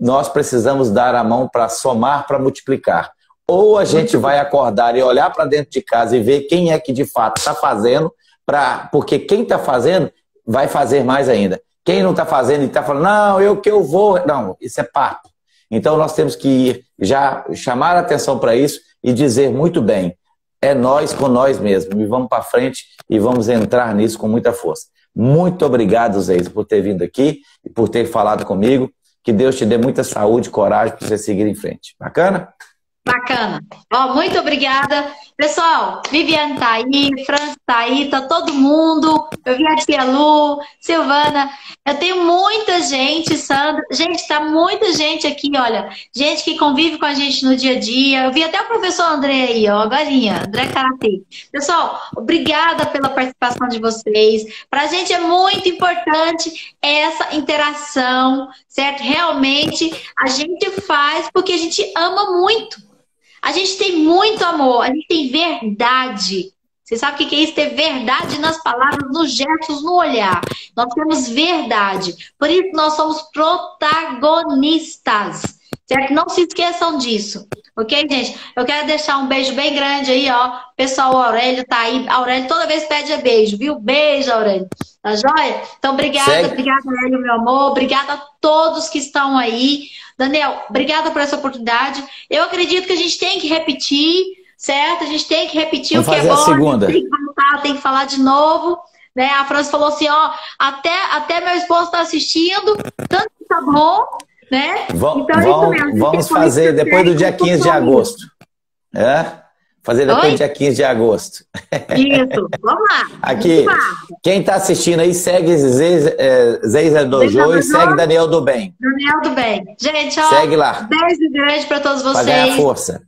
nós precisamos dar a mão para somar, para multiplicar. Ou a gente vai acordar e olhar para dentro de casa e ver quem é que de fato está fazendo, porque quem está fazendo vai fazer mais ainda. Quem não está fazendo e está falando, não, eu vou... Não, isso é papo. Então nós temos que ir já chamar a atenção para isso e dizer muito bem, é nós com nós mesmos. E vamos para frente e vamos entrar nisso com muita força. Muito obrigado, Zeiza, por ter vindo aqui e por ter falado comigo. Que Deus te dê muita saúde e coragem para você seguir em frente. Bacana? Bacana. Muito obrigada. Pessoal, Viviane tá aí, França tá aí, tá todo mundo. Eu vi a tia Lu, Silvana. Eu tenho muita gente, Sandra. Gente, tá muita gente aqui, olha. Gente que convive com a gente no dia a dia. Eu vi até o professor André aí, ó, agorinha, André Karatê. Pessoal, obrigada pela participação de vocês. Pra gente é muito importante essa interação, certo? Realmente, a gente faz porque a gente ama muito. A gente tem muito amor, a gente tem verdade, Você sabe o que é isso? Ter verdade nas palavras, nos gestos, no olhar. Nós temos verdade. Por isso nós somos protagonistas. Certo? Não se esqueçam disso. Ok, gente? Eu quero deixar um beijo bem grande aí, ó. Pessoal, o Aurélio tá aí. A Aurélio toda vez pede beijo, viu? Beijo, Aurélio. Tá joia? Então, obrigada, Aurélio, meu amor. Obrigada a todos que estão aí. Daniel, obrigada por essa oportunidade. Eu acredito que a gente tem que repetir, certo? A gente tem que repetir o que é bom. Segunda. Tem que voltar, tem que falar de novo. Né? A França falou assim, ó, até meu esposo tá assistindo, tanto que tá bom. Né? Então, vamos fazer depois do dia 15 de agosto. Fazer depois do dia 15 de agosto. Isso, vamos lá. Aqui, quem está assistindo aí, segue Zeiza Dojo e segue Daniel do Bem. Daniel do Bem. Gente, ó, segue lá. Beijo grande para todos vocês. Pra ganhar força.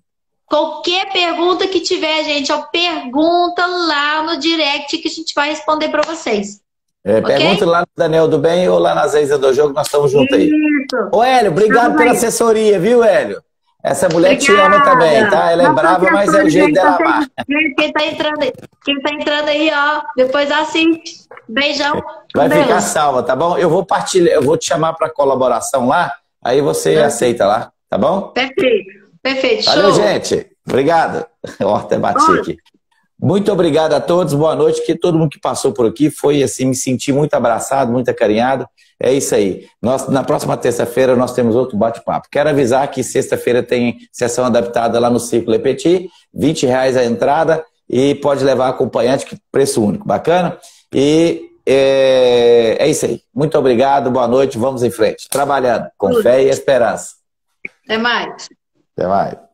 Qualquer pergunta que tiver, gente, ó, pergunta lá no direct que a gente vai responder para vocês. Pergunta lá no Daniel do Bem ou lá na Zeiza do Jogo, nós estamos juntos aí. Ô, Hélio, obrado pela assessoria, viu, Hélio? Essa mulher te ama também, tá? Ela é brava, mas é o jeito dela amar. Quem tá entrando aí, ó, depois assiste. Beijão. Vai ficar salva, tá bom? Eu vou te chamar para colaboração lá, aí você aceita lá, tá bom? Perfeito. Valeu, show. gente. Obrigado. Ó, até bati aqui. Muito obrigado a todos, boa noite, que todo mundo que passou por aqui foi assim, me senti muito abraçado, muito acarinhado. É isso aí. Na próxima terça-feira nós temos outro bate-papo. Quero avisar que sexta-feira tem sessão adaptada lá no Círculo Le Petit, R$20 a entrada e pode levar acompanhante, que preço único, bacana? E é isso aí. Muito obrigado, boa noite, vamos em frente. Trabalhando com fé e esperança. Até mais. Até mais.